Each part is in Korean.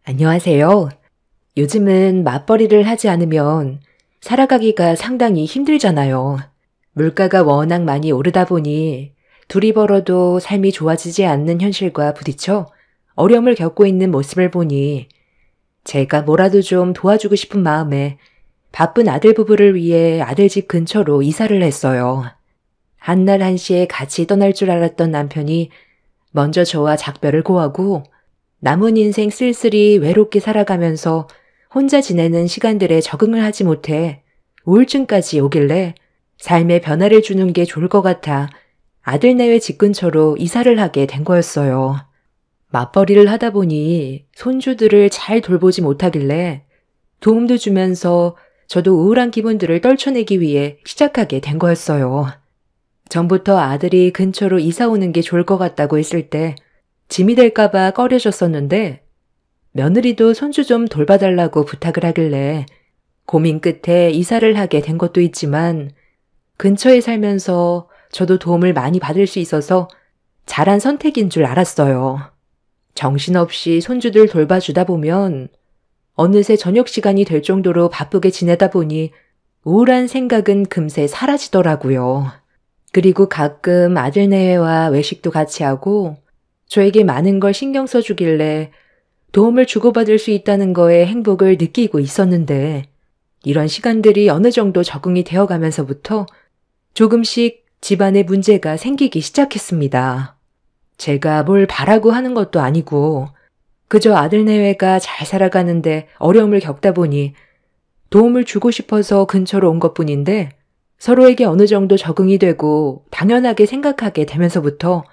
안녕하세요. 요즘은 맞벌이를 하지 않으면 살아가기가 상당히 힘들잖아요. 물가가 워낙 많이 오르다 보니 둘이 벌어도 삶이 좋아지지 않는 현실과 부딪혀 어려움을 겪고 있는 모습을 보니 제가 뭐라도 좀 도와주고 싶은 마음에 바쁜 아들 부부를 위해 아들 집 근처로 이사를 했어요. 한날 한시에 같이 떠날 줄 알았던 남편이 먼저 저와 작별을 고하고 남은 인생 쓸쓸히 외롭게 살아가면서 혼자 지내는 시간들에 적응을 하지 못해 우울증까지 오길래 삶에 변화를 주는 게 좋을 것 같아 아들네외 집 근처로 이사를 하게 된 거였어요. 맞벌이를 하다 보니 손주들을 잘 돌보지 못하길래 도움도 주면서 저도 우울한 기분들을 떨쳐내기 위해 시작하게 된 거였어요. 전부터 아들이 근처로 이사 오는 게 좋을 것 같다고 했을 때 짐이 될까봐 꺼려졌었는데 며느리도 손주 좀 돌봐달라고 부탁을 하길래 고민 끝에 이사를 하게 된 것도 있지만 근처에 살면서 저도 도움을 많이 받을 수 있어서 잘한 선택인 줄 알았어요. 정신없이 손주들 돌봐주다 보면 어느새 저녁 시간이 될 정도로 바쁘게 지내다 보니 우울한 생각은 금세 사라지더라고요. 그리고 가끔 아들네와 외식도 같이 하고 저에게 많은 걸 신경 써주길래 도움을 주고받을 수 있다는 거에 행복을 느끼고 있었는데 이런 시간들이 어느 정도 적응이 되어가면서부터 조금씩 집안에 문제가 생기기 시작했습니다. 제가 뭘 바라고 하는 것도 아니고 그저 아들내외가 잘 살아가는데 어려움을 겪다 보니 도움을 주고 싶어서 근처로 온 것뿐인데 서로에게 어느 정도 적응이 되고 당연하게 생각하게 되면서부터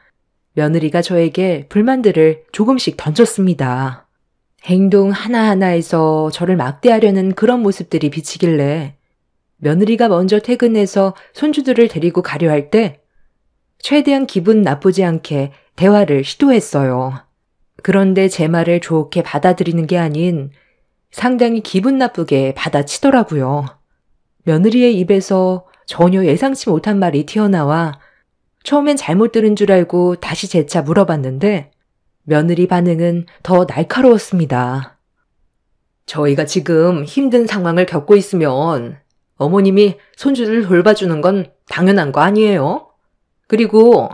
며느리가 저에게 불만들을 조금씩 던졌습니다. 행동 하나하나에서 저를 막대하려는 그런 모습들이 비치길래 며느리가 먼저 퇴근해서 손주들을 데리고 가려 할 때 최대한 기분 나쁘지 않게 대화를 시도했어요. 그런데 제 말을 좋게 받아들이는 게 아닌 상당히 기분 나쁘게 받아치더라고요. 며느리의 입에서 전혀 예상치 못한 말이 튀어나와 처음엔 잘못 들은 줄 알고 다시 재차 물어봤는데 며느리 반응은 더 날카로웠습니다. 저희가 지금 힘든 상황을 겪고 있으면 어머님이 손주를 돌봐주는 건 당연한 거 아니에요? 그리고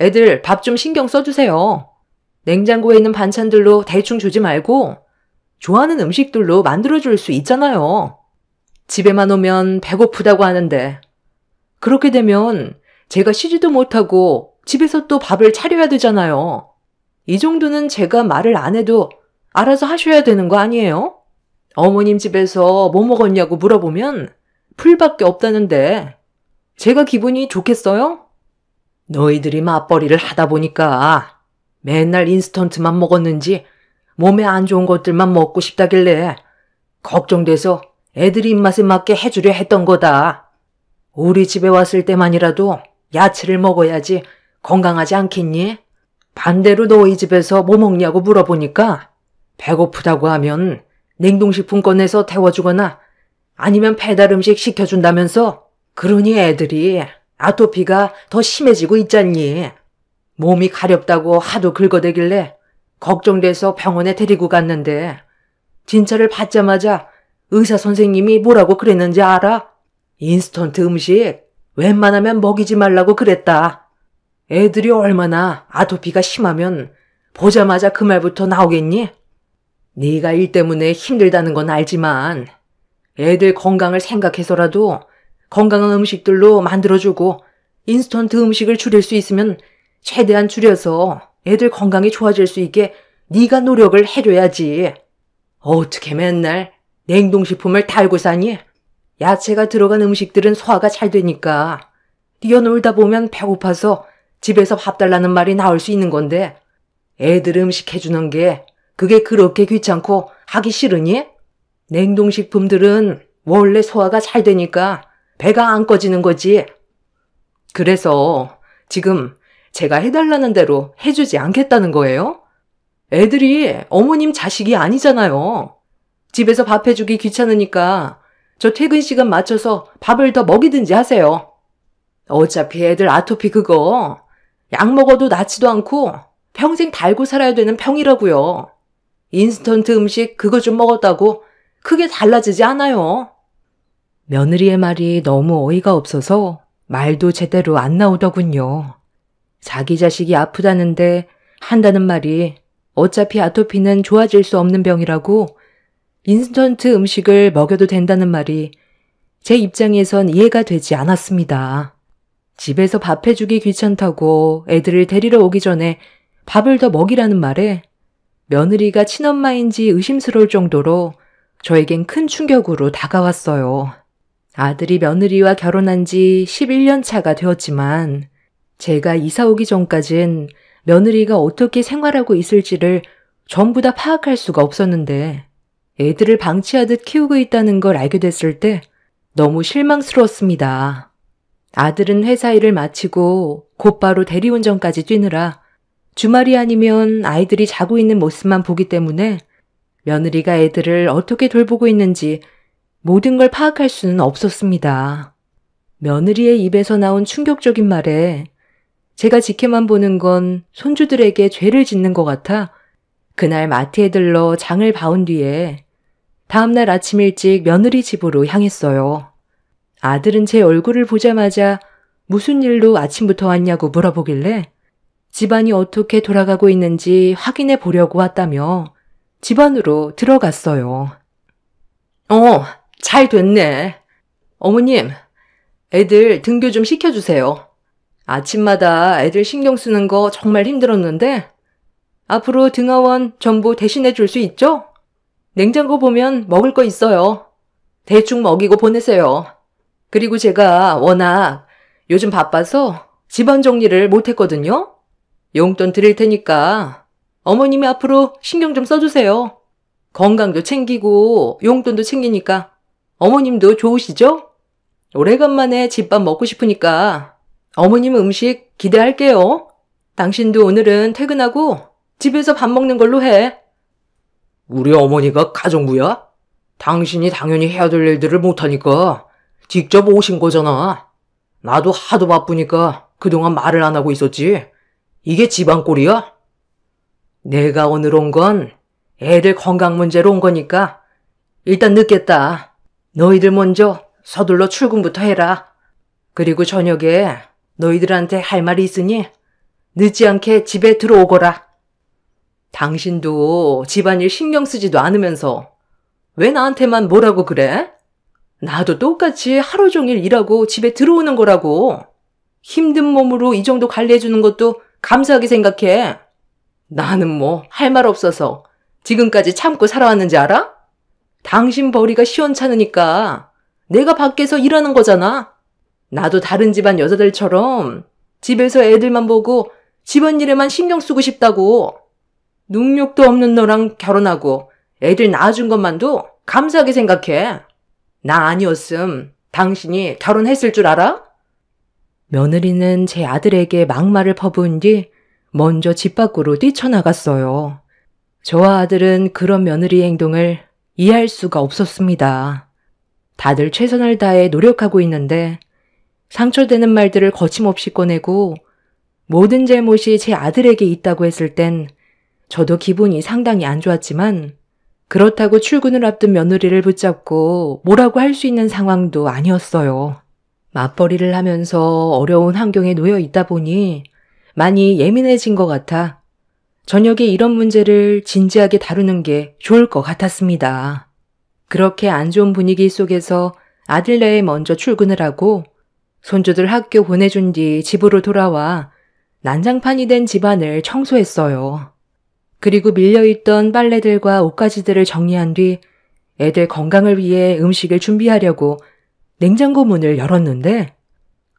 애들 밥 좀 신경 써주세요. 냉장고에 있는 반찬들로 대충 주지 말고 좋아하는 음식들로 만들어줄 수 있잖아요. 집에만 오면 배고프다고 하는데 그렇게 되면 제가 쉬지도 못하고 집에서 또 밥을 차려야 되잖아요. 이 정도는 제가 말을 안 해도 알아서 하셔야 되는 거 아니에요? 어머님 집에서 뭐 먹었냐고 물어보면 풀밖에 없다는데 제가 기분이 좋겠어요? 너희들이 맞벌이를 하다 보니까 맨날 인스턴트만 먹었는지 몸에 안 좋은 것들만 먹고 싶다길래 걱정돼서 애들이 입맛에 맞게 해주려 했던 거다. 우리 집에 왔을 때만이라도 야채를 먹어야지 건강하지 않겠니? 반대로 너희 집에서 뭐 먹냐고 물어보니까 배고프다고 하면 냉동식품 꺼내서 데워주거나 아니면 배달 음식 시켜준다면서 그러니 애들이 아토피가 더 심해지고 있잖니. 몸이 가렵다고 하도 긁어대길래 걱정돼서 병원에 데리고 갔는데 진찰을 받자마자 의사 선생님이 뭐라고 그랬는지 알아? 인스턴트 음식 웬만하면 먹이지 말라고 그랬다. 애들이 얼마나 아토피가 심하면 보자마자 그 말부터 나오겠니? 네가 일 때문에 힘들다는 건 알지만 애들 건강을 생각해서라도 건강한 음식들로 만들어주고 인스턴트 음식을 줄일 수 있으면 최대한 줄여서 애들 건강이 좋아질 수 있게 네가 노력을 해줘야지. 어떻게 맨날 냉동식품을 달고 사니? 야채가 들어간 음식들은 소화가 잘 되니까 뛰어놀다 보면 배고파서 집에서 밥 달라는 말이 나올 수 있는 건데 애들 음식 해주는 게 그게 그렇게 귀찮고 하기 싫으니? 냉동식품들은 원래 소화가 잘 되니까 배가 안 꺼지는 거지. 그래서 지금 제가 해달라는 대로 해주지 않겠다는 거예요? 애들이 어머님 자식이 아니잖아요. 집에서 밥 해주기 귀찮으니까 저 퇴근 시간 맞춰서 밥을 더 먹이든지 하세요. 어차피 애들 아토피 그거 약 먹어도 낫지도 않고 평생 달고 살아야 되는 병이라고요. 인스턴트 음식 그거 좀 먹었다고 크게 달라지지 않아요. 며느리의 말이 너무 어이가 없어서 말도 제대로 안 나오더군요. 자기 자식이 아프다는데 한다는 말이 어차피 아토피는 좋아질 수 없는 병이라고 인스턴트 음식을 먹여도 된다는 말이 제 입장에선 이해가 되지 않았습니다. 집에서 밥 해주기 귀찮다고 애들을 데리러 오기 전에 밥을 더 먹이라는 말에 며느리가 친엄마인지 의심스러울 정도로 저에겐 큰 충격으로 다가왔어요. 아들이 며느리와 결혼한 지 11년 차가 되었지만 제가 이사 오기 전까진 며느리가 어떻게 생활하고 있을지를 전부 다 파악할 수가 없었는데 애들을 방치하듯 키우고 있다는 걸 알게 됐을 때 너무 실망스러웠습니다. 아들은 회사 일을 마치고 곧바로 대리운전까지 뛰느라 주말이 아니면 아이들이 자고 있는 모습만 보기 때문에 며느리가 애들을 어떻게 돌보고 있는지 모든 걸 파악할 수는 없었습니다. 며느리의 입에서 나온 충격적인 말에 제가 지켜만 보는 건 손주들에게 죄를 짓는 것 같아 그날 마트에 들러 장을 봐온 뒤에 다음날 아침 일찍 며느리 집으로 향했어요. 아들은 제 얼굴을 보자마자 무슨 일로 아침부터 왔냐고 물어보길래 집안이 어떻게 돌아가고 있는지 확인해 보려고 왔다며 집 안으로 들어갔어요. 잘 됐네. 어머님, 애들 등교 좀 시켜주세요. 아침마다 애들 신경 쓰는 거 정말 힘들었는데 앞으로 등하원 전부 대신해 줄 수 있죠? 냉장고 보면 먹을 거 있어요. 대충 먹이고 보내세요. 그리고 제가 워낙 요즘 바빠서 집안 정리를 못했거든요. 용돈 드릴 테니까 어머님이 앞으로 신경 좀 써주세요. 건강도 챙기고 용돈도 챙기니까 어머님도 좋으시죠? 오래간만에 집밥 먹고 싶으니까 어머님 음식 기대할게요. 당신도 오늘은 퇴근하고 집에서 밥 먹는 걸로 해. 우리 어머니가 가정부야? 당신이 당연히 해야 될 일들을 못하니까 직접 오신 거잖아. 나도 하도 바쁘니까 그동안 말을 안 하고 있었지. 이게 집안 꼴이야? 내가 오늘 온 건 애들 건강 문제로 온 거니까 일단 늦겠다. 너희들 먼저 서둘러 출근부터 해라. 그리고 저녁에 너희들한테 할 말이 있으니 늦지 않게 집에 들어오거라. 당신도 집안일 신경 쓰지도 않으면서 왜 나한테만 뭐라고 그래? 나도 똑같이 하루 종일 일하고 집에 들어오는 거라고. 힘든 몸으로 이 정도 관리해주는 것도 감사하게 생각해. 나는 뭐 할 말 없어서 지금까지 참고 살아왔는지 알아? 당신 벌이가 시원찮으니까 내가 밖에서 일하는 거잖아. 나도 다른 집안 여자들처럼 집에서 애들만 보고 집안일에만 신경 쓰고 싶다고. 능력도 없는 너랑 결혼하고 애들 낳아준 것만도 감사하게 생각해. 나 아니었음 당신이 결혼했을 줄 알아? 며느리는 제 아들에게 막말을 퍼부은 뒤 먼저 집 밖으로 뛰쳐나갔어요. 저와 아들은 그런 며느리의 행동을 이해할 수가 없었습니다. 다들 최선을 다해 노력하고 있는데 상처되는 말들을 거침없이 꺼내고 모든 잘못이 제 아들에게 있다고 했을 땐 저도 기분이 상당히 안 좋았지만 그렇다고 출근을 앞둔 며느리를 붙잡고 뭐라고 할 수 있는 상황도 아니었어요. 맞벌이를 하면서 어려운 환경에 놓여 있다 보니 많이 예민해진 것 같아 저녁에 이런 문제를 진지하게 다루는 게 좋을 것 같았습니다. 그렇게 안 좋은 분위기 속에서 아들네에 먼저 출근을 하고 손주들 학교 보내준 뒤 집으로 돌아와 난장판이 된 집안을 청소했어요. 그리고 밀려있던 빨래들과 옷가지들을 정리한 뒤 애들 건강을 위해 음식을 준비하려고 냉장고 문을 열었는데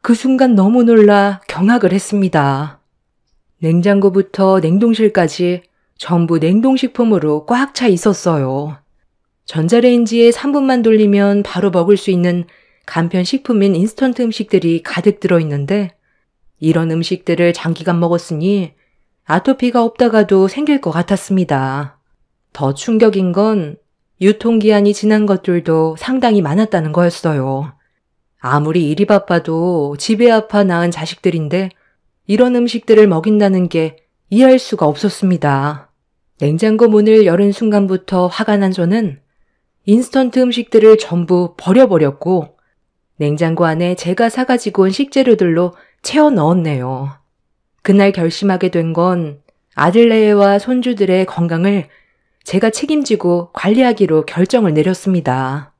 그 순간 너무 놀라 경악을 했습니다. 냉장고부터 냉동실까지 전부 냉동식품으로 꽉 차 있었어요. 전자레인지에 3분만 돌리면 바로 먹을 수 있는 간편 식품인 인스턴트 음식들이 가득 들어있는데 이런 음식들을 장기간 먹었으니 아토피가 없다가도 생길 것 같았습니다. 더 충격인 건 유통기한이 지난 것들도 상당히 많았다는 거였어요. 아무리 일이 바빠도 집에 아파 낳은 자식들인데 이런 음식들을 먹인다는 게 이해할 수가 없었습니다. 냉장고 문을 열은 순간부터 화가 난 저는 인스턴트 음식들을 전부 버려버렸고 냉장고 안에 제가 사가지고 온 식재료들로 채워 넣었네요. 그날 결심하게 된 건 아들네와 손주들의 건강을 제가 책임지고 관리하기로 결정을 내렸습니다.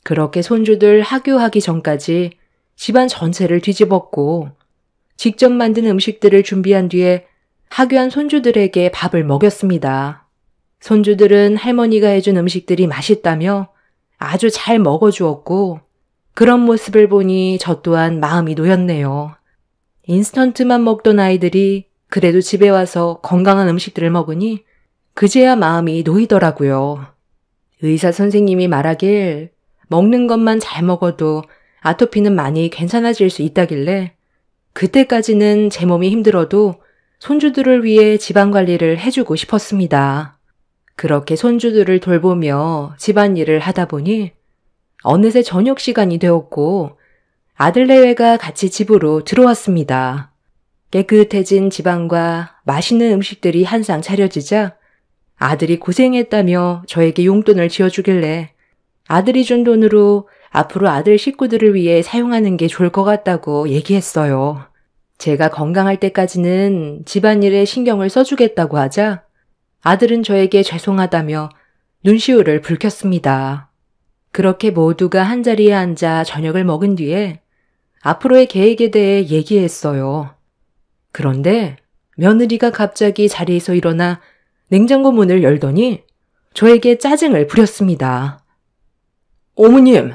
그렇게 손주들 학교하기 전까지 집안 전체를 뒤집었고 직접 만든 음식들을 준비한 뒤에 학교한 손주들에게 밥을 먹였습니다. 손주들은 할머니가 해준 음식들이 맛있다며 아주 잘 먹어주었고 그런 모습을 보니 저 또한 마음이 놓였네요. 인스턴트만 먹던 아이들이 그래도 집에 와서 건강한 음식들을 먹으니 그제야 마음이 놓이더라고요. 의사 선생님이 말하길 먹는 것만 잘 먹어도 아토피는 많이 괜찮아질 수 있다길래 그때까지는 제 몸이 힘들어도 손주들을 위해 집안관리를 해주고 싶었습니다. 그렇게 손주들을 돌보며 집안일을 하다 보니 어느새 저녁 시간이 되었고 아들내외가 같이 집으로 들어왔습니다. 깨끗해진 집안과 맛있는 음식들이 한상 차려지자 아들이 고생했다며 저에게 용돈을 지어주길래 아들이 준 돈으로 앞으로 아들 식구들을 위해 사용하는 게 좋을 것 같다고 얘기했어요. 제가 건강할 때까지는 집안일에 신경을 써주겠다고 하자 아들은 저에게 죄송하다며 눈시울을 붉혔습니다. 그렇게 모두가 한자리에 앉아 저녁을 먹은 뒤에 앞으로의 계획에 대해 얘기했어요. 그런데 며느리가 갑자기 자리에서 일어나 냉장고 문을 열더니 저에게 짜증을 부렸습니다. 어머님,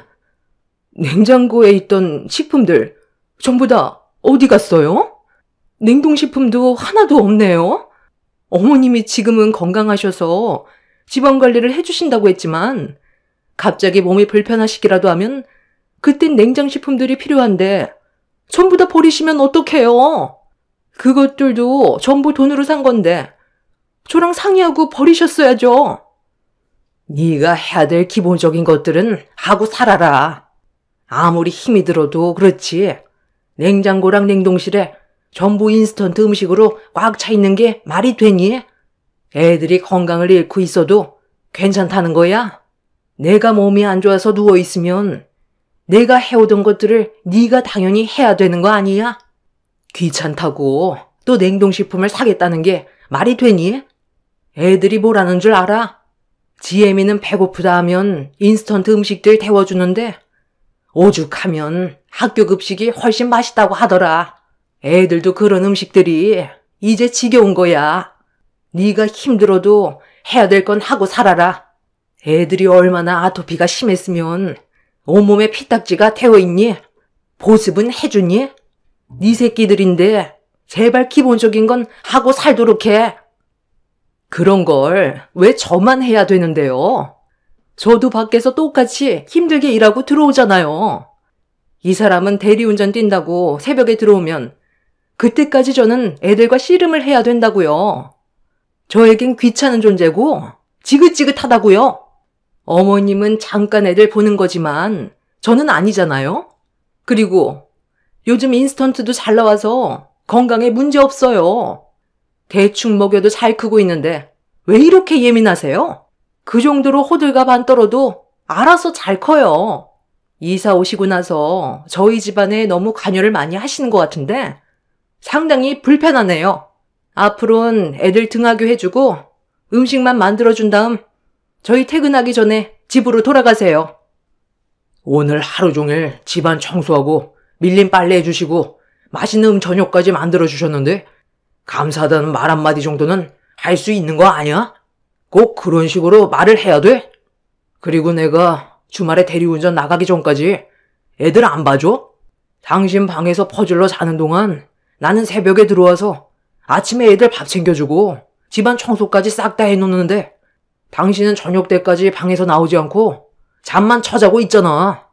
냉장고에 있던 식품들 전부 다 어디 갔어요? 냉동식품도 하나도 없네요. 어머님이 지금은 건강하셔서 집안관리를 해주신다고 했지만 갑자기 몸이 불편하시기라도 하면 그땐 냉장식품들이 필요한데 전부 다 버리시면 어떡해요? 그것들도 전부 돈으로 산 건데 저랑 상의하고 버리셨어야죠. 네가 해야 될 기본적인 것들은 하고 살아라. 아무리 힘이 들어도 그렇지. 냉장고랑 냉동실에 전부 인스턴트 음식으로 꽉 차 있는 게 말이 되니? 애들이 건강을 잃고 있어도 괜찮다는 거야? 내가 몸이 안 좋아서 누워있으면 내가 해오던 것들을 네가 당연히 해야 되는 거 아니야? 귀찮다고 또 냉동식품을 사겠다는 게 말이 되니? 애들이 뭐라는 줄 알아? 지혜미는 배고프다 하면 인스턴트 음식들 데워주는데 오죽하면 학교 급식이 훨씬 맛있다고 하더라. 애들도 그런 음식들이 이제 지겨운 거야. 네가 힘들어도 해야 될 건 하고 살아라. 애들이 얼마나 아토피가 심했으면 온몸에 피딱지가 되어있니? 보습은 해주니? 네 새끼들인데 제발 기본적인 건 하고 살도록 해. 그런 걸 왜 저만 해야 되는데요? 저도 밖에서 똑같이 힘들게 일하고 들어오잖아요. 이 사람은 대리운전 뛴다고 새벽에 들어오면 그때까지 저는 애들과 씨름을 해야 된다고요. 저에겐 귀찮은 존재고 지긋지긋하다고요. 어머님은 잠깐 애들 보는 거지만 저는 아니잖아요. 그리고 요즘 인스턴트도 잘 나와서 건강에 문제 없어요. 대충 먹여도 잘 크고 있는데 왜 이렇게 예민하세요? 그 정도로 호들갑 안 떨어도 알아서 잘 커요. 이사 오시고 나서 저희 집안에 너무 관여를 많이 하시는 것 같은데 상당히 불편하네요. 앞으로는 애들 등하교 해주고 음식만 만들어준 다음 저희 퇴근하기 전에 집으로 돌아가세요. 오늘 하루 종일 집안 청소하고 밀린 빨래 해주시고 맛있는 저녁까지 만들어주셨는데 감사하다는 말 한마디 정도는 할 수 있는 거 아니야? 꼭 그런 식으로 말을 해야 돼? 그리고 내가 주말에 대리운전 나가기 전까지 애들 안 봐줘? 당신 방에서 퍼질러 자는 동안 나는 새벽에 들어와서 아침에 애들 밥 챙겨주고 집안 청소까지 싹 다 해놓는데 당신은 저녁 때까지 방에서 나오지 않고 잠만 쳐자고 있잖아.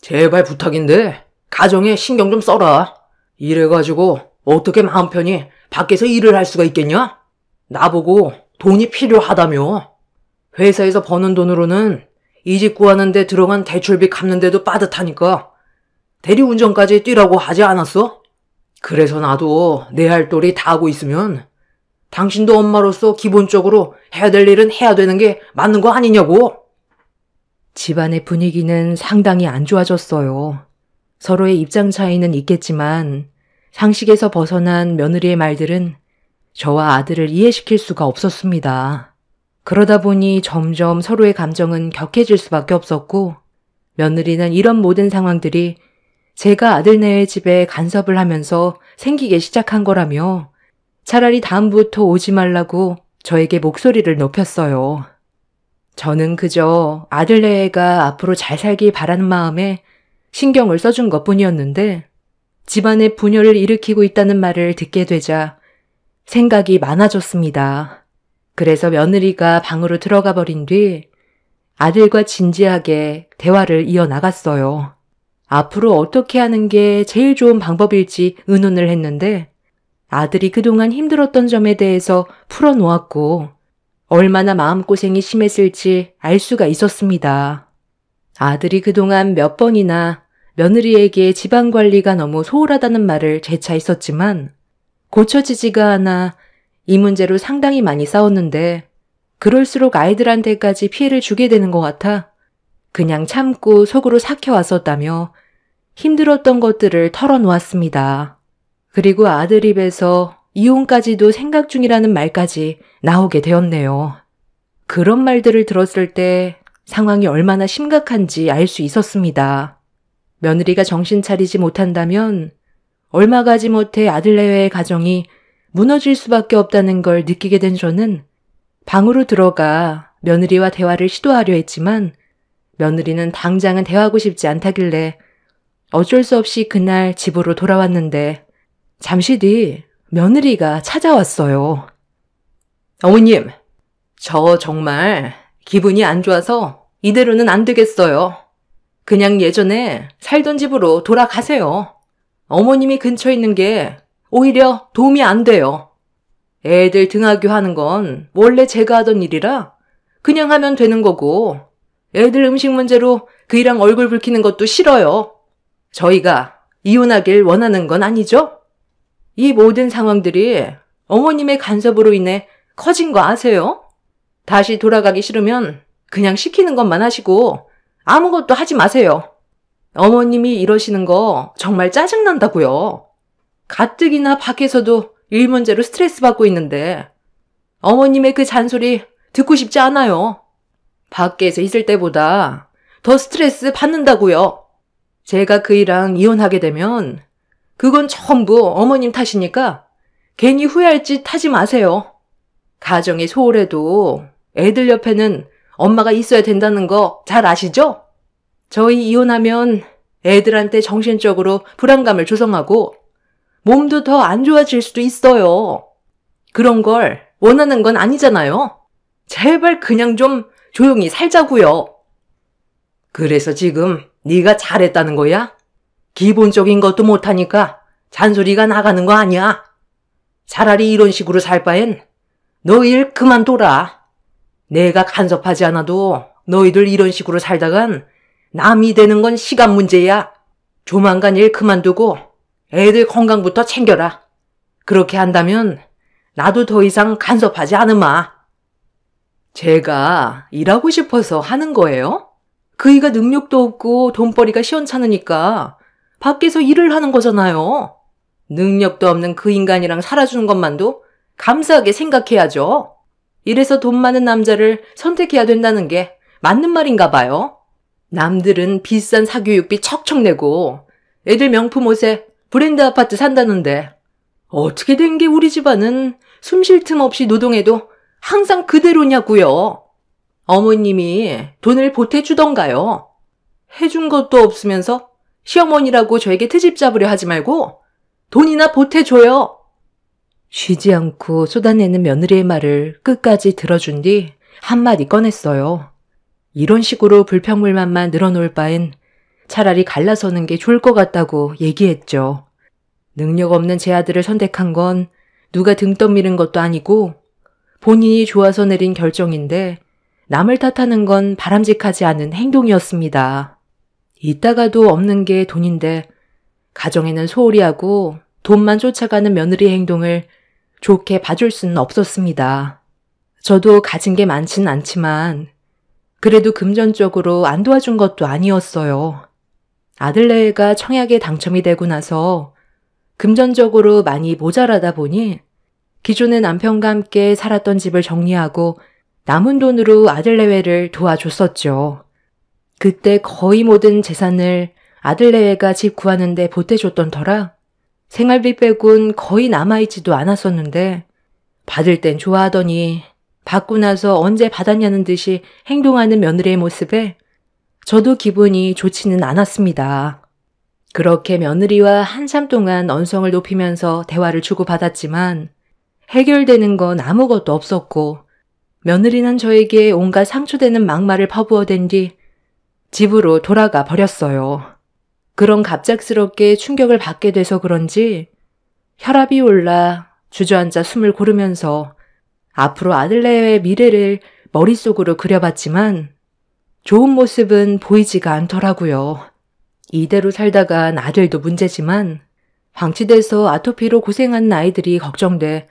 제발 부탁인데 가정에 신경 좀 써라. 이래가지고 어떻게 마음 편히 밖에서 일을 할 수가 있겠냐? 나보고 돈이 필요하다며. 회사에서 버는 돈으로는 이 집 구하는데 들어간 대출비 갚는데도 빠듯하니까 대리운전까지 뛰라고 하지 않았어? 그래서 나도 내 할 도리 다 하고 있으면 당신도 엄마로서 기본적으로 해야 될 일은 해야 되는 게 맞는 거 아니냐고. 집안의 분위기는 상당히 안 좋아졌어요. 서로의 입장 차이는 있겠지만 상식에서 벗어난 며느리의 말들은 저와 아들을 이해시킬 수가 없었습니다. 그러다 보니 점점 서로의 감정은 격해질 수밖에 없었고 며느리는 이런 모든 상황들이 제가 아들네의 집에 간섭을 하면서 생기게 시작한 거라며 차라리 다음부터 오지 말라고 저에게 목소리를 높였어요. 저는 그저 아들네가 앞으로 잘 살길 바라는 마음에 신경을 써준 것뿐이었는데 집안에 분열을 일으키고 있다는 말을 듣게 되자 생각이 많아졌습니다. 그래서 며느리가 방으로 들어가 버린 뒤 아들과 진지하게 대화를 이어나갔어요. 앞으로 어떻게 하는 게 제일 좋은 방법일지 의논을 했는데 아들이 그동안 힘들었던 점에 대해서 풀어놓았고 얼마나 마음고생이 심했을지 알 수가 있었습니다. 아들이 그동안 몇 번이나 며느리에게 집안관리가 너무 소홀하다는 말을 재차 했었지만 고쳐지지가 않아 이 문제로 상당히 많이 싸웠는데 그럴수록 아이들한테까지 피해를 주게 되는 것 같아 그냥 참고 속으로 삭혀왔었다며 힘들었던 것들을 털어놓았습니다. 그리고 아들 입에서 이혼까지도 생각 중이라는 말까지 나오게 되었네요. 그런 말들을 들었을 때 상황이 얼마나 심각한지 알 수 있었습니다. 며느리가 정신 차리지 못한다면 얼마 가지 못해 아들네의 가정이 무너질 수밖에 없다는 걸 느끼게 된 저는 방으로 들어가 며느리와 대화를 시도하려 했지만 며느리는 당장은 대화하고 싶지 않다길래 어쩔 수 없이 그날 집으로 돌아왔는데 잠시 뒤 며느리가 찾아왔어요. 어머님, 저 정말 기분이 안 좋아서 이대로는 안 되겠어요. 그냥 예전에 살던 집으로 돌아가세요. 어머님이 근처에 있는 게 오히려 도움이 안 돼요. 애들 등하교 하는 건 원래 제가 하던 일이라 그냥 하면 되는 거고 애들 음식 문제로 그이랑 얼굴 붉히는 것도 싫어요. 저희가 이혼하길 원하는 건 아니죠? 이 모든 상황들이 어머님의 간섭으로 인해 커진 거 아세요? 다시 돌아가기 싫으면 그냥 시키는 것만 하시고 아무것도 하지 마세요. 어머님이 이러시는 거 정말 짜증난다고요. 가뜩이나 밖에서도 일 문제로 스트레스 받고 있는데 어머님의 그 잔소리 듣고 싶지 않아요. 밖에서 있을 때보다 더 스트레스 받는다고요. 제가 그이랑 이혼하게 되면 그건 전부 어머님 탓이니까 괜히 후회할 짓 하지 마세요. 가정이 소홀해도 애들 옆에는 엄마가 있어야 된다는 거 잘 아시죠? 저희 이혼하면 애들한테 정신적으로 불안감을 조성하고 몸도 더 안 좋아질 수도 있어요. 그런 걸 원하는 건 아니잖아요. 제발 그냥 좀 조용히 살자고요. 그래서 지금 네가 잘했다는 거야? 기본적인 것도 못하니까 잔소리가 나가는 거 아니야? 차라리 이런 식으로 살 바엔 너 일 그만둬라. 내가 간섭하지 않아도 너희들 이런 식으로 살다간 남이 되는 건 시간 문제야. 조만간 일 그만두고 애들 건강부터 챙겨라. 그렇게 한다면 나도 더 이상 간섭하지 않으마. 제가 일하고 싶어서 하는 거예요? 그이가 능력도 없고 돈벌이가 시원찮으니까 밖에서 일을 하는 거잖아요. 능력도 없는 그 인간이랑 살아주는 것만도 감사하게 생각해야죠. 이래서 돈 많은 남자를 선택해야 된다는 게 맞는 말인가 봐요. 남들은 비싼 사교육비 척척 내고 애들 명품 옷에 브랜드 아파트 산다는데 어떻게 된 게 우리 집안은 숨 쉴 틈 없이 노동해도 항상 그대로냐고요. 어머님이 돈을 보태주던가요. 해준 것도 없으면서 시어머니라고 저에게 트집 잡으려 하지 말고 돈이나 보태줘요. 쉬지 않고 쏟아내는 며느리의 말을 끝까지 들어준 뒤 한마디 꺼냈어요. 이런 식으로 불평불만만 늘어놓을 바엔 차라리 갈라서는 게 좋을 것 같다고 얘기했죠. 능력 없는 제 아들을 선택한 건 누가 등 떠미는 것도 아니고 본인이 좋아서 내린 결정인데 남을 탓하는 건 바람직하지 않은 행동이었습니다. 있다가도 없는 게 돈인데 가정에는 소홀히 하고 돈만 쫓아가는 며느리의 행동을 좋게 봐줄 수는 없었습니다. 저도 가진 게 많진 않지만 그래도 금전적으로 안 도와준 것도 아니었어요. 아들내외가 청약에 당첨이 되고 나서 금전적으로 많이 모자라다 보니 기존의 남편과 함께 살았던 집을 정리하고 남은 돈으로 아들내외를 도와줬었죠. 그때 거의 모든 재산을 아들내외가 집 구하는데 보태줬던 터라 생활비 빼곤 거의 남아있지도 않았었는데 받을 땐 좋아하더니 받고 나서 언제 받았냐는 듯이 행동하는 며느리의 모습에 저도 기분이 좋지는 않았습니다. 그렇게 며느리와 한참 동안 언성을 높이면서 대화를 주고받았지만 해결되는 건 아무것도 없었고 며느리는 저에게 온갖 상처되는 막말을 퍼부어댄 뒤 집으로 돌아가 버렸어요. 그런 갑작스럽게 충격을 받게 돼서 그런지 혈압이 올라 주저앉아 숨을 고르면서 앞으로 아들내외의 미래를 머릿속으로 그려봤지만 좋은 모습은 보이지가 않더라고요. 이대로 살다간 아들도 문제지만 방치돼서 아토피로 고생하는 아이들이 걱정돼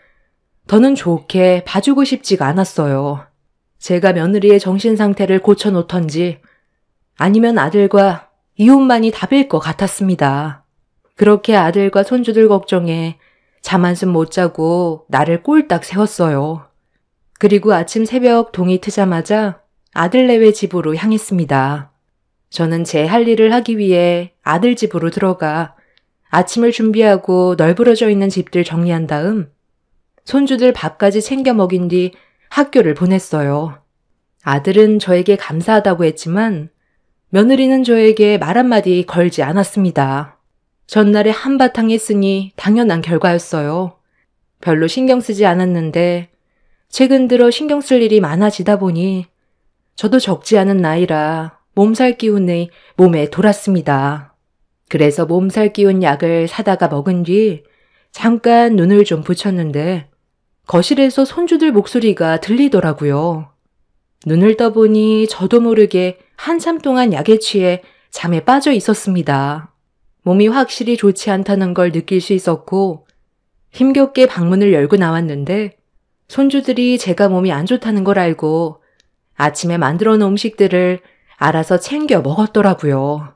더는 좋게 봐주고 싶지가 않았어요. 제가 며느리의 정신 상태를 고쳐놓던지 아니면 아들과 이혼만이 답일 것 같았습니다. 그렇게 아들과 손주들 걱정에 잠 한숨 못 자고 나를 꼴딱 세웠어요. 그리고 아침 새벽 동이 트자마자 아들내외 집으로 향했습니다. 저는 제 할 일을 하기 위해 아들 집으로 들어가 아침을 준비하고 널브러져 있는 집들 정리한 다음 손주들 밥까지 챙겨 먹인 뒤 학교를 보냈어요. 아들은 저에게 감사하다고 했지만 며느리는 저에게 말 한마디 걸지 않았습니다. 전날에 한바탕 했으니 당연한 결과였어요. 별로 신경 쓰지 않았는데 최근 들어 신경 쓸 일이 많아지다 보니 저도 적지 않은 나이라 몸살 기운이 몸에 돌았습니다. 그래서 몸살 기운 약을 사다가 먹은 뒤 잠깐 눈을 좀 붙였는데 거실에서 손주들 목소리가 들리더라고요. 눈을 떠보니 저도 모르게 한참 동안 약에 취해 잠에 빠져 있었습니다. 몸이 확실히 좋지 않다는 걸 느낄 수 있었고 힘겹게 방문을 열고 나왔는데 손주들이 제가 몸이 안 좋다는 걸 알고 아침에 만들어 놓은 음식들을 알아서 챙겨 먹었더라고요.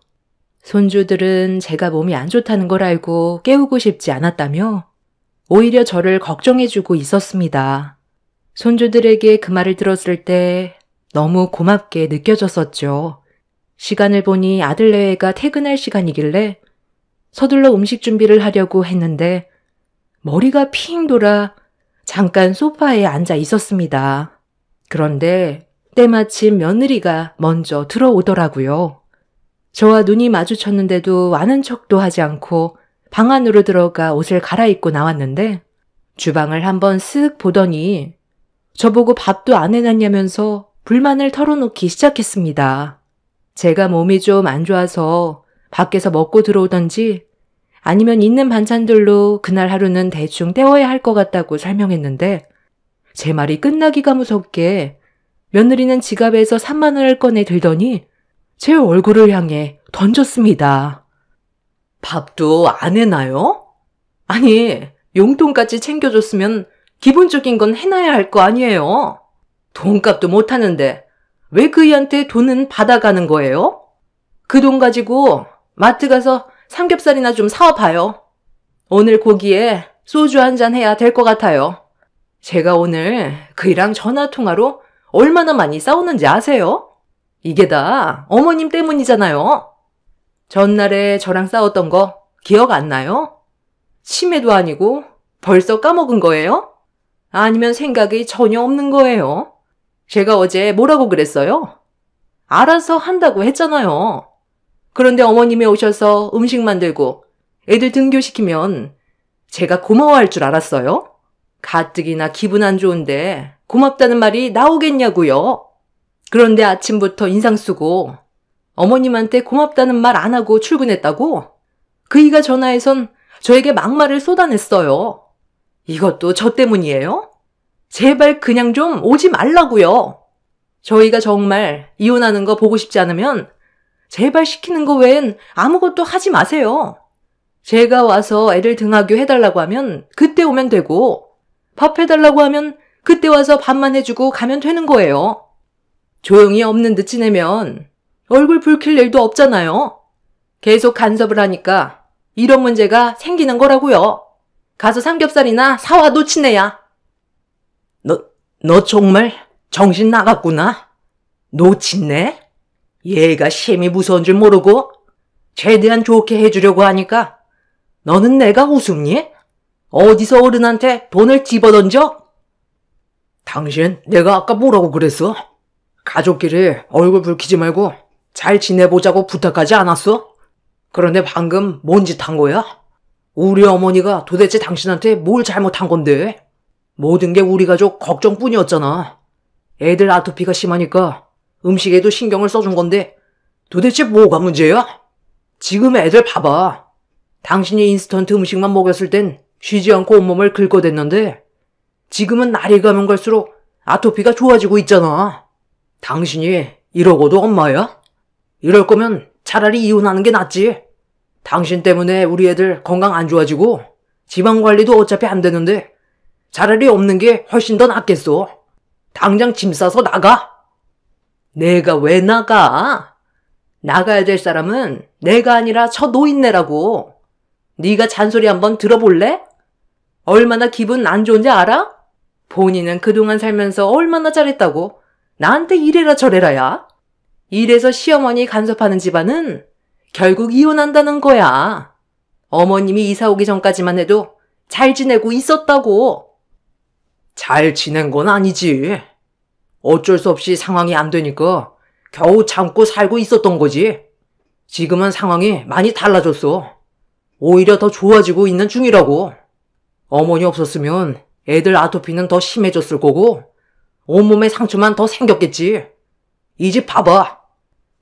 손주들은 제가 몸이 안 좋다는 걸 알고 깨우고 싶지 않았다며 오히려 저를 걱정해주고 있었습니다. 손주들에게 그 말을 들었을 때 너무 고맙게 느껴졌었죠. 시간을 보니 아들내외가 퇴근할 시간이길래 서둘러 음식 준비를 하려고 했는데 머리가 핑 돌아 잠깐 소파에 앉아 있었습니다. 그런데 때마침 며느리가 먼저 들어오더라고요. 저와 눈이 마주쳤는데도 아는 척도 하지 않고 방 안으로 들어가 옷을 갈아입고 나왔는데 주방을 한번 쓱 보더니 저보고 밥도 안 해놨냐면서 불만을 털어놓기 시작했습니다. 제가 몸이 좀 안 좋아서 밖에서 먹고 들어오던지 아니면 있는 반찬들로 그날 하루는 대충 때워야 할 것 같다고 설명했는데 제 말이 끝나기가 무섭게 며느리는 지갑에서 3만 원을 꺼내 들더니 제 얼굴을 향해 던졌습니다. 밥도 안 해놔요? 아니, 용돈까지 챙겨줬으면 기본적인 건 해놔야 할 거 아니에요? 돈값도 못하는데 왜 그이한테 돈은 받아가는 거예요? 그 돈 가지고 마트 가서 삼겹살이나 좀 사와봐요. 오늘 고기에 소주 한 잔 해야 될 것 같아요. 제가 오늘 그이랑 전화통화로 얼마나 많이 싸우는지 아세요? 이게 다 어머님 때문이잖아요. 전날에 저랑 싸웠던 거 기억 안 나요? 치매도 아니고 벌써 까먹은 거예요? 아니면 생각이 전혀 없는 거예요? 제가 어제 뭐라고 그랬어요? 알아서 한다고 했잖아요. 그런데 어머님이 오셔서 음식 만들고 애들 등교시키면 제가 고마워할 줄 알았어요? 가뜩이나 기분 안 좋은데 고맙다는 말이 나오겠냐고요. 그런데 아침부터 인상 쓰고 어머님한테 고맙다는 말 안 하고 출근했다고? 그이가 전화해선 저에게 막말을 쏟아냈어요. 이것도 저 때문이에요? 제발 그냥 좀 오지 말라고요. 저희가 정말 이혼하는 거 보고 싶지 않으면 제발 시키는 거 외엔 아무것도 하지 마세요. 제가 와서 애들 등하교 해달라고 하면 그때 오면 되고 밥 해달라고 하면 그때 와서 밥만 해주고 가면 되는 거예요. 조용히 없는 듯 지내면 얼굴 붉힐 일도 없잖아요. 계속 간섭을 하니까 이런 문제가 생기는 거라고요. 가서 삼겹살이나 사와 놓치네야. 너 정말 정신 나갔구나. 놓친네? 얘가 심히 무서운 줄 모르고 최대한 좋게 해주려고 하니까 너는 내가 우습니? 어디서 어른한테 돈을 집어던져? 당신 내가 아까 뭐라고 그랬어? 가족끼리 얼굴 붉히지 말고 잘 지내보자고 부탁하지 않았어? 그런데 방금 뭔 짓 한 거야? 우리 어머니가 도대체 당신한테 뭘 잘못한 건데? 모든 게 우리 가족 걱정뿐이었잖아. 애들 아토피가 심하니까 음식에도 신경을 써준 건데 도대체 뭐가 문제야? 지금 애들 봐봐. 당신이 인스턴트 음식만 먹였을 땐 쉬지 않고 온몸을 긁어댔는데 지금은 날이 가면 갈수록 아토피가 좋아지고 있잖아. 당신이 이러고도 엄마야? 이럴 거면 차라리 이혼하는 게 낫지. 당신 때문에 우리 애들 건강 안 좋아지고 지방 관리도 어차피 안 되는데 차라리 없는 게 훨씬 더 낫겠어. 당장 짐 싸서 나가. 내가 왜 나가? 나가야 될 사람은 내가 아니라 저 노인네라고. 네가 잔소리 한번 들어볼래? 얼마나 기분 안 좋은지 알아? 본인은 그동안 살면서 얼마나 잘했다고 나한테 이래라 저래라야. 이래서 시어머니 간섭하는 집안은 결국 이혼한다는 거야. 어머님이 이사 오기 전까지만 해도 잘 지내고 있었다고. 잘 지낸 건 아니지. 어쩔 수 없이 상황이 안 되니까 겨우 참고 살고 있었던 거지. 지금은 상황이 많이 달라졌어. 오히려 더 좋아지고 있는 중이라고. 어머니 없었으면 애들 아토피는 더 심해졌을 거고 온몸에 상처만 더 생겼겠지. 이 집 봐봐.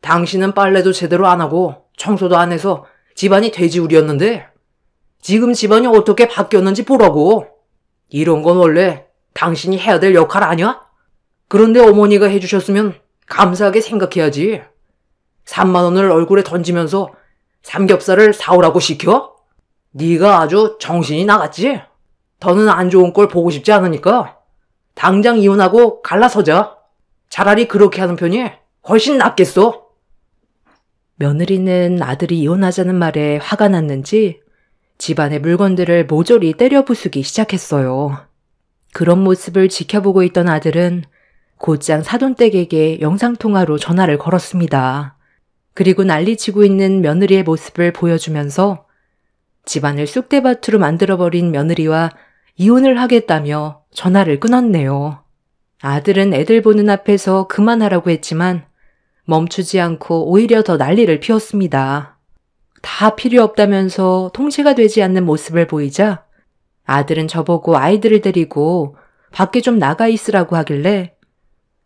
당신은 빨래도 제대로 안 하고 청소도 안 해서 집안이 돼지우리였는데 지금 집안이 어떻게 바뀌었는지 보라고. 이런 건 원래 당신이 해야 될 역할 아니야? 그런데 어머니가 해주셨으면 감사하게 생각해야지. 3만 원을 얼굴에 던지면서 삼겹살을 사오라고 시켜? 네가 아주 정신이 나갔지? 더는 안 좋은 꼴 보고 싶지 않으니까 당장 이혼하고 갈라서자. 차라리 그렇게 하는 편이 훨씬 낫겠어. 며느리는 아들이 이혼하자는 말에 화가 났는지 집안의 물건들을 모조리 때려 부수기 시작했어요. 그런 모습을 지켜보고 있던 아들은 곧장 사돈댁에게 영상통화로 전화를 걸었습니다. 그리고 난리치고 있는 며느리의 모습을 보여주면서 집안을 쑥대밭으로 만들어버린 며느리와 이혼을 하겠다며 전화를 끊었네요. 아들은 애들 보는 앞에서 그만하라고 했지만 멈추지 않고 오히려 더 난리를 피웠습니다. 다 필요 없다면서 통제가 되지 않는 모습을 보이자 아들은 저보고 아이들을 데리고 밖에 좀 나가 있으라고 하길래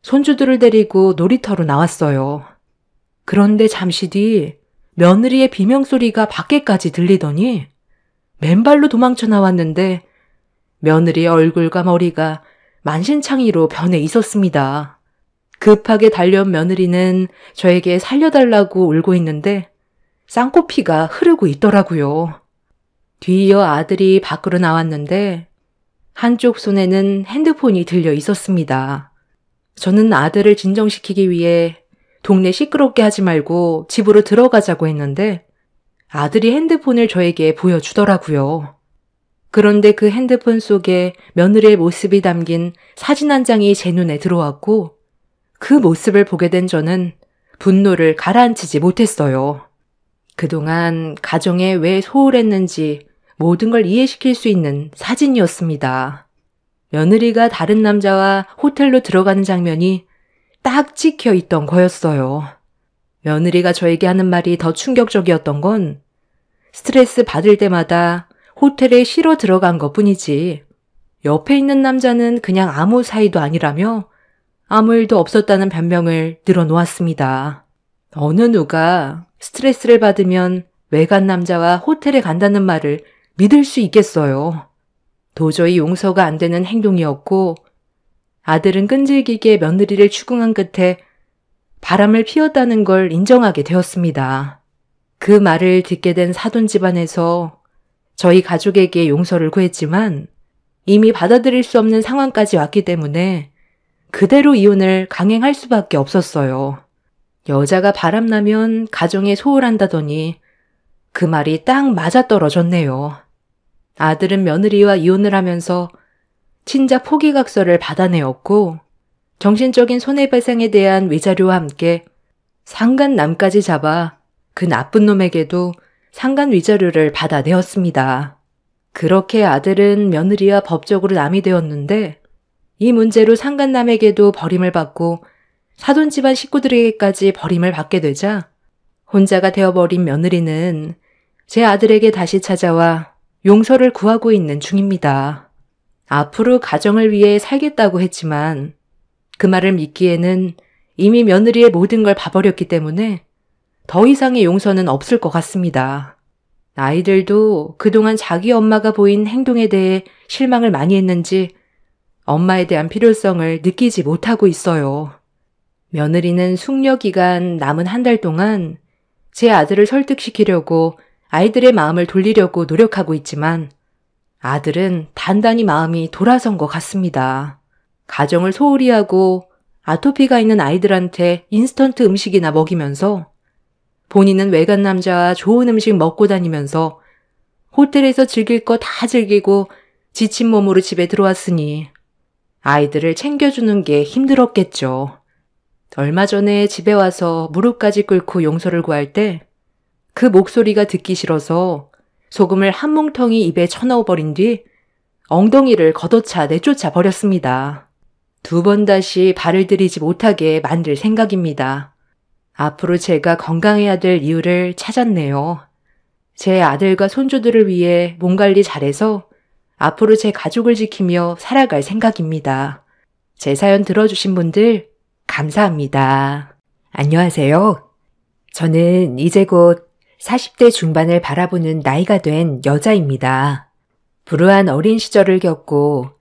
손주들을 데리고 놀이터로 나왔어요. 그런데 잠시 뒤 며느리의 비명소리가 밖에까지 들리더니 맨발로 도망쳐 나왔는데 며느리의 얼굴과 머리가 만신창이로 변해 있었습니다. 급하게 달려온 며느리는 저에게 살려달라고 울고 있는데 쌍코피가 흐르고 있더라고요. 뒤이어 아들이 밖으로 나왔는데 한쪽 손에는 핸드폰이 들려 있었습니다. 저는 아들을 진정시키기 위해 동네 시끄럽게 하지 말고 집으로 들어가자고 했는데 아들이 핸드폰을 저에게 보여주더라고요. 그런데 그 핸드폰 속에 며느리의 모습이 담긴 사진 한 장이 제 눈에 들어왔고 그 모습을 보게 된 저는 분노를 가라앉히지 못했어요. 그동안 가정에 왜 소홀했는지 모든 걸 이해시킬 수 있는 사진이었습니다. 며느리가 다른 남자와 호텔로 들어가는 장면이 딱 찍혀 있던 거였어요. 며느리가 저에게 하는 말이 더 충격적이었던 건 스트레스 받을 때마다 호텔에 쉬러 들어간 것뿐이지 옆에 있는 남자는 그냥 아무 사이도 아니라며 아무 일도 없었다는 변명을 늘어놓았습니다. 어느 누가 스트레스를 받으면 외간 남자와 호텔에 간다는 말을 믿을 수 있겠어요. 도저히 용서가 안 되는 행동이었고 아들은 끈질기게 며느리를 추궁한 끝에 바람을 피웠다는 걸 인정하게 되었습니다. 그 말을 듣게 된 사돈 집안에서 저희 가족에게 용서를 구했지만 이미 받아들일 수 없는 상황까지 왔기 때문에 그대로 이혼을 강행할 수밖에 없었어요. 여자가 바람나면 가정에 소홀한다더니 그 말이 딱 맞아떨어졌네요. 아들은 며느리와 이혼을 하면서 친자 포기각서를 받아내었고 정신적인 손해배상에 대한 위자료와 함께 상간남까지 잡아 그 나쁜 놈에게도 상간 위자료를 받아내었습니다. 그렇게 아들은 며느리와 법적으로 남이 되었는데 이 문제로 상간남에게도 버림을 받고 사돈 집안 식구들에게까지 버림을 받게 되자 혼자가 되어버린 며느리는 제 아들에게 다시 찾아와 용서를 구하고 있는 중입니다. 앞으로 가정을 위해 살겠다고 했지만 그 말을 믿기에는 이미 며느리의 모든 걸 봐버렸기 때문에 더 이상의 용서는 없을 것 같습니다. 아이들도 그동안 자기 엄마가 보인 행동에 대해 실망을 많이 했는지 엄마에 대한 필요성을 느끼지 못하고 있어요. 며느리는 숙려 기간 남은 한 달 동안 제 아들을 설득시키려고 아이들의 마음을 돌리려고 노력하고 있지만 아들은 단단히 마음이 돌아선 것 같습니다. 가정을 소홀히 하고 아토피가 있는 아이들한테 인스턴트 음식이나 먹이면서 본인은 외간 남자와 좋은 음식 먹고 다니면서 호텔에서 즐길 거 다 즐기고 지친 몸으로 집에 들어왔으니 아이들을 챙겨주는 게 힘들었겠죠. 얼마 전에 집에 와서 무릎까지 꿇고 용서를 구할 때 그 목소리가 듣기 싫어서 소금을 한 뭉텅이 입에 쳐넣어버린 뒤 엉덩이를 걷어차 내쫓아 버렸습니다. 2번 다시 발을 들이지 못하게 만들 생각입니다. 앞으로 제가 건강해야 될 이유를 찾았네요. 제 아들과 손주들을 위해 몸 관리 잘해서 앞으로 제 가족을 지키며 살아갈 생각입니다. 제 사연 들어주신 분들 감사합니다. 안녕하세요. 저는 이제 곧 40대 중반을 바라보는 나이가 된 여자입니다. 불우한 어린 시절을 겪고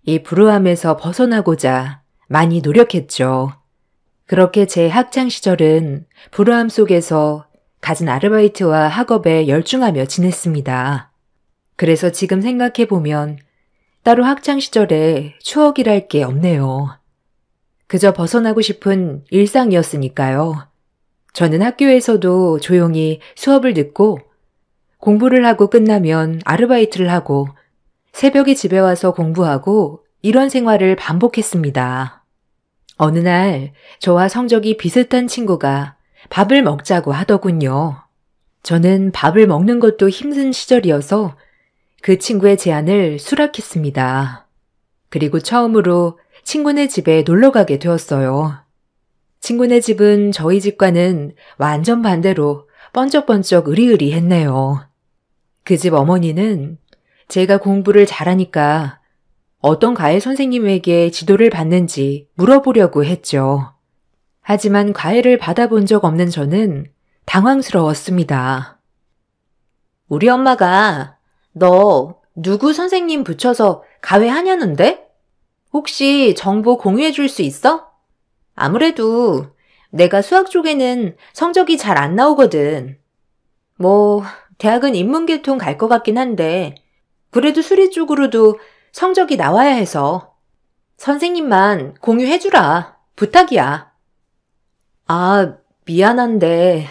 이 불우함에서 벗어나고자 많이 노력했죠. 그렇게 제 학창 시절은 불우함 속에서 갖은 아르바이트와 학업에 열중하며 지냈습니다. 그래서 지금 생각해보면 따로 학창 시절에 추억이랄 게 없네요. 그저 벗어나고 싶은 일상이었으니까요. 저는 학교에서도 조용히 수업을 듣고 공부를 하고 끝나면 아르바이트를 하고 새벽에 집에 와서 공부하고 이런 생활을 반복했습니다. 어느 날 저와 성적이 비슷한 친구가 밥을 먹자고 하더군요. 저는 밥을 먹는 것도 힘든 시절이어서 그 친구의 제안을 수락했습니다. 그리고 처음으로 친구네 집에 놀러 가게 되었어요. 친구네 집은 저희 집과는 완전 반대로 번쩍번쩍 으리으리했네요. 그 집 어머니는 제가 공부를 잘하니까 어떤 과외 선생님에게 지도를 받는지 물어보려고 했죠. 하지만 과외를 받아본 적 없는 저는 당황스러웠습니다. 우리 엄마가 너 누구 선생님 붙여서 과외하냐는데? 혹시 정보 공유해 줄 수 있어? 아무래도 내가 수학 쪽에는 성적이 잘 안 나오거든. 대학은 인문계통 갈 것 같긴 한데 그래도 수리 쪽으로도 성적이 나와야 해서 선생님만 공유해 주라. 부탁이야. 아, 미안한데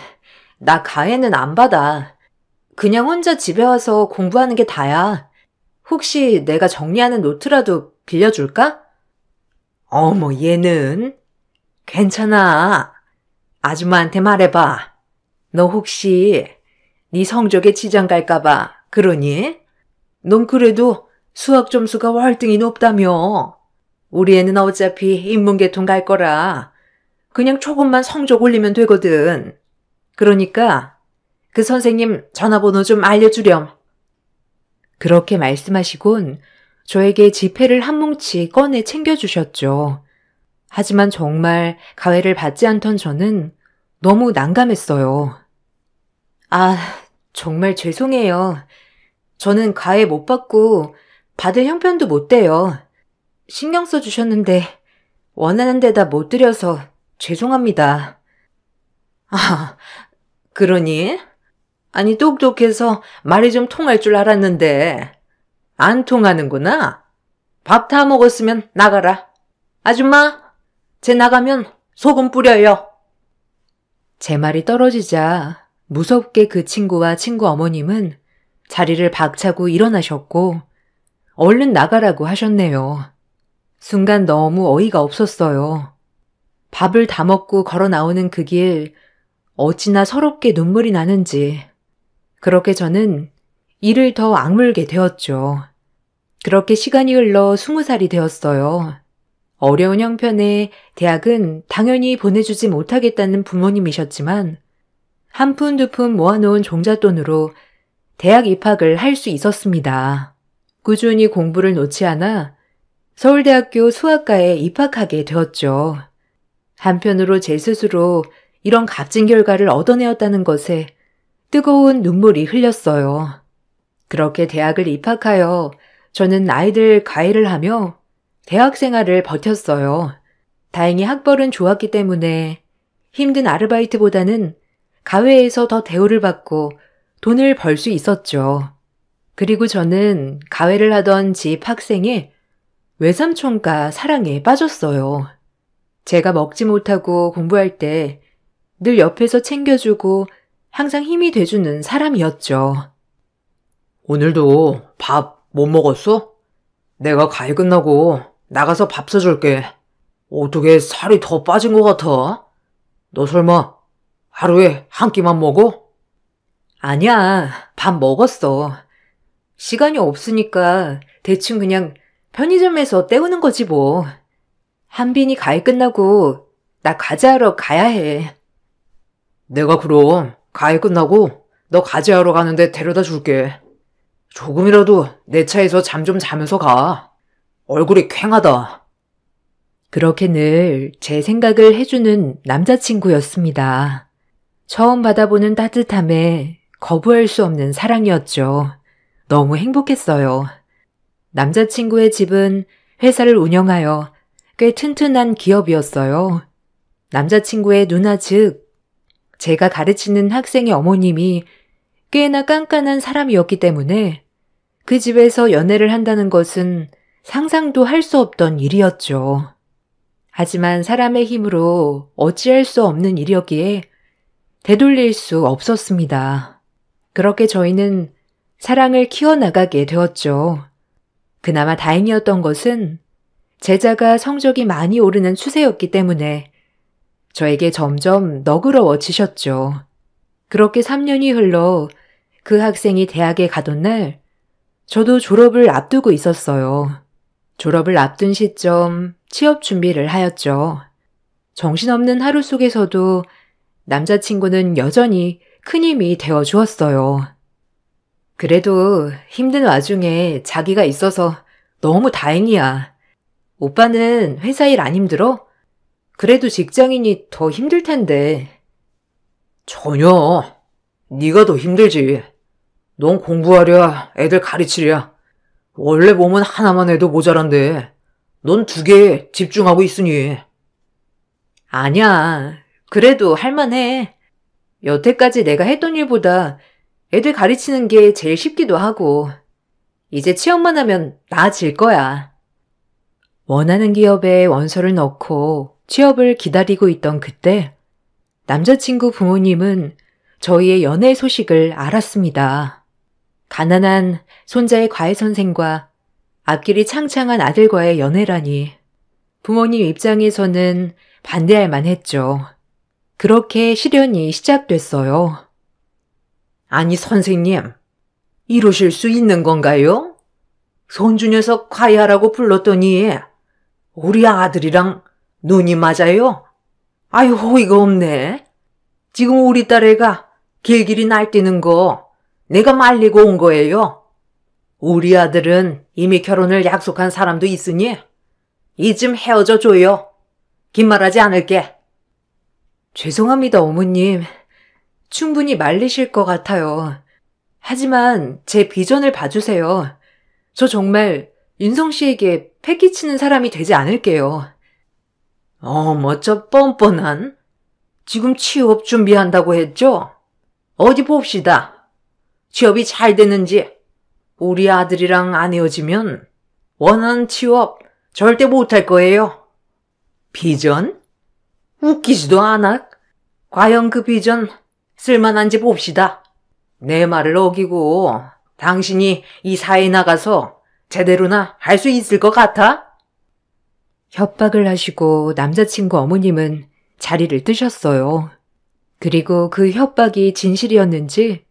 나 과외는 안 받아. 그냥 혼자 집에 와서 공부하는 게 다야. 혹시 내가 정리하는 노트라도 빌려줄까? 어머, 얘는? 괜찮아. 아줌마한테 말해봐. 너 혹시 네 성적에 지장 갈까봐 그러니? 넌 그래도 수학 점수가 월등히 높다며. 우리 애는 어차피 인문계통 갈 거라 그냥 조금만 성적 올리면 되거든. 그러니까 그 선생님 전화번호 좀 알려주렴. 그렇게 말씀하시곤 저에게 지폐를 한 뭉치 꺼내 챙겨주셨죠. 하지만 정말 과외를 받지 않던 저는 너무 난감했어요. 아, 정말 죄송해요. 저는 과외 못 받고 받을 형편도 못 돼요. 신경 써주셨는데 원하는 데다 못 드려서 죄송합니다. 아, 그러니? 아니, 똑똑해서 말이 좀 통할 줄 알았는데 안 통하는구나. 밥 다 먹었으면 나가라. 아줌마, 쟤 나가면 소금 뿌려요. 제 말이 떨어지자 무섭게 그 친구와 친구 어머님은 자리를 박차고 일어나셨고 얼른 나가라고 하셨네요. 순간 너무 어이가 없었어요. 밥을 다 먹고 걸어 나오는 그 길 어찌나 서럽게 눈물이 나는지 그렇게 저는 이를 더 악물게 되었죠. 그렇게 시간이 흘러 20살이 되었어요. 어려운 형편에 대학은 당연히 보내주지 못하겠다는 부모님이셨지만 한 푼 두 푼 모아놓은 종잣돈으로 대학 입학을 할 수 있었습니다. 꾸준히 공부를 놓지 않아 서울대학교 수학과에 입학하게 되었죠. 한편으로 제 스스로 이런 값진 결과를 얻어내었다는 것에 뜨거운 눈물이 흘렸어요. 그렇게 대학을 입학하여 저는 아이들 과외를 하며 대학 생활을 버텼어요. 다행히 학벌은 좋았기 때문에 힘든 아르바이트보다는 과외에서 더 대우를 받고 돈을 벌 수 있었죠. 그리고 저는 과외를 하던 집 학생의 외삼촌과 사랑에 빠졌어요. 제가 먹지 못하고 공부할 때 늘 옆에서 챙겨주고 항상 힘이 돼주는 사람이었죠. 오늘도 밥 못 먹었어? 내가 과외 끝나고 나가서 밥 사줄게. 어떻게 살이 더 빠진 것 같아? 너 설마 하루에 한 끼만 먹어? 아니야, 밥 먹었어. 시간이 없으니까 대충 그냥 편의점에서 때우는 거지 뭐. 한빈이 과외 끝나고 나 과제하러 가야 해. 내가 그럼 과외 끝나고 너 과제하러 가는데 데려다 줄게. 조금이라도 내 차에서 잠 좀 자면서 가. 얼굴이 퀭하다. 그렇게 늘 제 생각을 해주는 남자친구였습니다. 처음 받아보는 따뜻함에 거부할 수 없는 사랑이었죠. 너무 행복했어요. 남자친구의 집은 회사를 운영하여 꽤 튼튼한 기업이었어요. 남자친구의 누나 즉 제가 가르치는 학생의 어머님이 꽤나 깐깐한 사람이었기 때문에 그 집에서 연애를 한다는 것은 상상도 할 수 없던 일이었죠. 하지만 사람의 힘으로 어찌할 수 없는 일이었기에 되돌릴 수 없었습니다. 그렇게 저희는 사랑을 키워나가게 되었죠. 그나마 다행이었던 것은 제자가 성적이 많이 오르는 추세였기 때문에 저에게 점점 너그러워지셨죠. 그렇게 3년이 흘러 그 학생이 대학에 가던 날 저도 졸업을 앞두고 있었어요. 졸업을 앞둔 시점 취업 준비를 하였죠. 정신없는 하루 속에서도 남자친구는 여전히 큰 힘이 되어 주었어요. 그래도 힘든 와중에 자기가 있어서 너무 다행이야. 오빠는 회사 일 안 힘들어? 그래도 직장인이 더 힘들 텐데. 전혀. 네가 더 힘들지. 넌 공부하랴, 애들 가르치랴. 원래 몸은 하나만 해도 모자란데 넌 2개에 집중하고 있으니. 아니야. 그래도 할만해. 여태까지 내가 했던 일보다 애들 가르치는 게 제일 쉽기도 하고 이제 취업만 하면 나아질 거야. 원하는 기업에 원서를 넣고 취업을 기다리고 있던 그때 남자친구 부모님은 저희의 연애 소식을 알았습니다. 가난한 손자의 과외 선생과 앞길이 창창한 아들과의 연애라니 부모님 입장에서는 반대할 만했죠. 그렇게 시련이 시작됐어요. 아니 선생님, 이러실 수 있는 건가요? 손주 녀석 과외하라고 불렀더니 우리 아들이랑 눈이 맞아요? 아유 호의가 없네. 지금 우리 딸애가 길길이 날뛰는 거 내가 말리고 온 거예요. 우리 아들은 이미 결혼을 약속한 사람도 있으니 이쯤 헤어져 줘요. 긴 말하지 않을게. 죄송합니다, 어머님. 충분히 말리실 것 같아요. 하지만 제 비전을 봐주세요. 저 정말 윤성 씨에게 패기치는 사람이 되지 않을게요. 어머 저 뻔뻔한. 지금 취업 준비한다고 했죠? 어디 봅시다. 취업이 잘 됐는지. 우리 아들이랑 안 헤어지면 원하는 취업 절대 못할 거예요. 비전? 웃기지도 않아. 과연 그 비전 쓸만한지 봅시다. 내 말을 어기고 당신이 이 사회에 나가서 제대로나 할 수 있을 것 같아? 협박을 하시고 남자친구 어머님은 자리를 뜨셨어요. 그리고 그 협박이 진실이었는지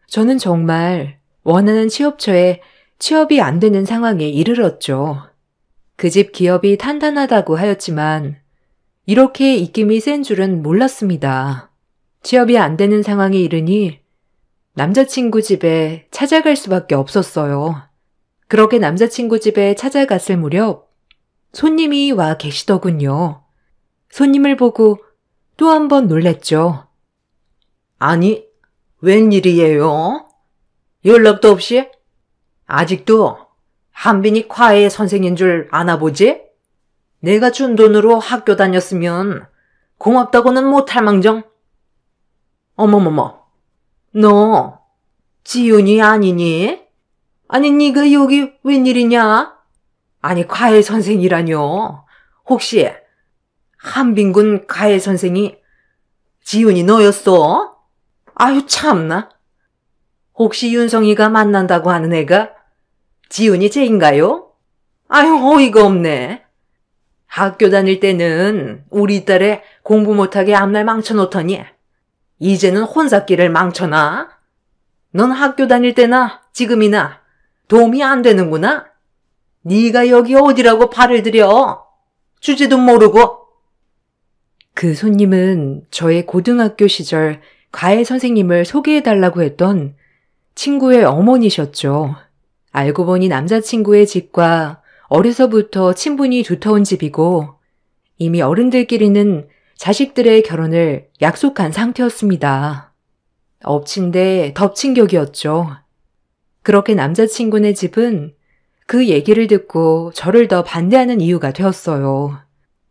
저는 정말 원하는 취업처에 취업이 안 되는 상황에 이르렀죠. 그 집 기업이 탄탄하다고 하였지만 이렇게 입김이 센 줄은 몰랐습니다. 취업이 안 되는 상황에 이르니 남자친구 집에 찾아갈 수밖에 없었어요. 그렇게 남자친구 집에 찾아갔을 무렵 손님이 와 계시더군요. 손님을 보고 또 한 번 놀랬죠. 아니, 웬일이에요? 연락도 없이? 아직도 한빈이 과외 선생인 줄 아나 보지? 내가 준 돈으로 학교 다녔으면 고맙다고는 못할 망정. 어머머머, 너 지윤이 아니니? 아니 네가 여기 웬일이냐? 아니 과외 선생이라뇨. 혹시 한빈군 과외 선생이 지윤이 너였어? 아유 참나. 혹시 윤성이가 만난다고 하는 애가 지윤이 쟤인가요? 아유 어이가 없네. 학교 다닐 때는 우리 딸애 공부 못하게 앞날 망쳐놓더니 이제는 혼사끼를 망쳐놔? 넌 학교 다닐 때나 지금이나 도움이 안 되는구나? 네가 여기 어디라고 발을 들여? 주제도 모르고. 그 손님은 저의 고등학교 시절 과외 선생님을 소개해달라고 했던 친구의 어머니셨죠. 알고 보니 남자친구의 집과 어려서부터 친분이 두터운 집이고 이미 어른들끼리는 자식들의 결혼을 약속한 상태였습니다. 엎친 데 덮친 격이었죠. 그렇게 남자친구네 집은 그 얘기를 듣고 저를 더 반대하는 이유가 되었어요.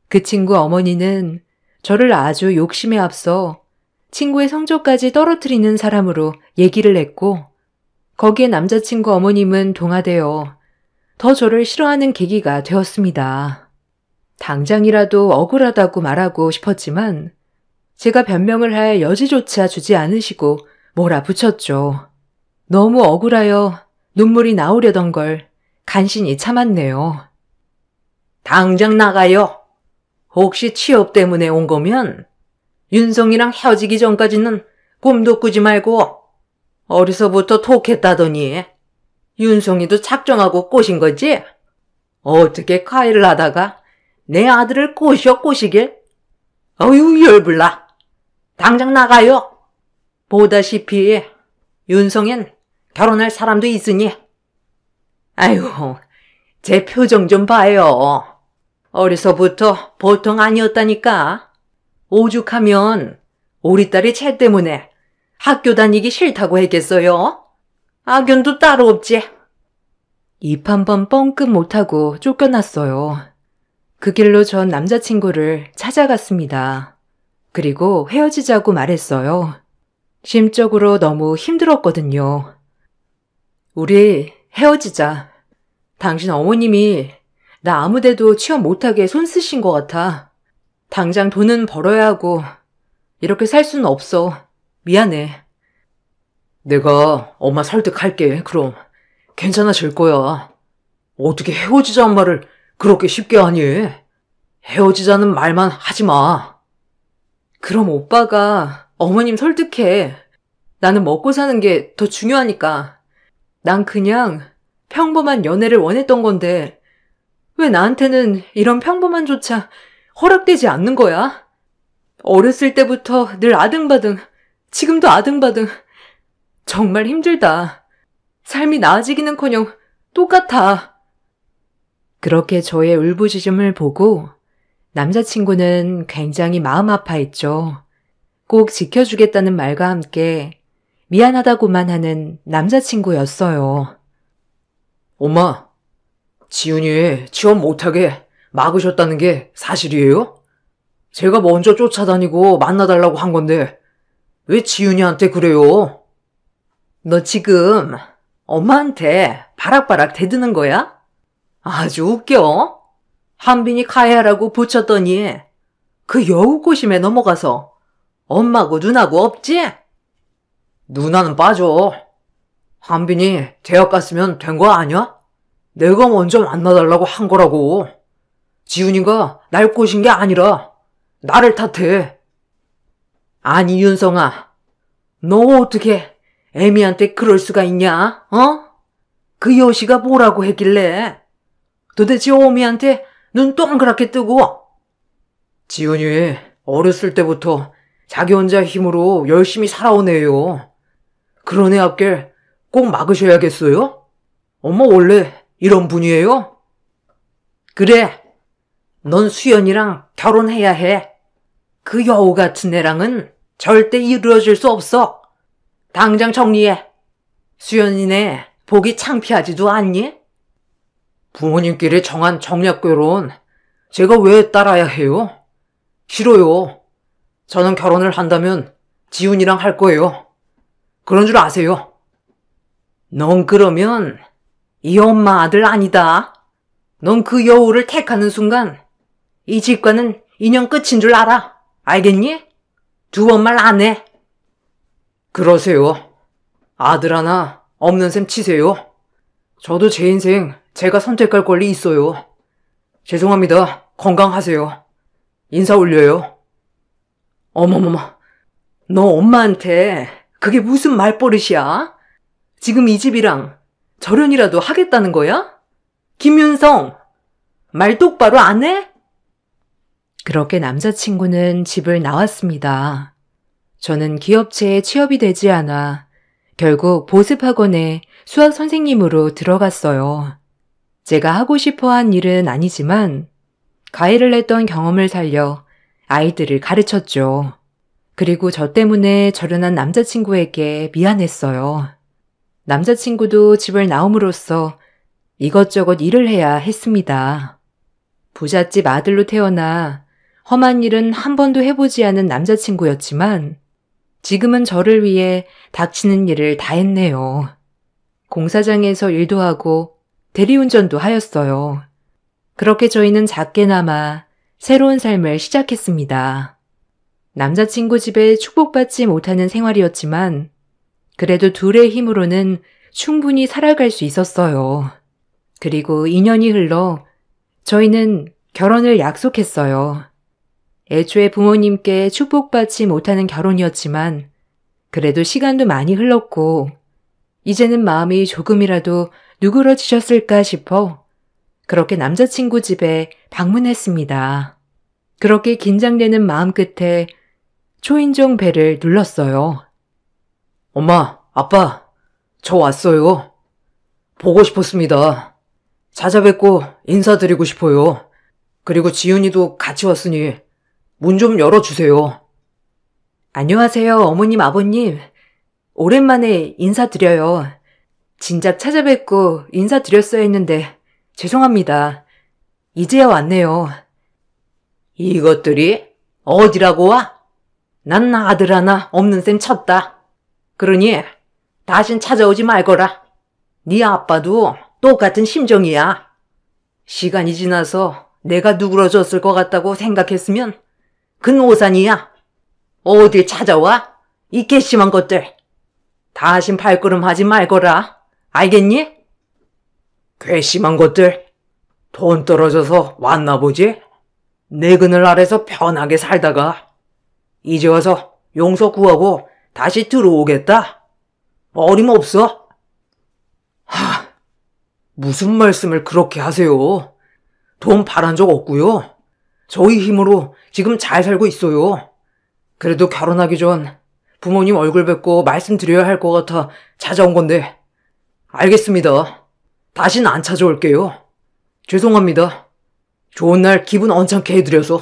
그 친구 어머니는 저를 아주 욕심에 앞서 친구의 성적까지 떨어뜨리는 사람으로 얘기를 했고 거기에 남자친구 어머님은 동화되어 더 저를 싫어하는 계기가 되었습니다. 당장이라도 억울하다고 말하고 싶었지만 제가 변명을 할 여지조차 주지 않으시고 몰아붙였죠. 너무 억울하여 눈물이 나오려던 걸 간신히 참았네요. 당장 나가요. 혹시 취업 때문에 온 거면 윤성이랑 헤어지기 전까지는 꿈도 꾸지 말고 어려서부터 톡했다더니 윤성이도 작정하고 꼬신 거지? 어떻게 과외를 하다가 내 아들을 꼬시길? 어휴 열불나. 당장 나가요. 보다시피 윤성엔 결혼할 사람도 있으니. 아이고 제 표정 좀 봐요. 어려서부터 보통 아니었다니까. 오죽하면 우리 딸이 쟤 때문에 학교 다니기 싫다고 했겠어요? 악연도 따로 없지. 입 한 번 뻥끗 못하고 쫓겨났어요. 그 길로 전 남자친구를 찾아갔습니다. 그리고 헤어지자고 말했어요. 심적으로 너무 힘들었거든요. 우리 헤어지자. 당신 어머님이 나 아무데도 취업 못하게 손 쓰신 것 같아. 당장 돈은 벌어야 하고 이렇게 살 수는 없어. 미안해. 내가 엄마 설득할게. 그럼 괜찮아질 거야. 어떻게 헤어지자는 말을 그렇게 쉽게 하니? 헤어지자는 말만 하지 마. 그럼 오빠가 어머님 설득해. 나는 먹고 사는 게 더 중요하니까. 난 그냥 평범한 연애를 원했던 건데 왜 나한테는 이런 평범한조차 허락되지 않는 거야? 어렸을 때부터 늘 아등바등, 지금도 아등바등. 정말 힘들다. 삶이 나아지기는커녕 똑같아. 그렇게 저의 울부짖음을 보고 남자친구는 굉장히 마음 아파했죠. 꼭 지켜주겠다는 말과 함께 미안하다고만 하는 남자친구였어요. 엄마, 지훈이 취업 못하게 막으셨다는 게 사실이에요? 제가 먼저 쫓아다니고 만나달라고 한 건데 왜 지훈이한테 그래요? 너 지금 엄마한테 바락바락 대드는 거야? 아주 웃겨. 한빈이 카야라고 붙였더니 그 여우고심에 넘어가서 엄마고 누나고 없지? 누나는 빠져. 한빈이 대학 갔으면 된 거 아니야? 내가 먼저 만나달라고 한 거라고. 지훈이가 날 꼬신 게 아니라 나를 탓해. 아니 윤성아, 너 어떻게 애미한테 그럴 수가 있냐? 어? 그 여시가 뭐라고 했길래 도대체 어미한테 눈 동그랗게 뜨고. 지훈이 어렸을 때부터 자기 혼자 힘으로 열심히 살아온 애예요. 그런 애 앞길 꼭 막으셔야겠어요? 엄마 원래 이런 분이에요? 그래, 넌 수연이랑 결혼해야 해. 그 여우 같은 애랑은 절대 이루어질 수 없어. 당장 정리해. 수연이네 보기 창피하지도 않니? 부모님끼리 정한 정략 결혼 제가 왜 따라야 해요? 싫어요. 저는 결혼을 한다면 지훈이랑 할 거예요. 그런 줄 아세요? 넌 그러면 이 엄마 아들 아니다. 넌 그 여우를 택하는 순간 이 집과는 인연 끝인 줄 알아. 알겠니? 두 번 말 안 해. 그러세요. 아들 하나 없는 셈 치세요. 저도 제 인생 제가 선택할 권리 있어요. 죄송합니다. 건강하세요. 인사 올려요. 어머머머, 너 엄마한테 그게 무슨 말버릇이야? 지금 이 집이랑 절연이라도 하겠다는 거야? 김윤성, 말 똑바로 안 해? 그렇게 남자친구는 집을 나왔습니다. 저는 기업체에 취업이 되지 않아 결국 보습학원에 수학 선생님으로 들어갔어요. 제가 하고 싶어 한 일은 아니지만 가해를 했던 경험을 살려 아이들을 가르쳤죠. 그리고 저 때문에 절연한 남자친구에게 미안했어요. 남자친구도 집을 나옴으로써 이것저것 일을 해야 했습니다. 부잣집 아들로 태어나 험한 일은 한 번도 해보지 않은 남자친구였지만 지금은 저를 위해 닥치는 일을 다 했네요. 공사장에서 일도 하고 대리운전도 하였어요. 그렇게 저희는 작게나마 새로운 삶을 시작했습니다. 남자친구 집에 축복받지 못하는 생활이었지만 그래도 둘의 힘으로는 충분히 살아갈 수 있었어요. 그리고 2년이 흘러 저희는 결혼을 약속했어요. 애초에 부모님께 축복받지 못하는 결혼이었지만 그래도 시간도 많이 흘렀고 이제는 마음이 조금이라도 누그러지셨을까 싶어 그렇게 남자친구 집에 방문했습니다. 그렇게 긴장되는 마음 끝에 초인종 벨을 눌렀어요. 엄마, 아빠, 저 왔어요. 보고 싶었습니다. 찾아뵙고 인사드리고 싶어요. 그리고 지훈이도 같이 왔으니 문 좀 열어주세요. 안녕하세요, 어머님, 아버님. 오랜만에 인사드려요. 진작 찾아뵙고 인사드렸어야 했는데 죄송합니다. 이제야 왔네요. 이것들이 어디라고 와? 난 아들 하나 없는 셈 쳤다. 그러니 다신 찾아오지 말거라. 네 아빠도 똑같은 심정이야. 시간이 지나서 내가 누그러졌을 것 같다고 생각했으면 그건 오산이야. 어딜 찾아와? 이 괘씸한 것들. 다신 발걸음 하지 말거라. 알겠니? 괘씸한 것들. 돈 떨어져서 왔나 보지? 내 그늘 아래서 편하게 살다가 이제 와서 용서 구하고 다시 들어오겠다. 어림없어. 무슨 말씀을 그렇게 하세요. 돈 바란 적 없고요. 저희 힘으로 지금 잘 살고 있어요. 그래도 결혼하기 전 부모님 얼굴 뵙고 말씀드려야 할 것 같아 찾아온 건데. 알겠습니다. 다신 안 찾아올게요. 죄송합니다. 좋은 날 기분 언짢게 해드려서.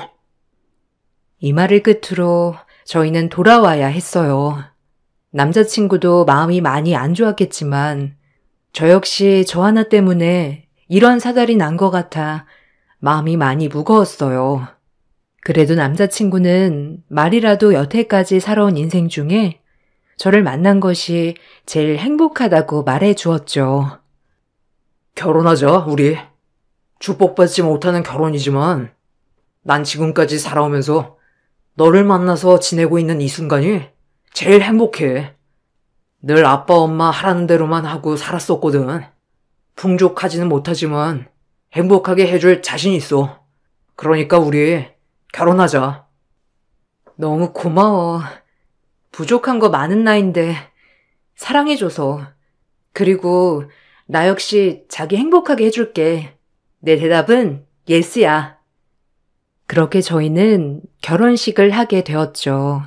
이 말을 끝으로 저희는 돌아와야 했어요. 남자친구도 마음이 많이 안 좋았겠지만 저 역시 저 하나 때문에 이런 사달이 난 것 같아 마음이 많이 무거웠어요. 그래도 남자친구는 말이라도 여태까지 살아온 인생 중에 저를 만난 것이 제일 행복하다고 말해 주었죠. 결혼하자, 우리. 축복받지 못하는 결혼이지만 난 지금까지 살아오면서 너를 만나서 지내고 있는 이 순간이 제일 행복해. 늘 아빠 엄마 하라는 대로만 하고 살았었거든. 풍족하지는 못하지만 행복하게 해줄 자신 있어. 그러니까 우리 결혼하자. 너무 고마워. 부족한 거 많은 나인데 사랑해줘서. 그리고 나 역시 자기 행복하게 해줄게. 내 대답은 예스야. 그렇게 저희는 결혼식을 하게 되었죠.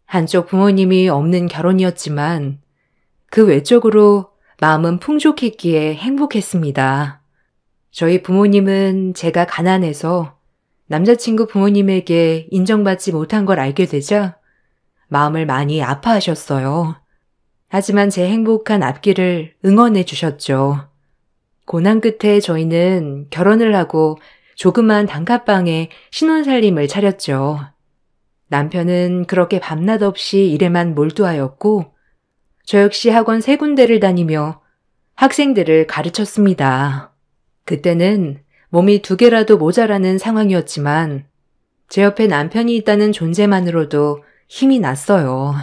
한쪽 부모님이 없는 결혼이었지만 그 외적으로 마음은 풍족했기에 행복했습니다. 저희 부모님은 제가 가난해서 남자친구 부모님에게 인정받지 못한 걸 알게 되자 마음을 많이 아파하셨어요. 하지만 제 행복한 앞길을 응원해 주셨죠. 고난 끝에 저희는 결혼을 하고 조그만 단칸방에 신혼살림을 차렸죠. 남편은 그렇게 밤낮 없이 일에만 몰두하였고 저 역시 학원 3군데를 다니며 학생들을 가르쳤습니다. 그때는 몸이 2개라도 모자라는 상황이었지만 제 옆에 남편이 있다는 존재만으로도 힘이 났어요.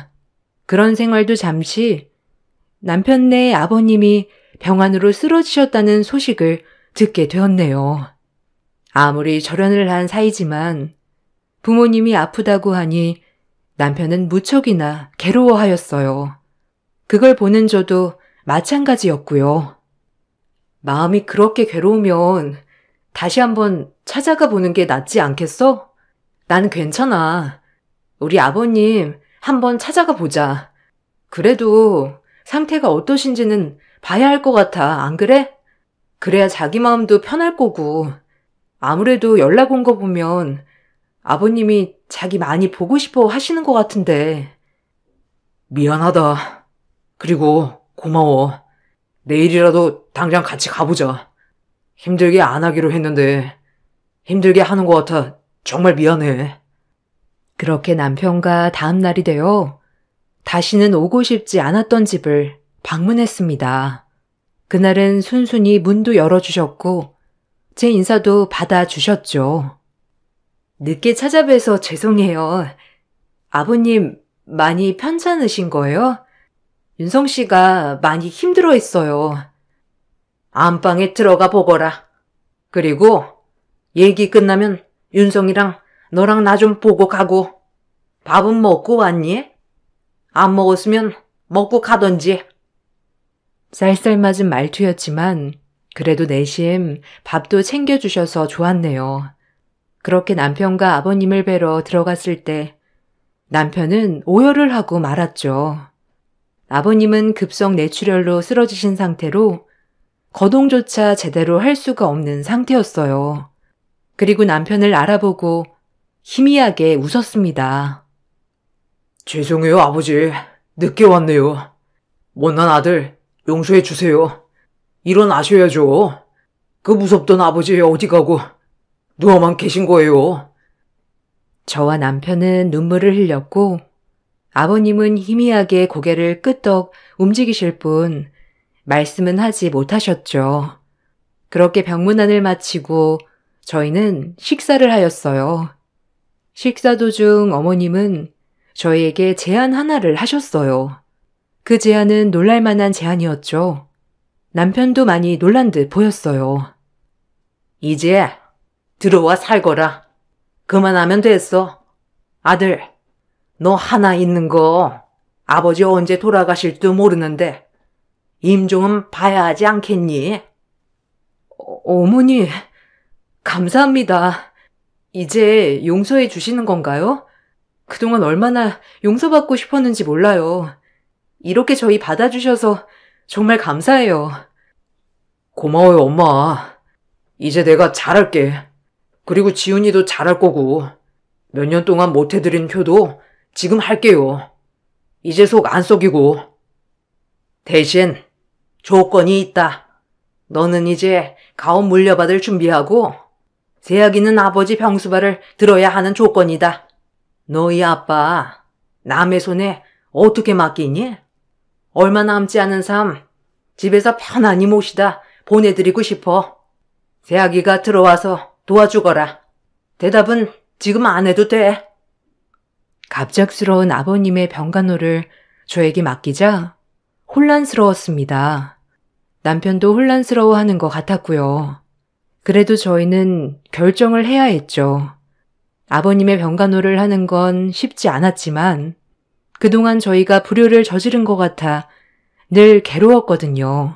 그런 생활도 잠시 남편네 아버님이 병환으로 쓰러지셨다는 소식을 듣게 되었네요. 아무리 절연을 한 사이지만 부모님이 아프다고 하니 남편은 무척이나 괴로워하였어요. 그걸 보는 저도 마찬가지였고요. 마음이 그렇게 괴로우면 다시 한번 찾아가 보는 게 낫지 않겠어? 난 괜찮아. 우리 아버님 한번 찾아가 보자. 그래도 상태가 어떠신지는 봐야 할 것 같아, 안 그래? 그래야 자기 마음도 편할 거고. 아무래도 연락 온 거 보면 아버님이 자기 많이 보고 싶어 하시는 것 같은데. 미안하다. 그리고 고마워. 내일이라도 당장 같이 가보자. 힘들게 안 하기로 했는데 힘들게 하는 것 같아 정말 미안해. 그렇게 남편과 다음 날이 되어 다시는 오고 싶지 않았던 집을 방문했습니다. 그날은 순순히 문도 열어주셨고 제 인사도 받아주셨죠. 늦게 찾아뵈서 죄송해요. 아버님 많이 편찮으신 거예요? 윤성 씨가 많이 힘들어했어요. 안방에 들어가 보거라. 그리고 얘기 끝나면 윤성이랑 너랑 나 좀 보고 가고. 밥은 먹고 왔니? 안 먹었으면 먹고 가던지. 쌀쌀맞은 말투였지만 그래도 내심 밥도 챙겨주셔서 좋았네요. 그렇게 남편과 아버님을 뵈러 들어갔을 때 남편은 오열을 하고 말았죠. 아버님은 급성 뇌출혈로 쓰러지신 상태로 거동조차 제대로 할 수가 없는 상태였어요. 그리고 남편을 알아보고 희미하게 웃었습니다. 죄송해요, 아버지. 늦게 왔네요. 못난 아들 용서해 주세요. 일어나셔야죠. 그 무섭던 아버지 어디 가고 누워만 계신 거예요. 저와 남편은 눈물을 흘렸고 아버님은 희미하게 고개를 끄덕 움직이실 뿐 말씀은 하지 못하셨죠. 그렇게 병문안을 마치고 저희는 식사를 하였어요. 식사 도중 어머님은 저희에게 제안 하나를 하셨어요. 그 제안은 놀랄만한 제안이었죠. 남편도 많이 놀란 듯 보였어요. 이제 들어와 살거라. 그만하면 됐어. 아들, 너 하나 있는 거 아버지 언제 돌아가실지도 모르는데 임 좀 봐야 하지 않겠니? 어머니, 감사합니다. 이제 용서해 주시는 건가요? 그동안 얼마나 용서받고 싶었는지 몰라요. 이렇게 저희 받아주셔서 정말 감사해요. 고마워요, 엄마. 이제 내가 잘할게. 그리고 지훈이도 잘할 거고 몇 년 동안 못 해드린 효도 지금 할게요. 이제 속 안 썩이고. 대신 조건이 있다. 너는 이제 가업 물려받을 준비하고 세아기는 아버지 병수발을 들어야 하는 조건이다. 너희 아빠 남의 손에 어떻게 맡기니? 얼마 남지 않은 삶 집에서 편안히 모시다 보내드리고 싶어. 새아기가 들어와서 도와주거라. 대답은 지금 안 해도 돼. 갑작스러운 아버님의 병간호를 저에게 맡기자 혼란스러웠습니다. 남편도 혼란스러워하는 것 같았고요. 그래도 저희는 결정을 해야 했죠. 아버님의 병간호를 하는 건 쉽지 않았지만 그동안 저희가 불효를 저지른 것 같아 늘 괴로웠거든요.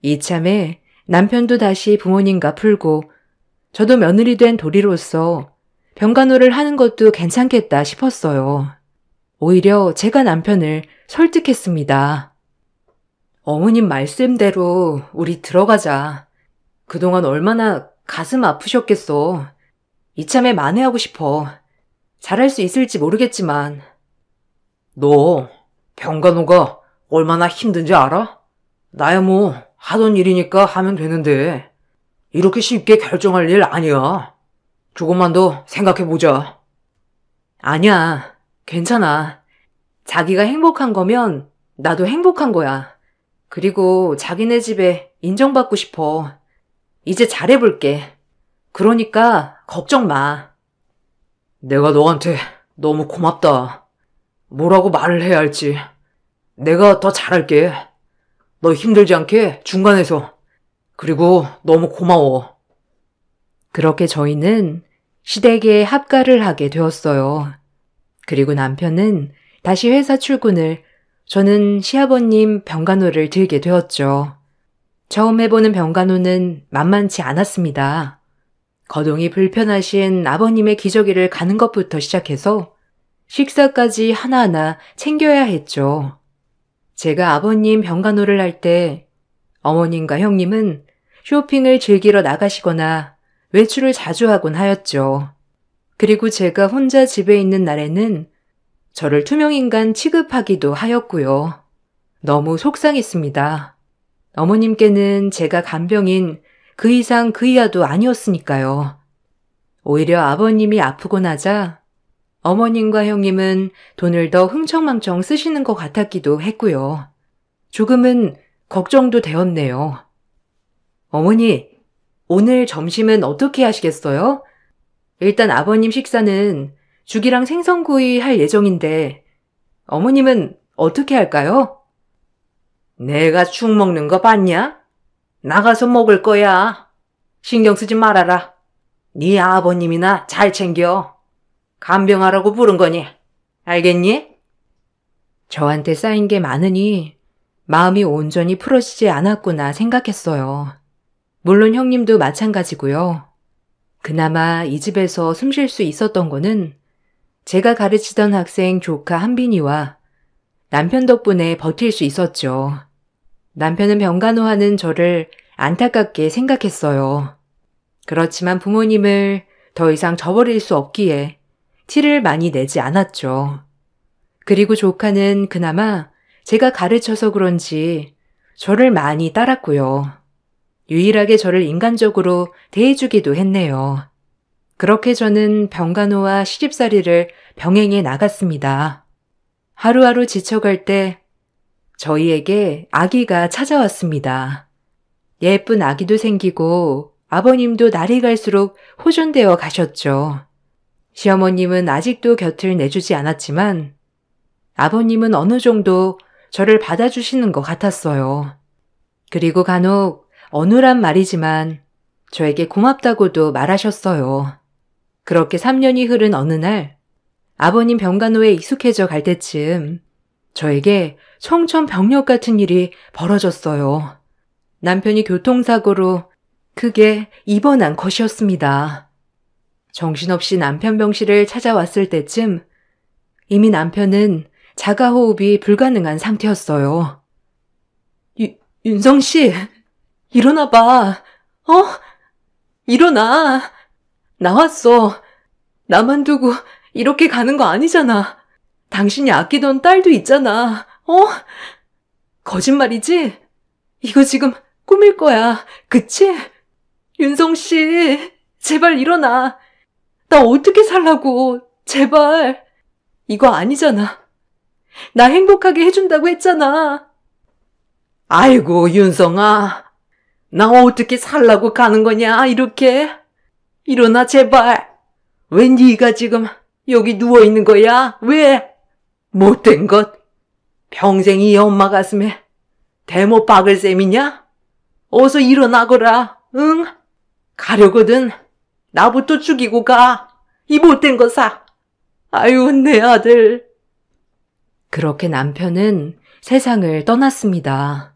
이참에 남편도 다시 부모님과 풀고 저도 며느리 된 도리로서 병간호를 하는 것도 괜찮겠다 싶었어요. 오히려 제가 남편을 설득했습니다. 어머님 말씀대로 우리 들어가자. 그동안 얼마나 가슴 아프셨겠어. 이참에 만회하고 싶어. 잘할 수 있을지 모르겠지만. 너 병간호가 얼마나 힘든지 알아? 나야 뭐 하던 일이니까 하면 되는데 이렇게 쉽게 결정할 일 아니야. 조금만 더 생각해보자. 아니야. 괜찮아. 자기가 행복한 거면 나도 행복한 거야. 그리고 자기네 집에 인정받고 싶어. 이제 잘해볼게. 그러니까 걱정 마. 내가 너한테 너무 고맙다. 뭐라고 말을 해야 할지. 내가 더 잘할게. 너 힘들지 않게 중간에서. 그리고 너무 고마워. 그렇게 저희는 시댁에 합가를 하게 되었어요. 그리고 남편은 다시 회사 출근을, 저는 시아버님 병간호를 들게 되었죠. 처음 해보는 병간호는 만만치 않았습니다. 거동이 불편하신 아버님의 기저귀를 가는 것부터 시작해서 식사까지 하나하나 챙겨야 했죠. 제가 아버님 병간호를 할 때 어머님과 형님은 쇼핑을 즐기러 나가시거나 외출을 자주 하곤 하였죠. 그리고 제가 혼자 집에 있는 날에는 저를 투명인간 취급하기도 하였고요. 너무 속상했습니다. 어머님께는 제가 간병인 그 이상 그 이하도 아니었으니까요. 오히려 아버님이 아프고 나자 어머님과 형님은 돈을 더 흥청망청 쓰시는 것 같았기도 했고요. 조금은 걱정도 되었네요. 어머니, 오늘 점심은 어떻게 하시겠어요? 일단 아버님 식사는 죽이랑 생선구이 할 예정인데 어머님은 어떻게 할까요? 내가 죽 먹는 거 봤냐? 나가서 먹을 거야. 신경 쓰지 말아라. 네 아버님이나 잘 챙겨. 간병하라고 부른 거니. 알겠니? 저한테 쌓인 게 많으니 마음이 온전히 풀어지지 않았구나 생각했어요. 물론 형님도 마찬가지고요. 그나마 이 집에서 숨 쉴 수 있었던 거는 제가 가르치던 학생 조카 한빈이와 남편 덕분에 버틸 수 있었죠. 남편은 병간호하는 저를 안타깝게 생각했어요. 그렇지만 부모님을 더 이상 저버릴 수 없기에 티를 많이 내지 않았죠. 그리고 조카는 그나마 제가 가르쳐서 그런지 저를 많이 따랐고요. 유일하게 저를 인간적으로 대해주기도 했네요. 그렇게 저는 병간호와 시집살이를 병행해 나갔습니다. 하루하루 지쳐갈 때 저희에게 아기가 찾아왔습니다. 예쁜 아기도 생기고 아버님도 날이 갈수록 호전되어 가셨죠. 시어머님은 아직도 곁을 내주지 않았지만 아버님은 어느 정도 저를 받아주시는 것 같았어요. 그리고 간혹 어눌한 말이지만 저에게 고맙다고도 말하셨어요. 그렇게 3년이 흐른 어느 날 아버님 병간호에 익숙해져 갈 때쯤 저에게 청천벽력 같은 일이 벌어졌어요. 남편이 교통사고로 크게 입원한 것이었습니다. 정신없이 남편 병실을 찾아왔을 때쯤 이미 남편은 자가호흡이 불가능한 상태였어요. 윤성 씨, 일어나 봐. 일어나. 나왔어. 나만 두고 이렇게 가는 거 아니잖아. 당신이 아끼던 딸도 있잖아. 거짓말이지? 이거 지금 꿈일 거야. 그치? 윤성 씨, 제발 일어나. 나 어떻게 살라고. 제발. 이거 아니잖아. 나 행복하게 해준다고 했잖아. 아이고, 윤성아. 나 어떻게 살라고 가는 거냐, 이렇게? 일어나, 제발. 왜 네가 지금 여기 누워있는 거야? 왜? 못된 것. 평생 이 엄마 가슴에 대못 박을 셈이냐? 어서 일어나거라, 응? 가려거든. 나부터 죽이고 가. 이 못된 거사. 아유, 내 아들. 그렇게 남편은 세상을 떠났습니다.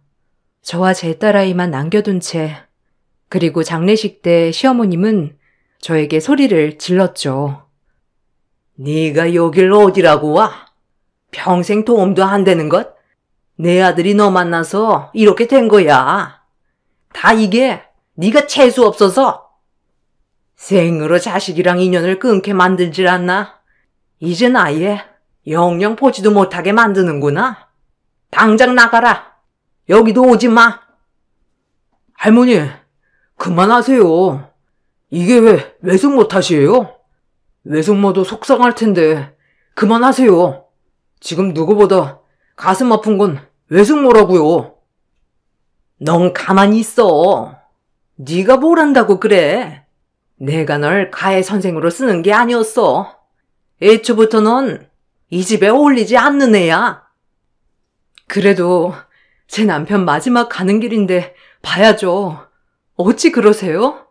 저와 제 딸아이만 남겨둔 채, 그리고 장례식 때 시어머님은 저에게 소리를 질렀죠. 네가 여길 어디라고 와? 평생 도움도 안 되는 것? 내 아들이 너 만나서 이렇게 된 거야. 다 이게 네가 재수 없어서. 생으로 자식이랑 인연을 끊게 만들질 않나? 이젠 아예 영영 보지도 못하게 만드는구나. 당장 나가라. 여기도 오지 마. 할머니, 그만하세요. 이게 왜 외숙모 탓이에요? 외숙모도 속상할 텐데 그만하세요. 지금 누구보다 가슴 아픈 건 외숙모라고요. 넌 가만히 있어. 네가 뭘 안다고 그래. 내가 널 가해 선생으로 쓰는 게 아니었어. 애초부터 넌 이 집에 어울리지 않는 애야. 그래도 제 남편 마지막 가는 길인데 봐야죠. 어찌 그러세요?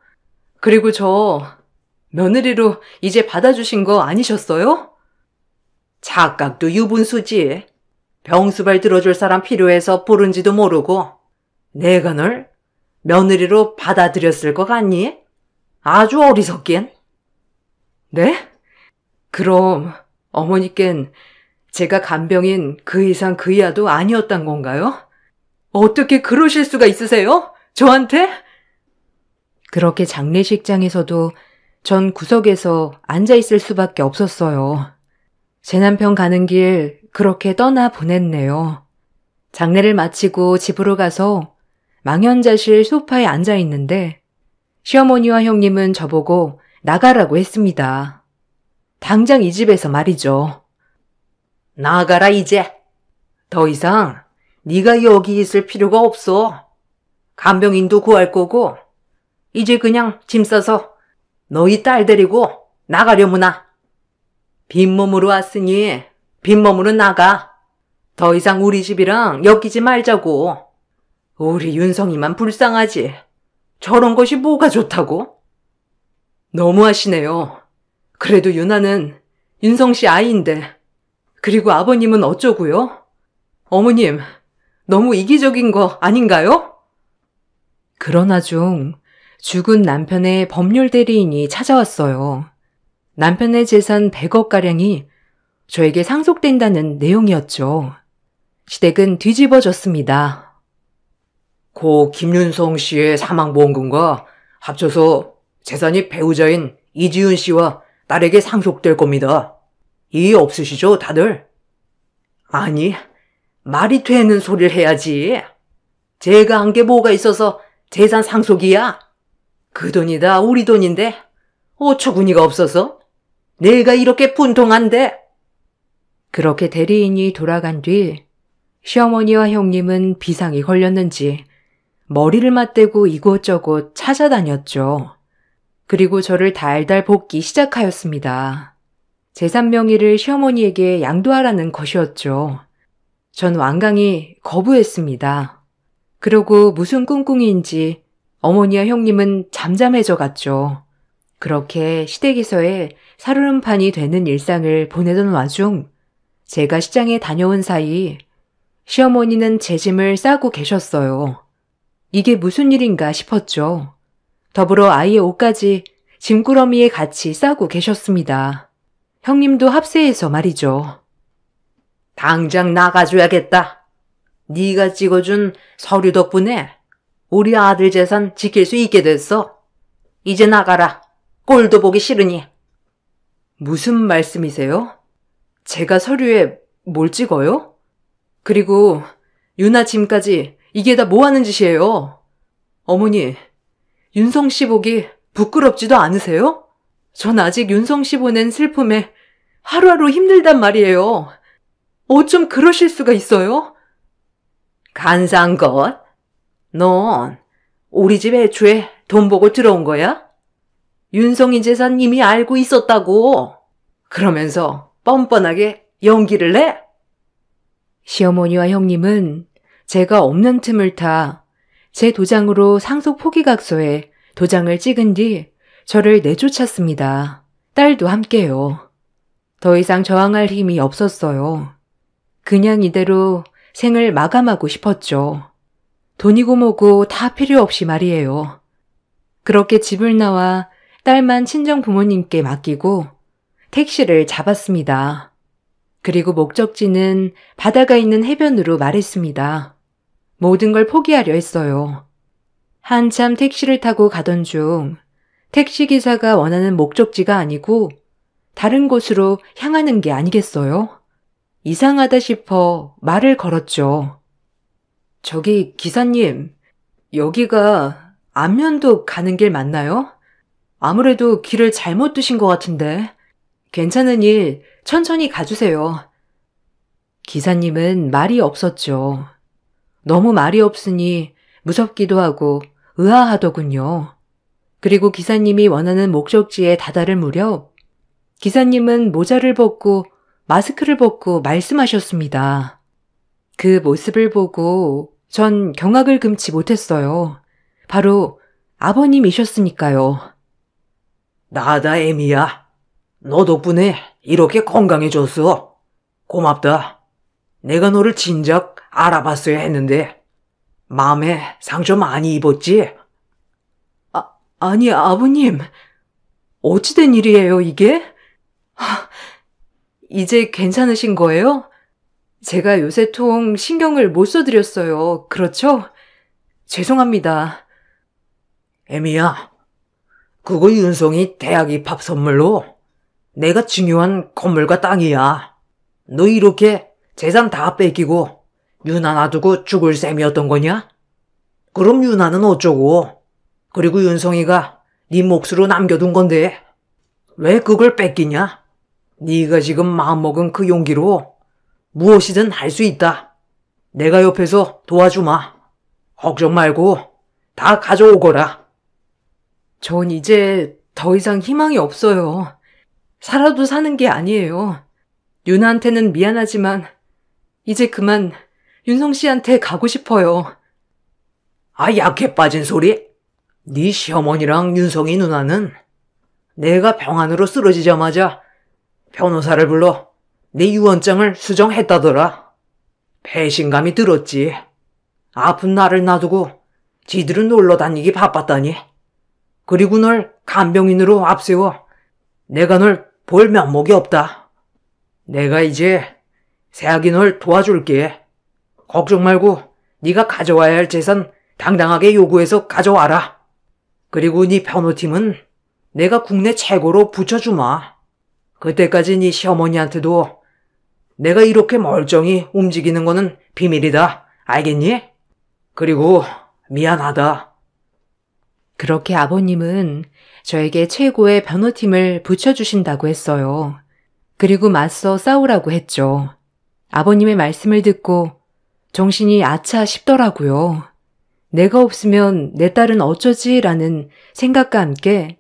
그리고 저 며느리로 이제 받아주신 거 아니셨어요? 착각도 유분수지. 병수발 들어줄 사람 필요해서 부른지도 모르고 내가 널 며느리로 받아들였을 것 같니? 아주 어리석긴. 네? 그럼 어머니께는 제가 간병인 그 이상 그 이하도 아니었단 건가요? 어떻게 그러실 수가 있으세요? 저한테? 그렇게 장례식장에서도 전 구석에서 앉아있을 수밖에 없었어요. 제 남편 가는 길 그렇게 떠나 보냈네요. 장례를 마치고 집으로 가서 망연자실 소파에 앉아있는데 시어머니와 형님은 저보고 나가라고 했습니다. 당장 이 집에서 말이죠. 나가라 이제. 더 이상 네가 여기 있을 필요가 없어. 간병인도 구할 거고 이제 그냥 짐 싸서 너희 딸 데리고 나가려무나. 빈몸으로 왔으니 빈몸으로 나가. 더 이상 우리 집이랑 엮이지 말자고. 우리 윤성이만 불쌍하지. 저런 것이 뭐가 좋다고? 너무하시네요. 그래도 유나는 윤성 씨 아이인데. 그리고 아버님은 어쩌고요? 어머님, 너무 이기적인 거 아닌가요? 그러나 중 죽은 남편의 법률 대리인이 찾아왔어요. 남편의 재산 100억가량이 저에게 상속된다는 내용이었죠. 시댁은 뒤집어졌습니다. 고 김윤성 씨의 사망보험금과 합쳐서 재산이 배우자인 이지은 씨와 딸에게 상속될 겁니다. 이해 없으시죠, 다들? 아니, 말이 되는 소리를 해야지. 제가 한 게 뭐가 있어서 재산 상속이야? 그 돈이 다 우리 돈인데 어처구니가 없어서 내가 이렇게 분통한데. 그렇게 대리인이 돌아간 뒤 시어머니와 형님은 비상이 걸렸는지 머리를 맞대고 이곳저곳 찾아다녔죠. 그리고 저를 달달 볶기 시작하였습니다. 재산 명의를 시어머니에게 양도하라는 것이었죠. 전 완강히 거부했습니다. 그러고 무슨 꿍꿍이인지 어머니와 형님은 잠잠해져 갔죠. 그렇게 시댁에서의 살얼음판이 되는 일상을 보내던 와중 제가 시장에 다녀온 사이 시어머니는 제 짐을 싸고 계셨어요. 이게 무슨 일인가 싶었죠. 더불어 아이의 옷까지 짐꾸러미에 같이 싸고 계셨습니다. 형님도 합세해서 말이죠. 당장 나가줘야겠다. 네가 찍어준 서류 덕분에 우리 아들 재산 지킬 수 있게 됐어. 이제 나가라. 꼴도 보기 싫으니. 무슨 말씀이세요? 제가 서류에 뭘 찍어요? 그리고 유나 짐까지 이게 다 뭐 하는 짓이에요? 어머니, 윤성 씨 보기 부끄럽지도 않으세요? 전 아직 윤성 씨 보낸 슬픔에 하루하루 힘들단 말이에요. 어쩜 그러실 수가 있어요? 간사한 것. 넌 우리 집 애초에 돈 보고 들어온 거야? 윤성이 재산 이미 알고 있었다고. 그러면서 뻔뻔하게 연기를 내? 시어머니와 형님은 제가 없는 틈을 타 제 도장으로 상속 포기각서에 도장을 찍은 뒤 저를 내쫓았습니다. 딸도 함께요. 더 이상 저항할 힘이 없었어요. 그냥 이대로 생을 마감하고 싶었죠. 돈이고 뭐고 다 필요 없이 말이에요. 그렇게 집을 나와 딸만 친정 부모님께 맡기고 택시를 잡았습니다. 그리고 목적지는 바다가 있는 해변으로 말했습니다. 모든 걸 포기하려 했어요. 한참 택시를 타고 가던 중 택시기사가 원하는 목적지가 아니고 다른 곳으로 향하는 게 아니겠어요? 이상하다 싶어 말을 걸었죠. 저기 기사님, 여기가 안면도 가는 길 맞나요? 아무래도 길을 잘못 드신 것 같은데 괜찮으니 천천히 가주세요. 기사님은 말이 없었죠. 너무 말이 없으니 무섭기도 하고 의아하더군요. 그리고 기사님이 원하는 목적지에 다다를 무렵 기사님은 모자를 벗고 마스크를 벗고 말씀하셨습니다. 그 모습을 보고 전 경악을 금치 못했어요. 바로 아버님이셨으니까요. 나다, 애미야. 너 덕분에 이렇게 건강해졌어. 고맙다. 내가 너를 진작 알아봤어야 했는데 마음에 상처 많이 입었지? 아니 아버님, 어찌된 일이에요 이게? 이제 괜찮으신 거예요? 제가 요새 통 신경을 못 써드렸어요. 그렇죠? 죄송합니다. 애미야, 그거 윤성이 대학 입학 선물로 내가 중요한 건물과 땅이야. 너 이렇게 재산 다 뺏기고 유나 놔두고 죽을 셈이었던 거냐? 그럼 유나는 어쩌고? 그리고 윤성이가 네 몫으로 남겨둔 건데 왜 그걸 뺏기냐? 네가 지금 마음먹은 그 용기로 무엇이든 할 수 있다. 내가 옆에서 도와주마. 걱정 말고 다 가져오거라. 전 이제 더 이상 희망이 없어요. 살아도 사는 게 아니에요. 유나한테는 미안하지만 이제 그만 윤성 씨한테 가고 싶어요. 약해 빠진 소리? 네 시어머니랑 윤성이 누나는 내가 병안으로 쓰러지자마자 변호사를 불러 내 유언장을 수정했다더라. 배신감이 들었지. 아픈 나를 놔두고 지들은 놀러 다니기 바빴다니. 그리고 널 간병인으로 앞세워 내가 널 볼 면목이 없다. 내가 이제 새아기 널 도와줄게. 걱정 말고 네가 가져와야 할 재산 당당하게 요구해서 가져와라. 그리고 네 변호팀은 내가 국내 최고로 붙여주마. 그때까지 네 시어머니한테도 내가 이렇게 멀쩡히 움직이는 거는 비밀이다. 알겠니? 그리고 미안하다. 그렇게 아버님은 저에게 최고의 변호팀을 붙여주신다고 했어요. 그리고 맞서 싸우라고 했죠. 아버님의 말씀을 듣고 정신이 아차 싶더라고요. 내가 없으면 내 딸은 어쩌지라는 생각과 함께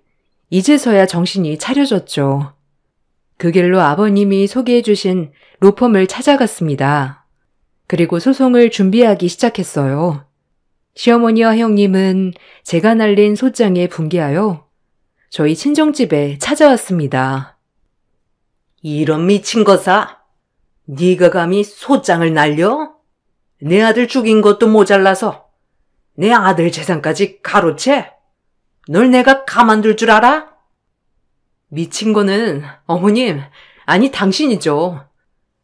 이제서야 정신이 차려졌죠. 그 길로 아버님이 소개해 주신 로펌을 찾아갔습니다. 그리고 소송을 준비하기 시작했어요. 시어머니와 형님은 제가 날린 소장에 분개하여 저희 친정집에 찾아왔습니다. 이런 미친 거사. 네가 감히 소장을 날려? 내 아들 죽인 것도 모자라서 내 아들 재산까지 가로채? 널 내가 가만둘 줄 알아? 미친 거는 어머님, 아니 당신이죠.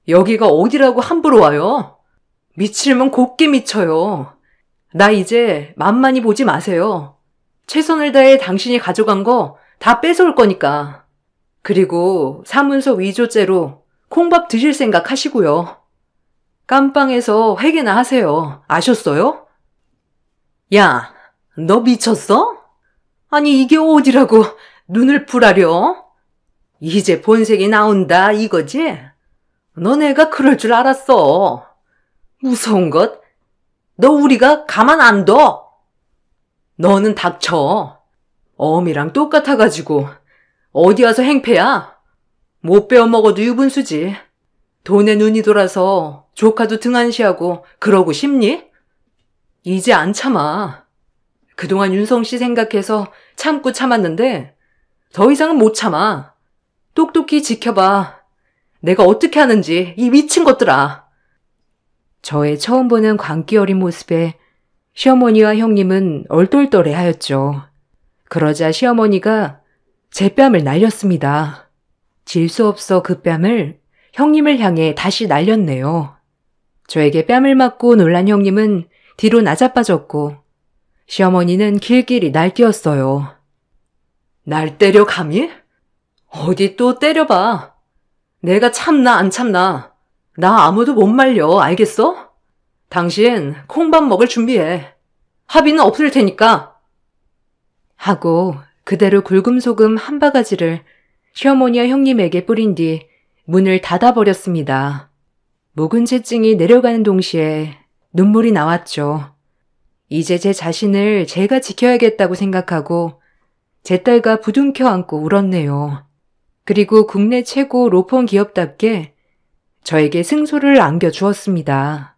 여기가 어디라고 함부로 와요? 미치면 곱게 미쳐요. 나 이제 맘만히 보지 마세요. 최선을 다해 당신이 가져간 거 다 뺏어올 거니까. 그리고 사문서 위조죄로 콩밥 드실 생각 하시고요. 깜빵에서 회개나 하세요. 아셨어요? 야, 너 미쳤어? 아니 이게 어디라고 눈을 풀하려? 이제 본색이 나온다 이거지? 너네가 그럴 줄 알았어. 무서운 것? 너 우리가 가만 안 둬. 너는 닥쳐. 어미랑 똑같아가지고 어디 와서 행패야? 못 배워먹어도 유분수지. 돈에 눈이 돌아서 조카도 등한시하고 그러고 싶니? 이제 안 참아. 그동안 윤성 씨 생각해서 참고 참았는데 더 이상은 못 참아. 똑똑히 지켜봐. 내가 어떻게 하는지 이 미친 것들아. 저의 처음 보는 광기 어린 모습에 시어머니와 형님은 얼떨떨해 하였죠. 그러자 시어머니가 제 뺨을 날렸습니다. 질 수 없어 그 뺨을 형님을 향해 다시 날렸네요. 저에게 뺨을 맞고 놀란 형님은 뒤로 나자빠졌고 시어머니는 길길이 날뛰었어요. 날 때려 감히? 어디 또 때려봐. 내가 참나 안 참나. 나 아무도 못 말려, 알겠어? 당신 콩밥 먹을 준비해. 합의는 없을 테니까. 하고 그대로 굵음소금 한 바가지를 시어머니와 형님에게 뿌린 뒤 문을 닫아버렸습니다. 묵은채증이 내려가는 동시에 눈물이 나왔죠. 이제 제 자신을 제가 지켜야겠다고 생각하고 제 딸과 부둥켜 안고 울었네요. 그리고 국내 최고 로펌 기업답게 저에게 승소를 안겨주었습니다.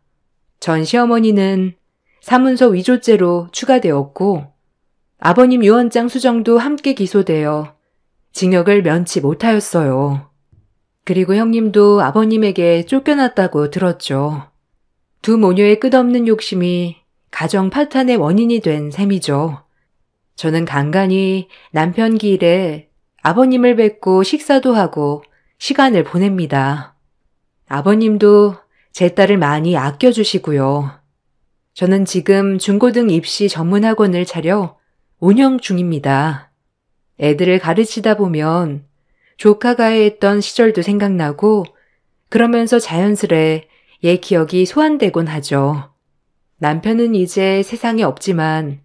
전 시어머니는 사문서 위조죄로 추가되었고 아버님 유언장 수정도 함께 기소되어 징역을 면치 못하였어요. 그리고 형님도 아버님에게 쫓겨났다고 들었죠. 두 모녀의 끝없는 욕심이 가정 파탄의 원인이 된 셈이죠. 저는 간간히 남편 길에 아버님을 뵙고 식사도 하고 시간을 보냅니다. 아버님도 제 딸을 많이 아껴주시고요. 저는 지금 중고등 입시 전문학원을 차려 운영 중입니다. 애들을 가르치다 보면 조카가 했던 시절도 생각나고 그러면서 자연스레 옛 기억이 소환되곤 하죠. 남편은 이제 세상에 없지만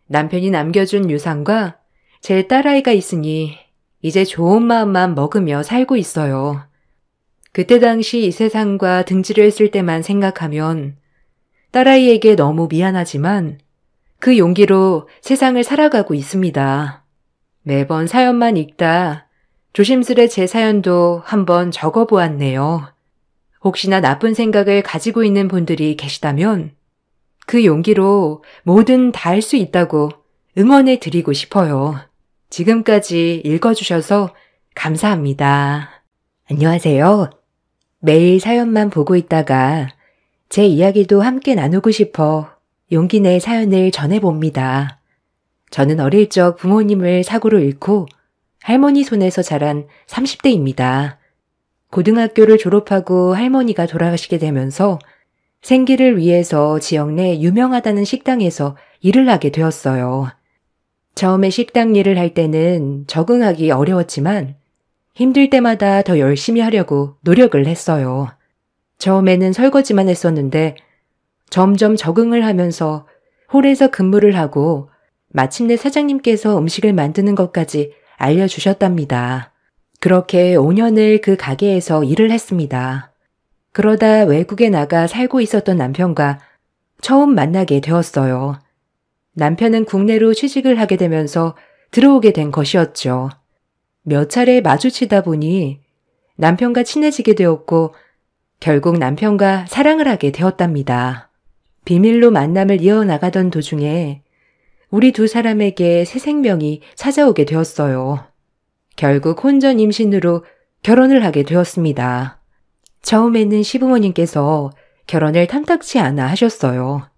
남편이 남겨준 유산과 제 딸아이가 있으니 이제 좋은 마음만 먹으며 살고 있어요. 그때 당시 이 세상과 등지를 했을 때만 생각하면 딸아이에게 너무 미안하지만 그 용기로 세상을 살아가고 있습니다. 매번 사연만 읽다 조심스레 제 사연도 한번 적어보았네요. 혹시나 나쁜 생각을 가지고 있는 분들이 계시다면 그 용기로 뭐든 다 할 수 있다고 응원해 드리고 싶어요. 지금까지 읽어주셔서 감사합니다. 안녕하세요. 매일 사연만 보고 있다가 제 이야기도 함께 나누고 싶어 용기 내 사연을 전해봅니다. 저는 어릴 적 부모님을 사고로 잃고 할머니 손에서 자란 30대입니다. 고등학교를 졸업하고 할머니가 돌아가시게 되면서 생계를 위해서 지역 내 유명하다는 식당에서 일을 하게 되었어요. 처음에 식당 일을 할 때는 적응하기 어려웠지만 힘들 때마다 더 열심히 하려고 노력을 했어요. 처음에는 설거지만 했었는데 점점 적응을 하면서 홀에서 근무를 하고 마침내 사장님께서 음식을 만드는 것까지 알려주셨답니다. 그렇게 5년을 그 가게에서 일을 했습니다. 그러다 외국에 나가 살고 있었던 남편과 처음 만나게 되었어요. 남편은 국내로 취직을 하게 되면서 들어오게 된 것이었죠. 몇 차례 마주치다 보니 남편과 친해지게 되었고 결국 남편과 사랑을 하게 되었답니다. 비밀로 만남을 이어나가던 도중에 우리 두 사람에게 새 생명이 찾아오게 되었어요. 결국 혼전 임신으로 결혼을 하게 되었습니다. 처음에는 시부모님께서 결혼을 탐탁치 않아 하셨어요.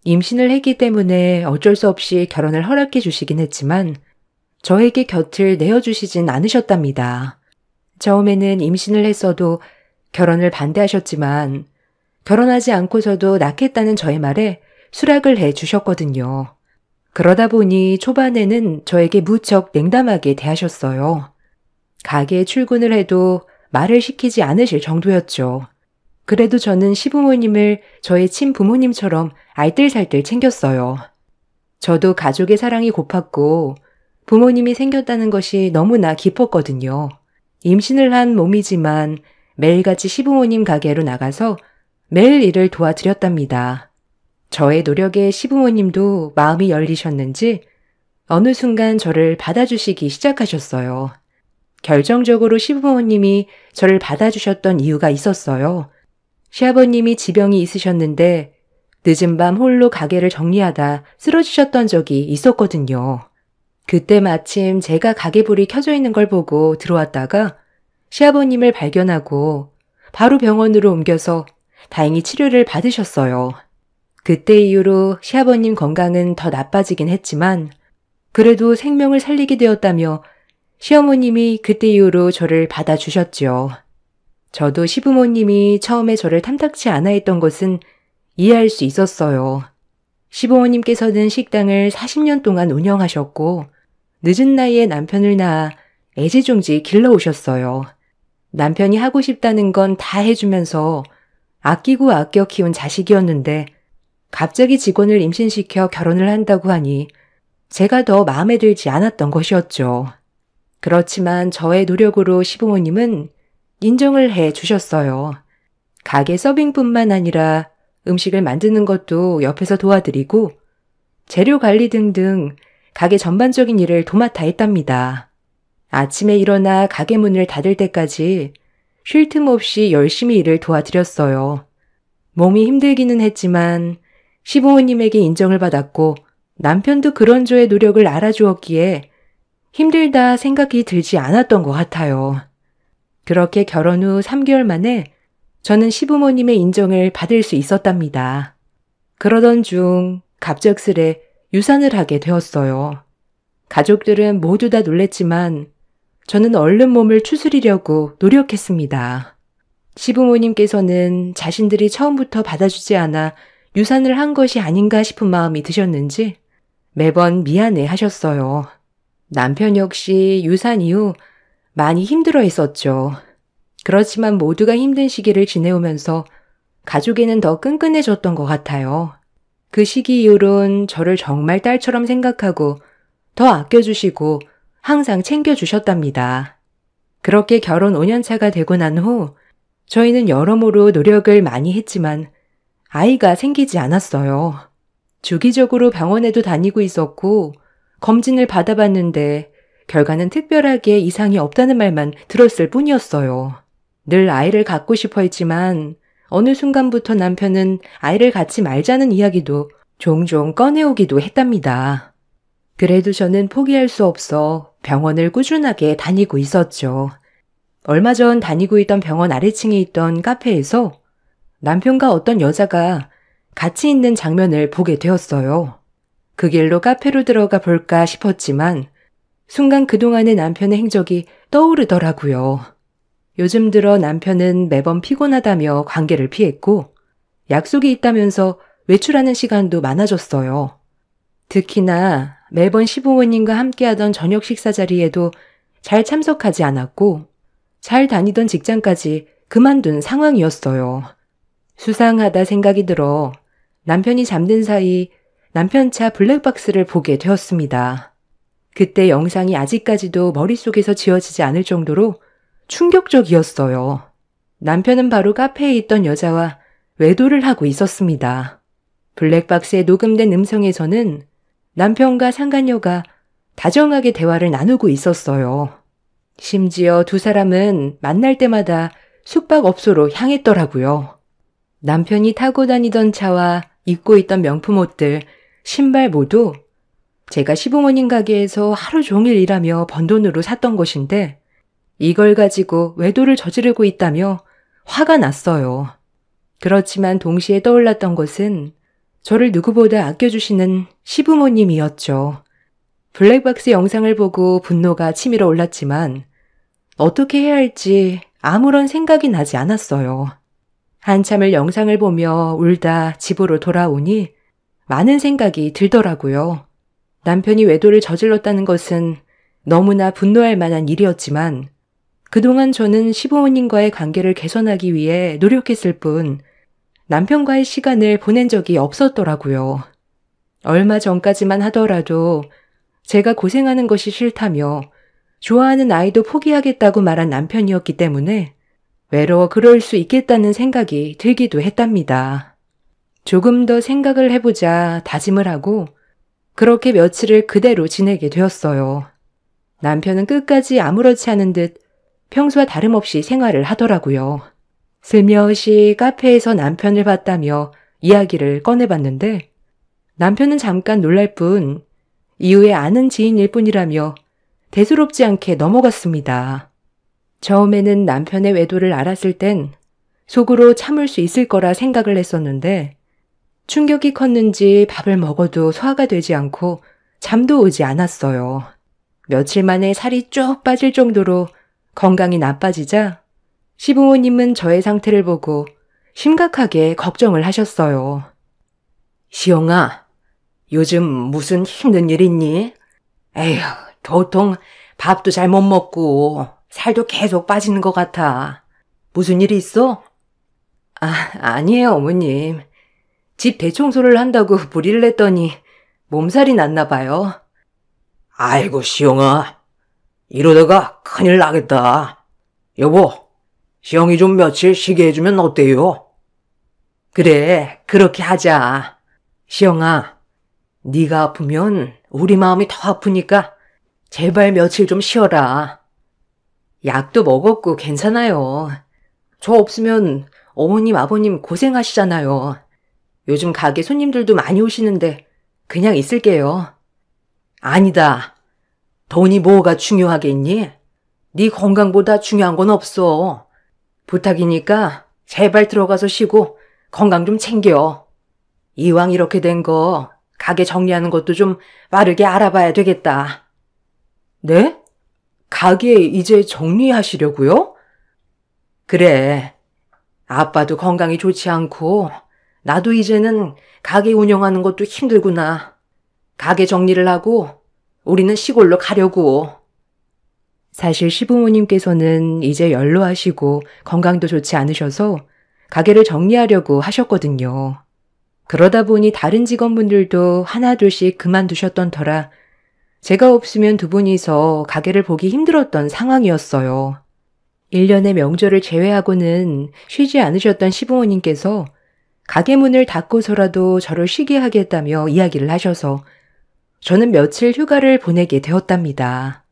임신을 했기 때문에 어쩔 수 없이 결혼을 허락해 주시긴 했지만 저에게 곁을 내어주시진 않으셨답니다. 처음에는 임신을 했어도 결혼을 반대하셨지만 결혼하지 않고서도 낳겠다는 저의 말에 수락을 해 주셨거든요. 그러다 보니 초반에는 저에게 무척 냉담하게 대하셨어요. 가게에 출근을 해도 말을 시키지 않으실 정도였죠. 그래도 저는 시부모님을 저의 친부모님처럼 알뜰살뜰 챙겼어요. 저도 가족의 사랑이 고팠고 부모님이 생겼다는 것이 너무나 기뻤거든요. 임신을 한 몸이지만 매일같이 시부모님 가게로 나가서 매일 일을 도와드렸답니다. 저의 노력에 시부모님도 마음이 열리셨는지 어느 순간 저를 받아주시기 시작하셨어요. 결정적으로 시부모님이 저를 받아주셨던 이유가 있었어요. 시아버님이 지병이 있으셨는데 늦은 밤 홀로 가게를 정리하다 쓰러지셨던 적이 있었거든요. 그때 마침 제가 가게불이 켜져 있는 걸 보고 들어왔다가 시아버님을 발견하고 바로 병원으로 옮겨서 다행히 치료를 받으셨어요. 그때 이후로 시아버님 건강은 더 나빠지긴 했지만 그래도 생명을 살리게 되었다며 시어머님이 그때 이후로 저를 받아주셨죠. 저도 시부모님이 처음에 저를 탐탁치 않아 했던 것은 이해할 수 있었어요. 시부모님께서는 식당을 40년 동안 운영하셨고 늦은 나이에 남편을 낳아 애지중지 길러오셨어요. 남편이 하고 싶다는 건 다 해주면서 아끼고 아껴 키운 자식이었는데 갑자기 직원을 임신시켜 결혼을 한다고 하니 제가 더 마음에 들지 않았던 것이었죠. 그렇지만 저의 노력으로 시부모님은 인정을 해 주셨어요. 가게 서빙뿐만 아니라 음식을 만드는 것도 옆에서 도와드리고 재료 관리 등등 가게 전반적인 일을 도맡아 했답니다. 아침에 일어나 가게 문을 닫을 때까지 쉴 틈 없이 열심히 일을 도와드렸어요. 몸이 힘들기는 했지만 시부모님에게 인정을 받았고 남편도 그런 저의 노력을 알아주었기에 힘들다 생각이 들지 않았던 것 같아요. 그렇게 결혼 후 3개월 만에 저는 시부모님의 인정을 받을 수 있었답니다. 그러던 중 갑작스레 유산을 하게 되었어요. 가족들은 모두 다 놀랬지만 저는 얼른 몸을 추스리려고 노력했습니다. 시부모님께서는 자신들이 처음부터 받아주지 않아 유산을 한 것이 아닌가 싶은 마음이 드셨는지 매번 미안해 하셨어요. 남편 역시 유산 이후 많이 힘들어 했었죠. 그렇지만 모두가 힘든 시기를 지내오면서 가족에는 더 끈끈해졌던 것 같아요. 그 시기 이후론 저를 정말 딸처럼 생각하고 더 아껴주시고 항상 챙겨주셨답니다. 그렇게 결혼 5년차가 되고 난 후 저희는 여러모로 노력을 많이 했지만 아이가 생기지 않았어요. 주기적으로 병원에도 다니고 있었고 검진을 받아봤는데 결과는 특별하게 이상이 없다는 말만 들었을 뿐이었어요. 늘 아이를 갖고 싶어 했지만 어느 순간부터 남편은 아이를 갖지 말자는 이야기도 종종 꺼내오기도 했답니다. 그래도 저는 포기할 수 없어 병원을 꾸준하게 다니고 있었죠. 얼마 전 다니고 있던 병원 아래층에 있던 카페에서 남편과 어떤 여자가 같이 있는 장면을 보게 되었어요. 그 길로 카페로 들어가 볼까 싶었지만 순간 그동안의 남편의 행적이 떠오르더라고요. 요즘 들어 남편은 매번 피곤하다며 관계를 피했고 약속이 있다면서 외출하는 시간도 많아졌어요. 특히나 매번 시부모님과 함께하던 저녁 식사 자리에도 잘 참석하지 않았고 잘 다니던 직장까지 그만둔 상황이었어요. 수상하다 생각이 들어 남편이 잠든 사이 남편 차 블랙박스를 보게 되었습니다. 그때 영상이 아직까지도 머릿속에서 지워지지 않을 정도로 충격적이었어요. 남편은 바로 카페에 있던 여자와 외도를 하고 있었습니다. 블랙박스에 녹음된 음성에서는 남편과 상간녀가 다정하게 대화를 나누고 있었어요. 심지어 두 사람은 만날 때마다 숙박업소로 향했더라고요. 남편이 타고 다니던 차와 입고 있던 명품 옷들, 신발 모두 제가 시부모님 가게에서 하루 종일 일하며 번 돈으로 샀던 것인데 이걸 가지고 외도를 저지르고 있다며 화가 났어요. 그렇지만 동시에 떠올랐던 것은 저를 누구보다 아껴주시는 시부모님이었죠. 블랙박스 영상을 보고 분노가 치밀어 올랐지만 어떻게 해야 할지 아무런 생각이 나지 않았어요. 한참을 영상을 보며 울다 집으로 돌아오니 많은 생각이 들더라고요. 남편이 외도를 저질렀다는 것은 너무나 분노할 만한 일이었지만 그동안 저는 시부모님과의 관계를 개선하기 위해 노력했을 뿐 남편과의 시간을 보낸 적이 없었더라고요. 얼마 전까지만 하더라도 제가 고생하는 것이 싫다며 좋아하는 아이도 포기하겠다고 말한 남편이었기 때문에 외로워 그럴 수 있겠다는 생각이 들기도 했답니다. 조금 더 생각을 해보자 다짐을 하고 그렇게 며칠을 그대로 지내게 되었어요. 남편은 끝까지 아무렇지 않은 듯 평소와 다름없이 생활을 하더라고요. 슬며시 카페에서 남편을 봤다며 이야기를 꺼내봤는데 남편은 잠깐 놀랄 뿐 이후에 아는 지인일 뿐이라며 대수롭지 않게 넘어갔습니다. 처음에는 남편의 외도를 알았을 땐 속으로 참을 수 있을 거라 생각을 했었는데 충격이 컸는지 밥을 먹어도 소화가 되지 않고 잠도 오지 않았어요. 며칠 만에 살이 쭉 빠질 정도로 건강이 나빠지자 시부모님은 저의 상태를 보고 심각하게 걱정을 하셨어요. 시영아, 요즘 무슨 힘든 일 있니? 에휴, 도통 밥도 잘 못 먹고 살도 계속 빠지는 것 같아. 무슨 일이 있어? 아니에요, 어머님. 집 대청소를 한다고 무리를 냈더니 몸살이 났나 봐요. 아이고, 시영아. 이러다가 큰일 나겠다. 여보, 시영이 좀 며칠 쉬게 해주면 어때요? 그래, 그렇게 하자. 시영아, 네가 아프면 우리 마음이 더 아프니까 제발 며칠 좀 쉬어라. 약도 먹었고 괜찮아요. 저 없으면 어머님, 아버님 고생하시잖아요. 요즘 가게 손님들도 많이 오시는데 그냥 있을게요. 아니다. 돈이 뭐가 중요하겠니? 네 건강보다 중요한 건 없어. 부탁이니까 제발 들어가서 쉬고 건강 좀 챙겨. 이왕 이렇게 된 거 가게 정리하는 것도 좀 빠르게 알아봐야 되겠다. 네? 가게 이제 정리하시려고요? 그래. 아빠도 건강이 좋지 않고 나도 이제는 가게 운영하는 것도 힘들구나. 가게 정리를 하고 우리는 시골로 가려고. 사실 시부모님께서는 이제 연로하시고 건강도 좋지 않으셔서 가게를 정리하려고 하셨거든요. 그러다 보니 다른 직원분들도 하나둘씩 그만두셨던 터라 제가 없으면 두 분이서 가게를 보기 힘들었던 상황이었어요. 1년의 명절을 제외하고는 쉬지 않으셨던 시부모님께서 가게 문을 닫고서라도 저를 쉬게 하겠다며 이야기를 하셔서 저는 며칠 휴가를 보내게 되었답니다.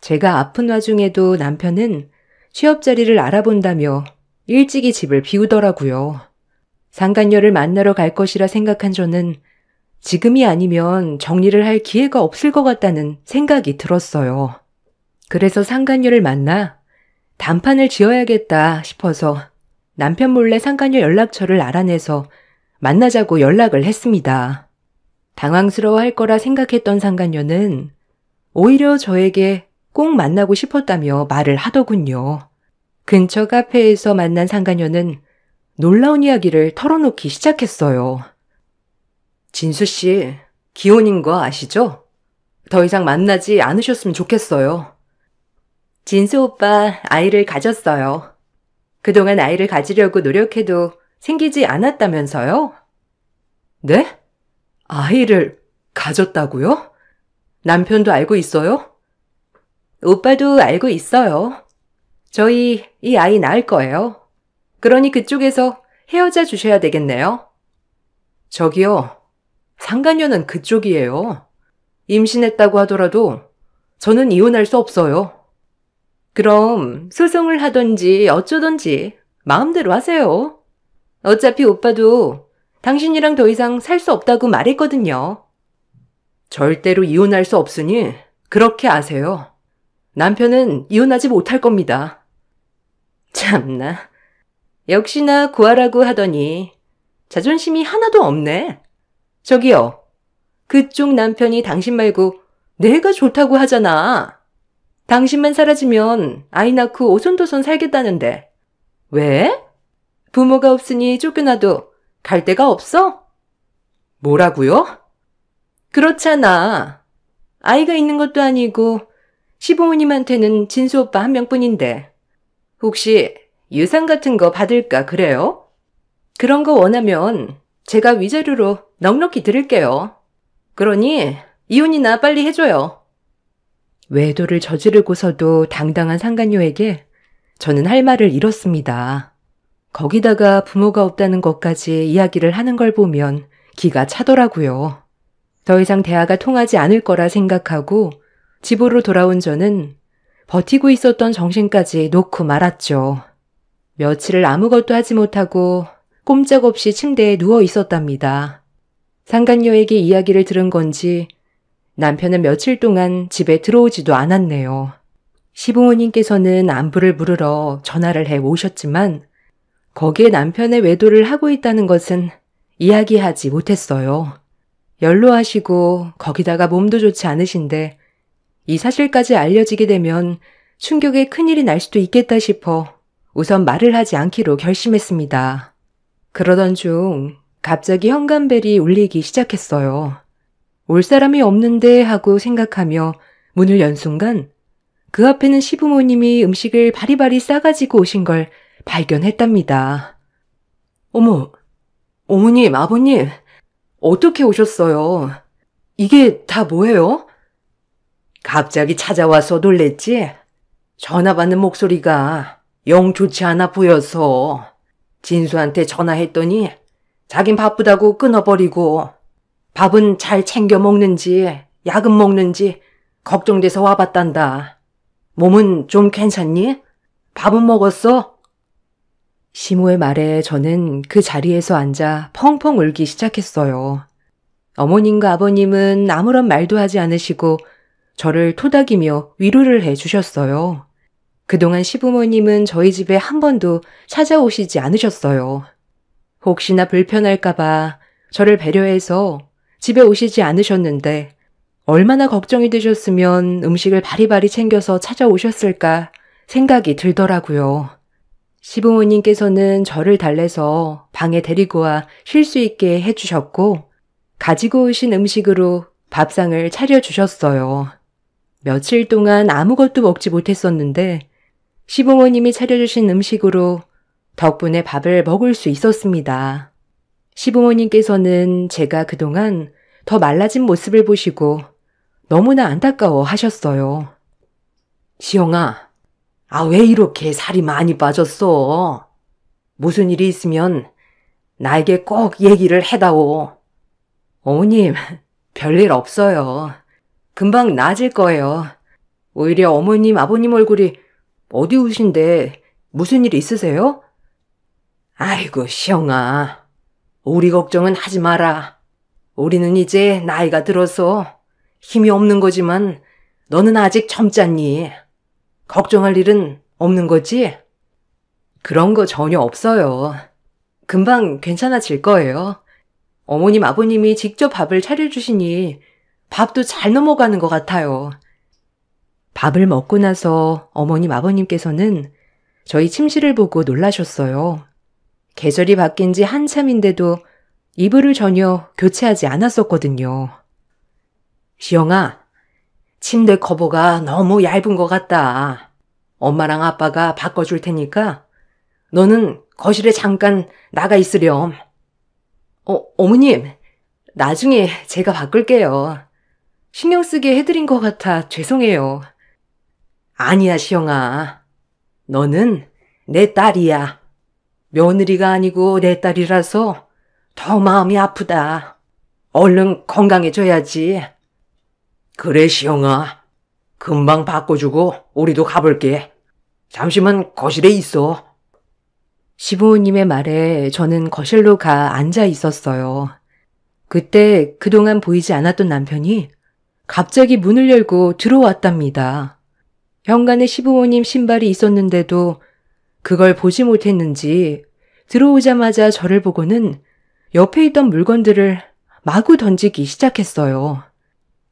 제가 아픈 와중에도 남편은 취업 자리를 알아본다며 일찍이 집을 비우더라고요. 상간녀를 만나러 갈 것이라 생각한 저는 지금이 아니면 정리를 할 기회가 없을 것 같다는 생각이 들었어요. 그래서 상간녀를 만나 단판을 지어야겠다 싶어서 남편 몰래 상간녀 연락처를 알아내서 만나자고 연락을 했습니다. 당황스러워할 거라 생각했던 상간녀는 오히려 저에게 꼭 만나고 싶었다며 말을 하더군요. 근처 카페에서 만난 상간녀는 놀라운 이야기를 털어놓기 시작했어요. 진수 씨, 기혼인 거 아시죠? 더 이상 만나지 않으셨으면 좋겠어요. 진수 오빠 아이를 가졌어요. 그동안 아이를 가지려고 노력해도 생기지 않았다면서요? 네? 아이를 가졌다고요? 남편도 알고 있어요? 오빠도 알고 있어요. 저희 이 아이 낳을 거예요. 그러니 그쪽에서 헤어져 주셔야 되겠네요. 저기요, 상간녀는 그쪽이에요. 임신했다고 하더라도 저는 이혼할 수 없어요. 그럼 소송을 하던지 어쩌던지 마음대로 하세요. 어차피 오빠도 당신이랑 더 이상 살 수 없다고 말했거든요. 절대로 이혼할 수 없으니 그렇게 아세요. 남편은 이혼하지 못할 겁니다. 참나. 역시나 구하라고 하더니 자존심이 하나도 없네. 저기요. 그쪽 남편이 당신 말고 내가 좋다고 하잖아. 당신만 사라지면 아이 낳고 오손도손 살겠다는데. 왜? 부모가 없으니 쫓겨나도 갈 데가 없어? 뭐라고요? 그렇잖아. 아이가 있는 것도 아니고 시부모님한테는 진수 오빠 한 명뿐인데 혹시 유산 같은 거 받을까 그래요? 그런 거 원하면 제가 위자료로 넉넉히 드릴게요. 그러니 이혼이나 빨리 해줘요. 외도를 저지르고서도 당당한 상간녀에게 저는 할 말을 잃었습니다. 거기다가 부모가 없다는 것까지 이야기를 하는 걸 보면 기가 차더라고요. 더 이상 대화가 통하지 않을 거라 생각하고 집으로 돌아온 저는 버티고 있었던 정신까지 놓고 말았죠. 며칠을 아무것도 하지 못하고 꼼짝없이 침대에 누워 있었답니다. 상간녀에게 이야기를 들은 건지 남편은 며칠 동안 집에 들어오지도 않았네요. 시부모님께서는 안부를 물으러 전화를 해 오셨지만 거기에 남편의 외도를 하고 있다는 것은 이야기하지 못했어요. 연로하시고 거기다가 몸도 좋지 않으신데 이 사실까지 알려지게 되면 충격에 큰일이 날 수도 있겠다 싶어 우선 말을 하지 않기로 결심했습니다. 그러던 중 갑자기 현관벨이 울리기 시작했어요. 올 사람이 없는데 하고 생각하며 문을 연 순간 그 앞에는 시부모님이 음식을 바리바리 싸가지고 오신 걸 발견했답니다. 어머, 어머님, 아버님, 어떻게 오셨어요? 이게 다 뭐예요? 갑자기 찾아와서 놀랬지? 전화 받는 목소리가 영 좋지 않아 보여서 진수한테 전화했더니 자긴 바쁘다고 끊어버리고 밥은 잘 챙겨 먹는지 약은 먹는지 걱정돼서 와봤단다. 몸은 좀 괜찮니? 밥은 먹었어? 시모의 말에 저는 그 자리에서 앉아 펑펑 울기 시작했어요. 어머님과 아버님은 아무런 말도 하지 않으시고 저를 토닥이며 위로를 해주셨어요. 그동안 시부모님은 저희 집에 한 번도 찾아오시지 않으셨어요. 혹시나 불편할까봐 저를 배려해서 집에 오시지 않으셨는데 얼마나 걱정이 되셨으면 음식을 바리바리 챙겨서 찾아오셨을까 생각이 들더라고요. 시부모님께서는 저를 달래서 방에 데리고 와 쉴 수 있게 해주셨고 가지고 오신 음식으로 밥상을 차려주셨어요. 며칠 동안 아무것도 먹지 못했었는데 시부모님이 차려주신 음식으로 덕분에 밥을 먹을 수 있었습니다. 시부모님께서는 제가 그동안 더 말라진 모습을 보시고 너무나 안타까워 하셨어요. 시영아, 왜 이렇게 살이 많이 빠졌어? 무슨 일이 있으면 나에게 꼭 얘기를 해다오. 어머님, 별일 없어요. 금방 나아질 거예요. 오히려 어머님, 아버님 얼굴이 어두우신데 무슨 일 있으세요? 아이고, 시영아. 우리 걱정은 하지 마라. 우리는 이제 나이가 들어서 힘이 없는 거지만 너는 아직 젊잖니. 걱정할 일은 없는 거지? 그런 거 전혀 없어요. 금방 괜찮아질 거예요. 어머님, 아버님이 직접 밥을 차려주시니 밥도 잘 넘어가는 것 같아요. 밥을 먹고 나서 어머님, 아버님께서는 저희 침실을 보고 놀라셨어요. 계절이 바뀐 지 한참인데도 이불을 전혀 교체하지 않았었거든요. 시영아, 침대 커버가 너무 얇은 것 같다. 엄마랑 아빠가 바꿔줄 테니까 너는 거실에 잠깐 나가 있으렴. 어머님, 나중에 제가 바꿀게요. 신경 쓰게 해드린 것 같아 죄송해요. 아니야, 시영아. 너는 내 딸이야. 며느리가 아니고 내 딸이라서 더 마음이 아프다. 얼른 건강해져야지. 그래, 시영아. 금방 바꿔주고 우리도 가볼게. 잠시만 거실에 있어. 시부모님의 말에 저는 거실로 가 앉아 있었어요. 그때 그동안 보이지 않았던 남편이 갑자기 문을 열고 들어왔답니다. 현관에 시부모님 신발이 있었는데도 그걸 보지 못했는지 들어오자마자 저를 보고는 옆에 있던 물건들을 마구 던지기 시작했어요.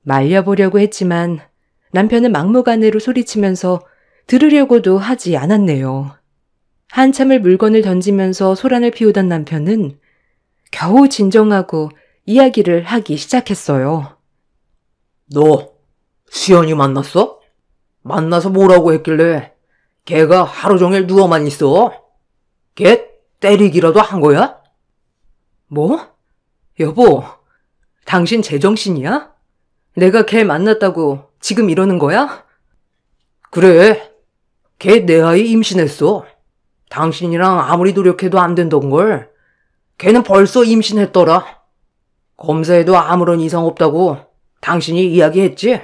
말려보려고 했지만 남편은 막무가내로 소리치면서 들으려고도 하지 않았네요. 한참을 물건을 던지면서 소란을 피우던 남편은 겨우 진정하고 이야기를 하기 시작했어요. 너 수연이 만났어? 만나서 뭐라고 했길래 걔가 하루 종일 누워만 있어? 걔 때리기라도 한 거야? 뭐? 여보, 당신 제정신이야? 내가 걔 만났다고 지금 이러는 거야? 그래, 걔 내 아이 임신했어. 당신이랑 아무리 노력해도 안 된던 걸 걔는 벌써 임신했더라. 검사에도 아무런 이상 없다고 당신이 이야기했지?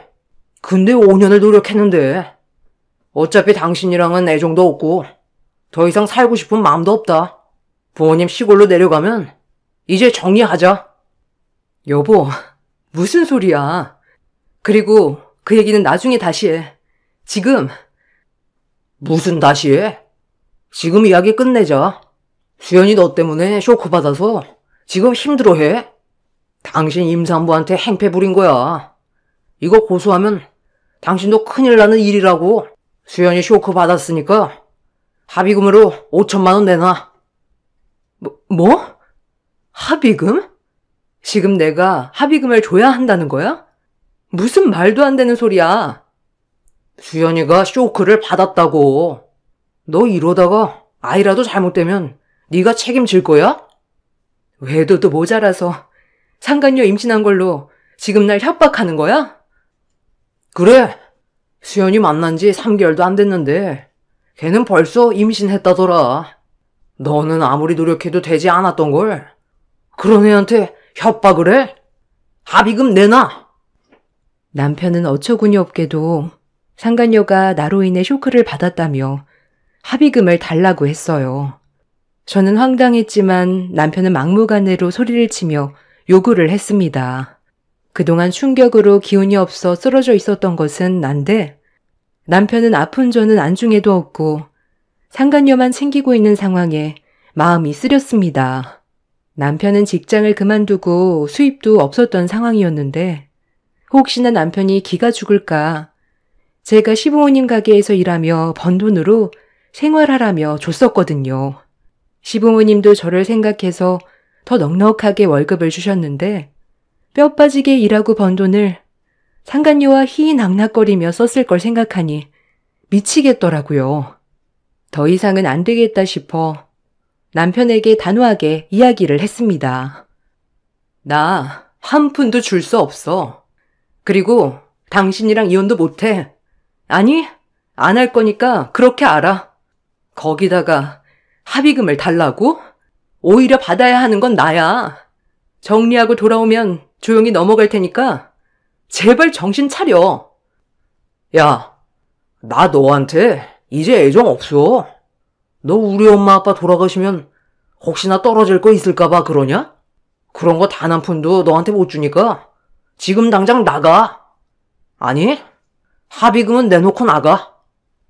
근데 5년을 노력했는데 어차피 당신이랑은 애정도 없고 더 이상 살고 싶은 마음도 없다. 부모님 시골로 내려가면 이제 정리하자. 여보, 무슨 소리야. 그리고 그 얘기는 나중에 다시 해. 지금. 무슨 다시 해? 지금 이야기 끝내자. 수연이 너 때문에 쇼크받아서 지금 힘들어해. 당신 임산부한테 행패 부린 거야. 이거 고소하면 당신도 큰일 나는 일이라고. 수연이 쇼크 받았으니까 합의금으로 5천만 원 내놔. 뭐? 합의금? 지금 내가 합의금을 줘야 한다는 거야? 무슨 말도 안 되는 소리야. 수연이가 쇼크를 받았다고. 너 이러다가 아이라도 잘못되면 네가 책임질 거야? 외도도 모자라서 상간녀 임신한 걸로 지금 날 협박하는 거야? 그래. 수연이 만난 지 3개월도 안 됐는데 걔는 벌써 임신했다더라. 너는 아무리 노력해도 되지 않았던 걸 그런 애한테 협박을 해? 합의금 내놔. 남편은 어처구니 없게도 상간녀가 나로 인해 쇼크를 받았다며 합의금을 달라고 했어요. 저는 황당했지만 남편은 막무가내로 소리를 치며 요구를 했습니다. 그동안 충격으로 기운이 없어 쓰러져 있었던 것은 난데 남편은 아픈 저는 안중에도 없고 상간녀만 챙기고 있는 상황에 마음이 쓰렸습니다. 남편은 직장을 그만두고 수입도 없었던 상황이었는데 혹시나 남편이 기가 죽을까 제가 시부모님 가게에서 일하며 번 돈으로 생활하라며 줬었거든요. 시부모님도 저를 생각해서 더 넉넉하게 월급을 주셨는데 뼈 빠지게 일하고 번 돈을 상간녀와 희희낙낙거리며 썼을 걸 생각하니 미치겠더라고요. 더 이상은 안 되겠다 싶어 남편에게 단호하게 이야기를 했습니다. 나 한 푼도 줄 수 없어. 그리고 당신이랑 이혼도 못해. 아니, 안 할 거니까 그렇게 알아. 거기다가 합의금을 달라고? 오히려 받아야 하는 건 나야. 정리하고 돌아오면 조용히 넘어갈 테니까 제발 정신 차려. 야, 나 너한테 이제 애정 없어. 너 우리 엄마 아빠 돌아가시면 혹시나 떨어질 거 있을까봐 그러냐? 그런 거 단 한 푼도 너한테 못 주니까 지금 당장 나가. 아니, 합의금은 내놓고 나가.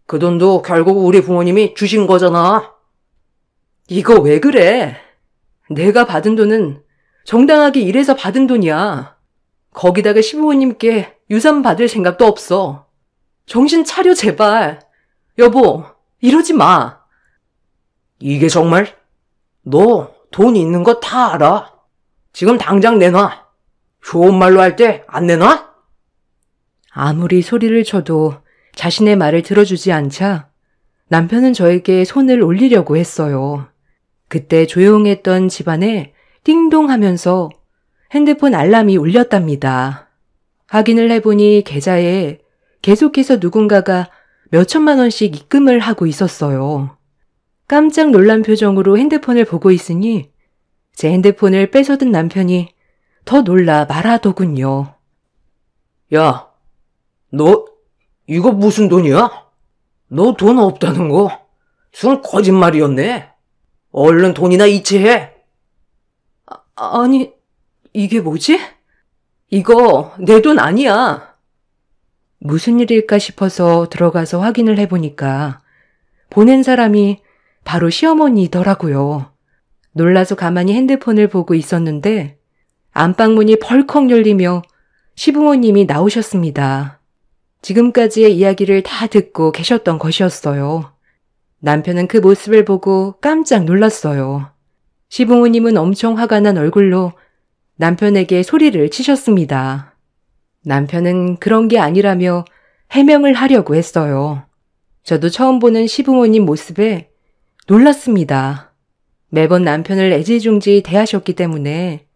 그 돈도 결국 우리 부모님이 주신 거잖아. 이거 왜 그래? 내가 받은 돈은 정당하게 일해서 받은 돈이야. 거기다가 시부모님께 유산 받을 생각도 없어. 정신 차려 제발. 여보, 이러지 마. 이게 정말? 너 돈 있는 거 다 알아. 지금 당장 내놔. 좋은 말로 할 때 안 내놔? 아무리 소리를 쳐도 자신의 말을 들어주지 않자 남편은 저에게 손을 올리려고 했어요. 그때 조용했던 집안에 띵동 하면서 핸드폰 알람이 울렸답니다. 확인을 해보니 계좌에 계속해서 누군가가 몇천만 원씩 입금을 하고 있었어요. 깜짝 놀란 표정으로 핸드폰을 보고 있으니 제 핸드폰을 뺏어든 남편이 더 놀라 말하더군요. 야, 너 이거 무슨 돈이야? 너 돈 없다는 거 순 거짓말이었네. 얼른 돈이나 이체해. 아니, 이게 뭐지? 이거 내 돈 아니야. 무슨 일일까 싶어서 들어가서 확인을 해보니까 보낸 사람이 바로 시어머니더라고요. 놀라서 가만히 핸드폰을 보고 있었는데 안방문이 벌컥 열리며 시부모님이 나오셨습니다. 지금까지의 이야기를 다 듣고 계셨던 것이었어요. 남편은 그 모습을 보고 깜짝 놀랐어요. 시부모님은 엄청 화가 난 얼굴로 남편에게 소리를 치셨습니다. 남편은 그런 게 아니라며 해명을 하려고 했어요. 저도 처음 보는 시부모님 모습에 놀랐습니다. 매번 남편을 애지중지 대하셨기 때문에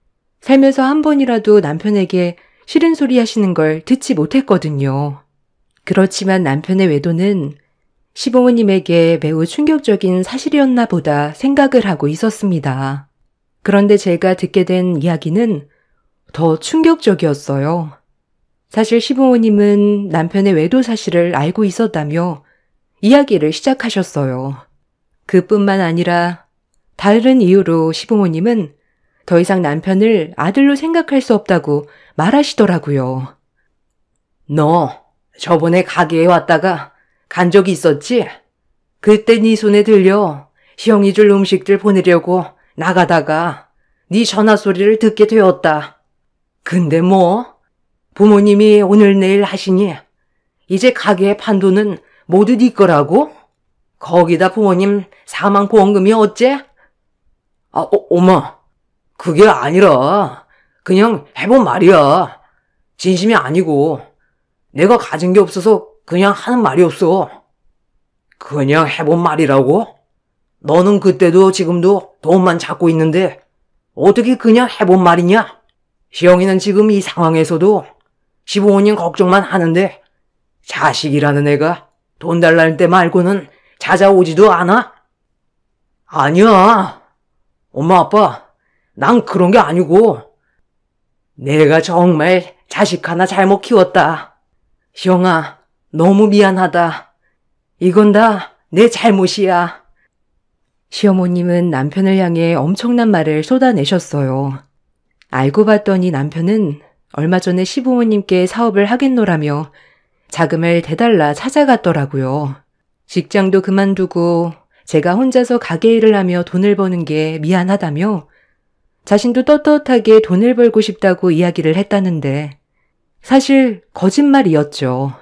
살면서 한 번이라도 남편에게 싫은 소리 하시는 걸 듣지 못했거든요. 그렇지만 남편의 외도는 시부모님에게 매우 충격적인 사실이었나 보다 생각을 하고 있었습니다. 그런데 제가 듣게 된 이야기는 더 충격적이었어요. 사실 시부모님은 남편의 외도 사실을 알고 있었다며 이야기를 시작하셨어요. 그뿐만 아니라 다른 이유로 시부모님은 더 이상 남편을 아들로 생각할 수 없다고 말하시더라고요. 너 저번에 가게에 왔다가 간 적이 있었지? 그때 네 손에 들려 시영이 줄 음식들 보내려고 나가다가 네 전화 소리를 듣게 되었다. 근데 뭐 부모님이 오늘 내일 하시니 이제 가게의 판도는 모두 네 거라고? 거기다 부모님 사망보험금이 어째? 엄마, 그게 아니라 그냥 해본 말이야. 진심이 아니고 내가 가진 게 없어서 그냥 하는 말이었어. 그냥 해본 말이라고? 너는 그때도 지금도 돈만 찾고 있는데 어떻게 그냥 해본 말이냐? 시영이는 지금 이 상황에서도 시부모님 걱정만 하는데 자식이라는 애가 돈 달라는 때 말고는 찾아오지도 않아? 아니야. 엄마 아빠, 난 그런 게 아니고 내가 정말 자식 하나 잘못 키웠다. 시영아, 너무 미안하다. 이건 다 내 잘못이야. 시어머님은 남편을 향해 엄청난 말을 쏟아내셨어요. 알고 봤더니 남편은 얼마 전에 시부모님께 사업을 하겠노라며 자금을 대달라 찾아갔더라고요. 직장도 그만두고 제가 혼자서 가게 일을 하며 돈을 버는 게 미안하다며 자신도 떳떳하게 돈을 벌고 싶다고 이야기를 했다는데 사실 거짓말이었죠.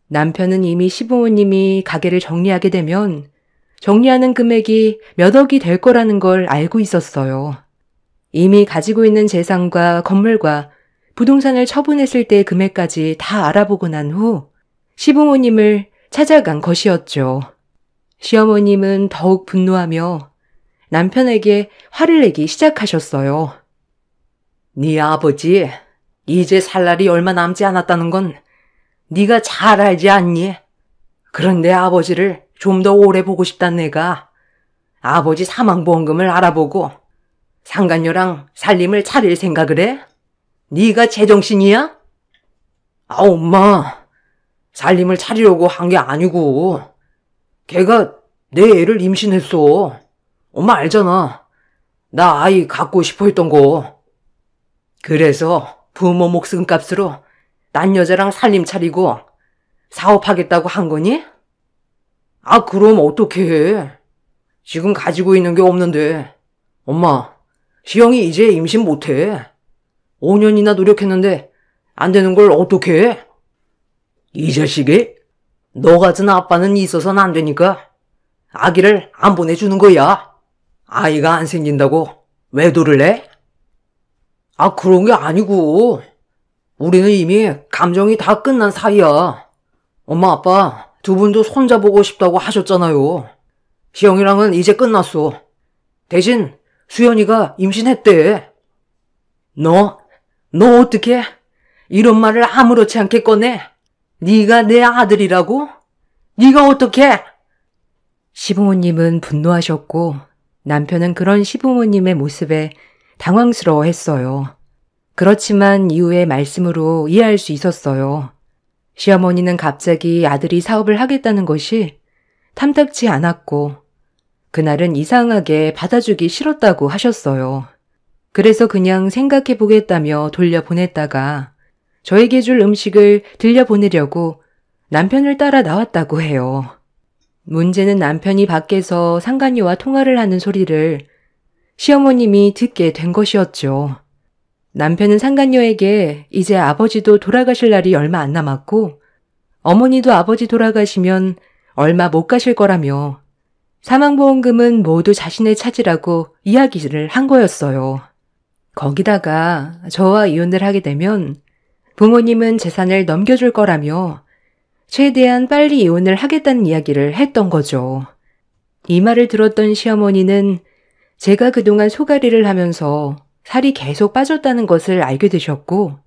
남편은 이미 시부모님이 가게를 정리하게 되면 정리하는 금액이 몇 억이 될 거라는 걸 알고 있었어요. 이미 가지고 있는 재산과 건물과 부동산을 처분했을 때의 금액까지 다 알아보고 난 후 시부모님을 찾아간 것이었죠. 시어머님은 더욱 분노하며 남편에게 화를 내기 시작하셨어요. 네 아버지 이제 살 날이 얼마 남지 않았다는 건 네가 잘 알지 않니? 그런데 아버지를 좀 더 오래 보고 싶단 내가 아버지 사망보험금을 알아보고 상간녀랑 살림을 차릴 생각을 해? 네가 제정신이야? 엄마, 살림을 차리려고 한 게 아니고 걔가 내 애를 임신했어. 엄마 알잖아. 나 아이 갖고 싶어 했던 거. 그래서 부모 목숨값으로 난 여자랑 살림 차리고 사업하겠다고 한 거니? 그럼 어떡해. 지금 가지고 있는 게 없는데. 엄마, 시영이 이제 임신 못해. 5년이나 노력했는데 안 되는 걸 어떡해? 이 자식이? 너 같은 아빠는 있어서는 안 되니까 아기를 안 보내주는 거야. 아이가 안 생긴다고 외도를 해? 그런 게 아니고 우리는 이미 감정이 다 끝난 사이야. 엄마 아빠 두 분도 손자보고 싶다고 하셨잖아요. 시영이랑은 이제 끝났어. 대신 수연이가 임신했대. 너 어떻게 이런 말을 아무렇지 않게 꺼내? 네가 내 아들이라고? 네가 어떻게? 시부모님은 분노하셨고 남편은 그런 시부모님의 모습에 당황스러워했어요. 그렇지만 이후의 말씀으로 이해할 수 있었어요. 시어머니는 갑자기 아들이 사업을 하겠다는 것이 탐탁치 않았고 그날은 이상하게 받아주기 싫었다고 하셨어요. 그래서 그냥 생각해보겠다며 돌려보냈다가 저에게 줄 음식을 들려보내려고 남편을 따라 나왔다고 해요. 문제는 남편이 밖에서 상간녀와 통화를 하는 소리를 시어머님이 듣게 된 것이었죠. 남편은 상간녀에게 이제 아버지도 돌아가실 날이 얼마 안 남았고 어머니도 아버지 돌아가시면 얼마 못 가실 거라며 사망보험금은 모두 자신의 차지라고 이야기를 한 거였어요. 거기다가 저와 이혼을 하게 되면 부모님은 재산을 넘겨줄 거라며 최대한 빨리 이혼을 하겠다는 이야기를 했던 거죠. 이 말을 들었던 시어머니는 제가 그동안 소가리를 하면서 살이 계속 빠졌다는 것을 알게 되셨고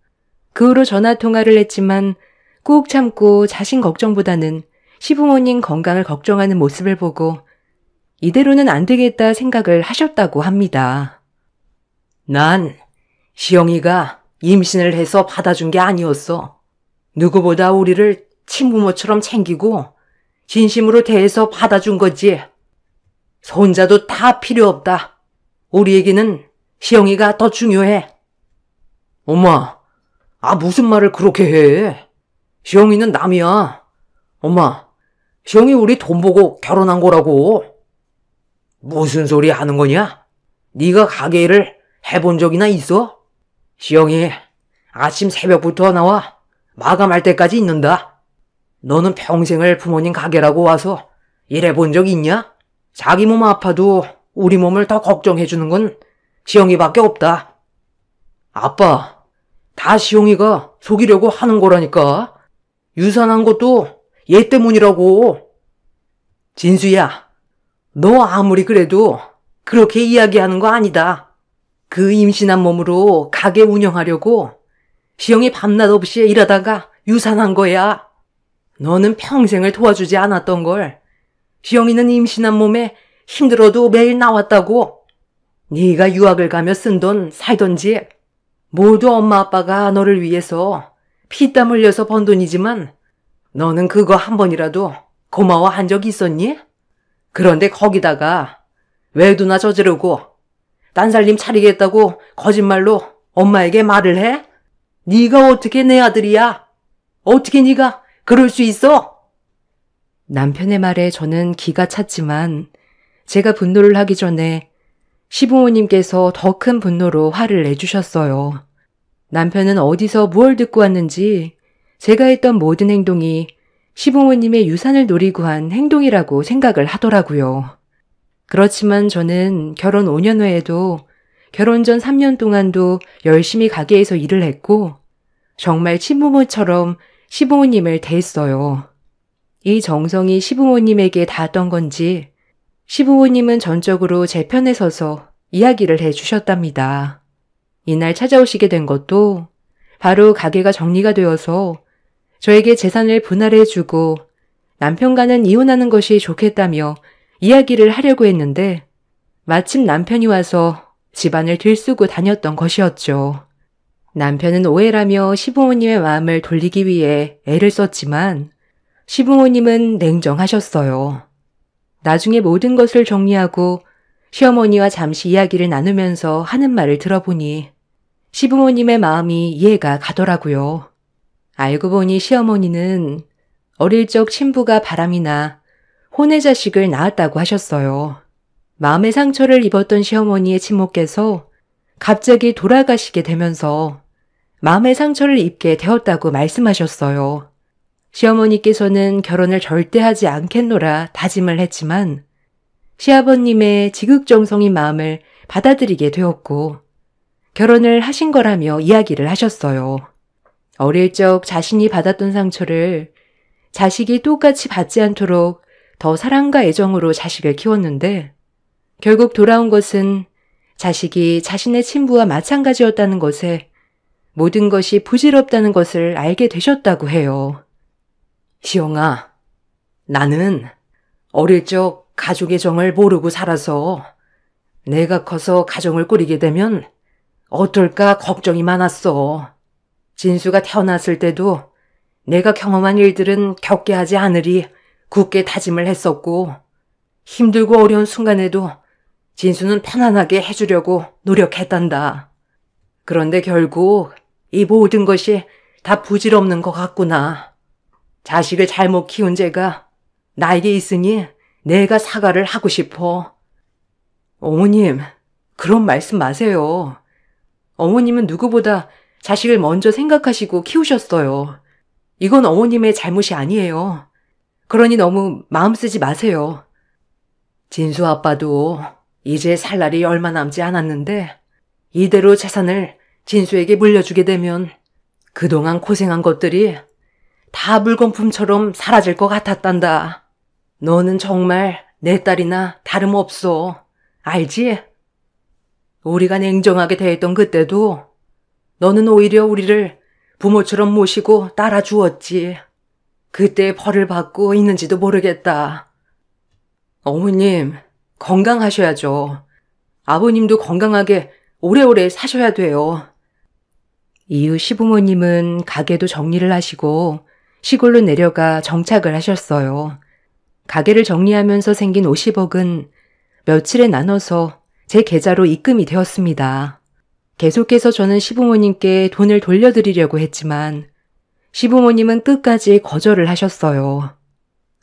그 후로 전화통화를 했지만 꾹 참고 자신 걱정보다는 시부모님 건강을 걱정하는 모습을 보고 이대로는 안 되겠다 생각을 하셨다고 합니다. 난 시영이가 임신을 해서 받아준 게 아니었어. 누구보다 우리를 친부모처럼 챙기고 진심으로 대해서 받아준 거지. 손자도 다 필요 없다. 우리에게는 시영이가 더 중요해. 엄마, 무슨 말을 그렇게 해? 시영이는 남이야. 엄마, 시영이 우리 돈 보고 결혼한 거라고. 무슨 소리 하는 거냐? 네가 가게 일을 해본 적이나 있어? 시영이 아침 새벽부터 나와 마감할 때까지 있는다. 너는 평생을 부모님 가게라고 와서 일해본 적 있냐? 자기 몸 아파도 우리 몸을 더 걱정해주는 건 시영이밖에 없다. 아빠, 다 시영이가 속이려고 하는 거라니까. 유산한 것도 얘 때문이라고. 진수야, 너 아무리 그래도 그렇게 이야기하는 거 아니다. 그 임신한 몸으로 가게 운영하려고 시영이 밤낮 없이 일하다가 유산한 거야. 너는 평생을 도와주지 않았던 걸 시영이는 임신한 몸에 힘들어도 매일 나왔다고. 네가 유학을 가며 쓴 돈 살던 집 모두 엄마 아빠가 너를 위해서 피땀 흘려서 번 돈이지만 너는 그거 한 번이라도 고마워한 적 있었니? 그런데 거기다가 외도나 저지르고 딴살림 차리겠다고 거짓말로 엄마에게 말을 해? 네가 어떻게 내 아들이야? 어떻게 네가 그럴 수 있어? 남편의 말에 저는 기가 찼지만 제가 분노를 하기 전에 시부모님께서 더 큰 분노로 화를 내주셨어요. 남편은 어디서 무얼 듣고 왔는지 제가 했던 모든 행동이 시부모님의 유산을 노리고 한 행동이라고 생각을 하더라고요. 그렇지만 저는 결혼 5년 후에도 결혼 전 3년 동안도 열심히 가게에서 일을 했고 정말 친부모처럼 시부모님을 대했어요. 이 정성이 시부모님에게 닿았던 건지 시부모님은 전적으로 제 편에 서서 이야기를 해주셨답니다. 이날 찾아오시게 된 것도 바로 가게가 정리가 되어서 저에게 재산을 분할해주고 남편과는 이혼하는 것이 좋겠다며 이야기를 하려고 했는데 마침 남편이 와서 집안을 들쓰고 다녔던 것이었죠. 남편은 오해라며 시부모님의 마음을 돌리기 위해 애를 썼지만 시부모님은 냉정하셨어요. 나중에 모든 것을 정리하고 시어머니와 잠시 이야기를 나누면서 하는 말을 들어보니 시부모님의 마음이 이해가 가더라고요. 알고 보니 시어머니는 어릴 적 친부가 바람이 나 혼외 자식을 낳았다고 하셨어요. 마음의 상처를 입었던 시어머니의 친모께서 갑자기 돌아가시게 되면서 마음의 상처를 입게 되었다고 말씀하셨어요. 시어머니께서는 결혼을 절대 하지 않겠노라 다짐을 했지만 시아버님의 지극정성인 마음을 받아들이게 되었고 결혼을 하신 거라며 이야기를 하셨어요. 어릴 적 자신이 받았던 상처를 자식이 똑같이 받지 않도록 더 사랑과 애정으로 자식을 키웠는데 결국 돌아온 것은 자식이 자신의 친부와 마찬가지였다는 것에 모든 것이 부질없다는 것을 알게 되셨다고 해요. 시영아, 나는 어릴 적 가족의 정을 모르고 살아서 내가 커서 가정을 꾸리게 되면 어떨까 걱정이 많았어. 진수가 태어났을 때도 내가 경험한 일들은 겪게 하지 않으리 굳게 다짐을 했었고 힘들고 어려운 순간에도 진수는 편안하게 해주려고 노력했단다. 그런데 결국 이 모든 것이 다 부질없는 것 같구나. 자식을 잘못 키운 죄가 나에게 있으니 내가 사과를 하고 싶어. 어머님, 그런 말씀 마세요. 어머님은 누구보다 자식을 먼저 생각하시고 키우셨어요. 이건 어머님의 잘못이 아니에요. 그러니 너무 마음 쓰지 마세요. 진수 아빠도 이제 살 날이 얼마 남지 않았는데 이대로 재산을 진수에게 물려주게 되면 그동안 고생한 것들이 다 물건품처럼 사라질 것 같았단다. 너는 정말 내 딸이나 다름없어. 알지? 우리가 냉정하게 대했던 그때도 너는 오히려 우리를 부모처럼 모시고 따라주었지. 그때 벌을 받고 있는지도 모르겠다. 어머님, 건강하셔야죠. 아버님도 건강하게 오래오래 사셔야 돼요. 이후 시부모님은 가게도 정리를 하시고 시골로 내려가 정착을 하셨어요. 가게를 정리하면서 생긴 50억은 며칠에 나눠서 제 계좌로 입금이 되었습니다. 계속해서 저는 시부모님께 돈을 돌려드리려고 했지만 시부모님은 끝까지 거절을 하셨어요.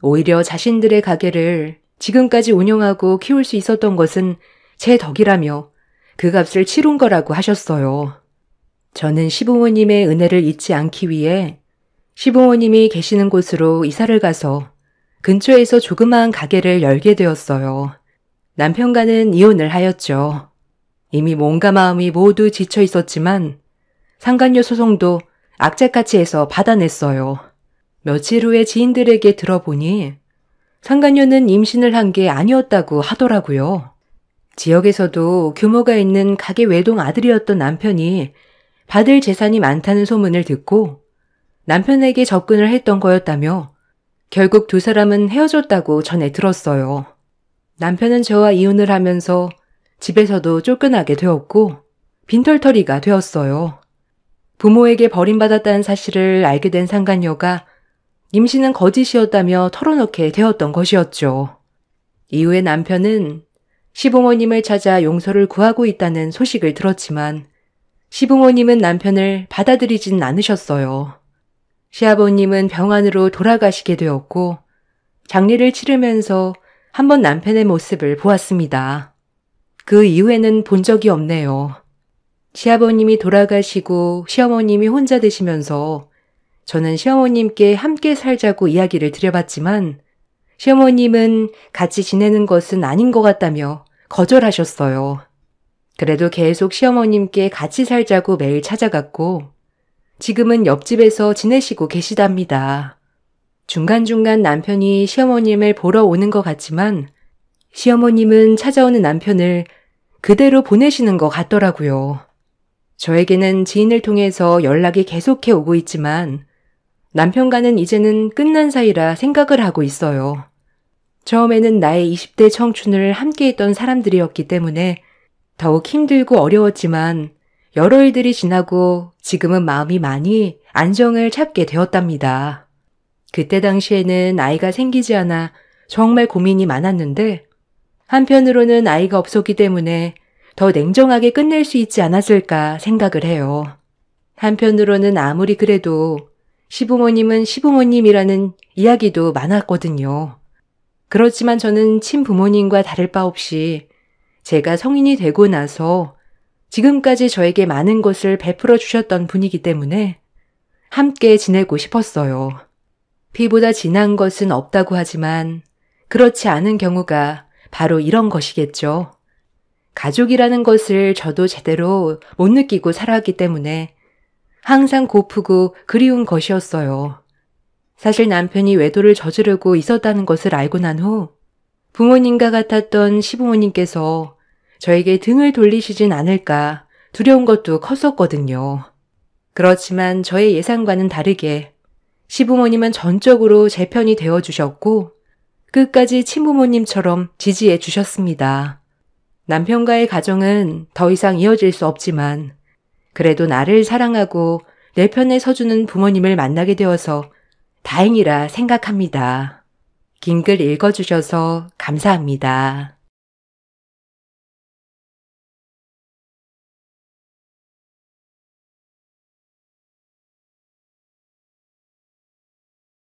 오히려 자신들의 가게를 지금까지 운영하고 키울 수 있었던 것은 제 덕이라며 그 값을 치른 거라고 하셨어요. 저는 시부모님의 은혜를 잊지 않기 위해 시부모님이 계시는 곳으로 이사를 가서 근처에서 조그마한 가게를 열게 되었어요. 남편과는 이혼을 하였죠. 이미 몸과 마음이 모두 지쳐 있었지만 상간녀 소송도 악착같이 해서 받아냈어요. 며칠 후에 지인들에게 들어보니 상간녀는 임신을 한 게 아니었다고 하더라고요. 지역에서도 규모가 있는 가게 외동 아들이었던 남편이 받을 재산이 많다는 소문을 듣고 남편에게 접근을 했던 거였다며 결국 두 사람은 헤어졌다고 전해 들었어요. 남편은 저와 이혼을 하면서 집에서도 쫓겨나게 되었고 빈털터리가 되었어요. 부모에게 버림받았다는 사실을 알게 된 상간녀가 임신은 거짓이었다며 털어놓게 되었던 것이었죠. 이후에 남편은 시부모님을 찾아 용서를 구하고 있다는 소식을 들었지만 시부모님은 남편을 받아들이진 않으셨어요. 시아버님은 병원으로 돌아가시게 되었고 장례를 치르면서 한번 남편의 모습을 보았습니다. 그 이후에는 본 적이 없네요. 시아버님이 돌아가시고 시어머님이 혼자 되시면서 저는 시어머님께 함께 살자고 이야기를 드려봤지만 시어머님은 같이 지내는 것은 아닌 것 같다며 거절하셨어요. 그래도 계속 시어머님께 같이 살자고 매일 찾아갔고 지금은 옆집에서 지내시고 계시답니다. 중간중간 남편이 시어머님을 보러 오는 것 같지만 시어머님은 찾아오는 남편을 그대로 보내시는 것 같더라고요. 저에게는 지인을 통해서 연락이 계속해 오고 있지만 남편과는 이제는 끝난 사이라 생각을 하고 있어요. 처음에는 나의 20대 청춘을 함께했던 사람들이었기 때문에 더욱 힘들고 어려웠지만 여러 일들이 지나고 지금은 마음이 많이 안정을 찾게 되었답니다. 그때 당시에는 아이가 생기지 않아 정말 고민이 많았는데 한편으로는 아이가 없었기 때문에 더 냉정하게 끝낼 수 있지 않았을까 생각을 해요. 한편으로는 아무리 그래도 시부모님은 시부모님이라는 이야기도 많았거든요. 그렇지만 저는 친부모님과 다를 바 없이 제가 성인이 되고 나서 지금까지 저에게 많은 것을 베풀어 주셨던 분이기 때문에 함께 지내고 싶었어요. 피보다 진한 것은 없다고 하지만 그렇지 않은 경우가 바로 이런 것이겠죠. 가족이라는 것을 저도 제대로 못 느끼고 살아왔기 때문에 항상 고프고 그리운 것이었어요. 사실 남편이 외도를 저지르고 있었다는 것을 알고 난 후 부모님과 같았던 시부모님께서 저에게 등을 돌리시진 않을까 두려운 것도 컸었거든요. 그렇지만 저의 예상과는 다르게 시부모님은 전적으로 제 편이 되어주셨고 끝까지 친부모님처럼 지지해 주셨습니다. 남편과의 가정은 더 이상 이어질 수 없지만 그래도 나를 사랑하고 내 편에 서주는 부모님을 만나게 되어서 다행이라 생각합니다. 긴 글 읽어주셔서 감사합니다.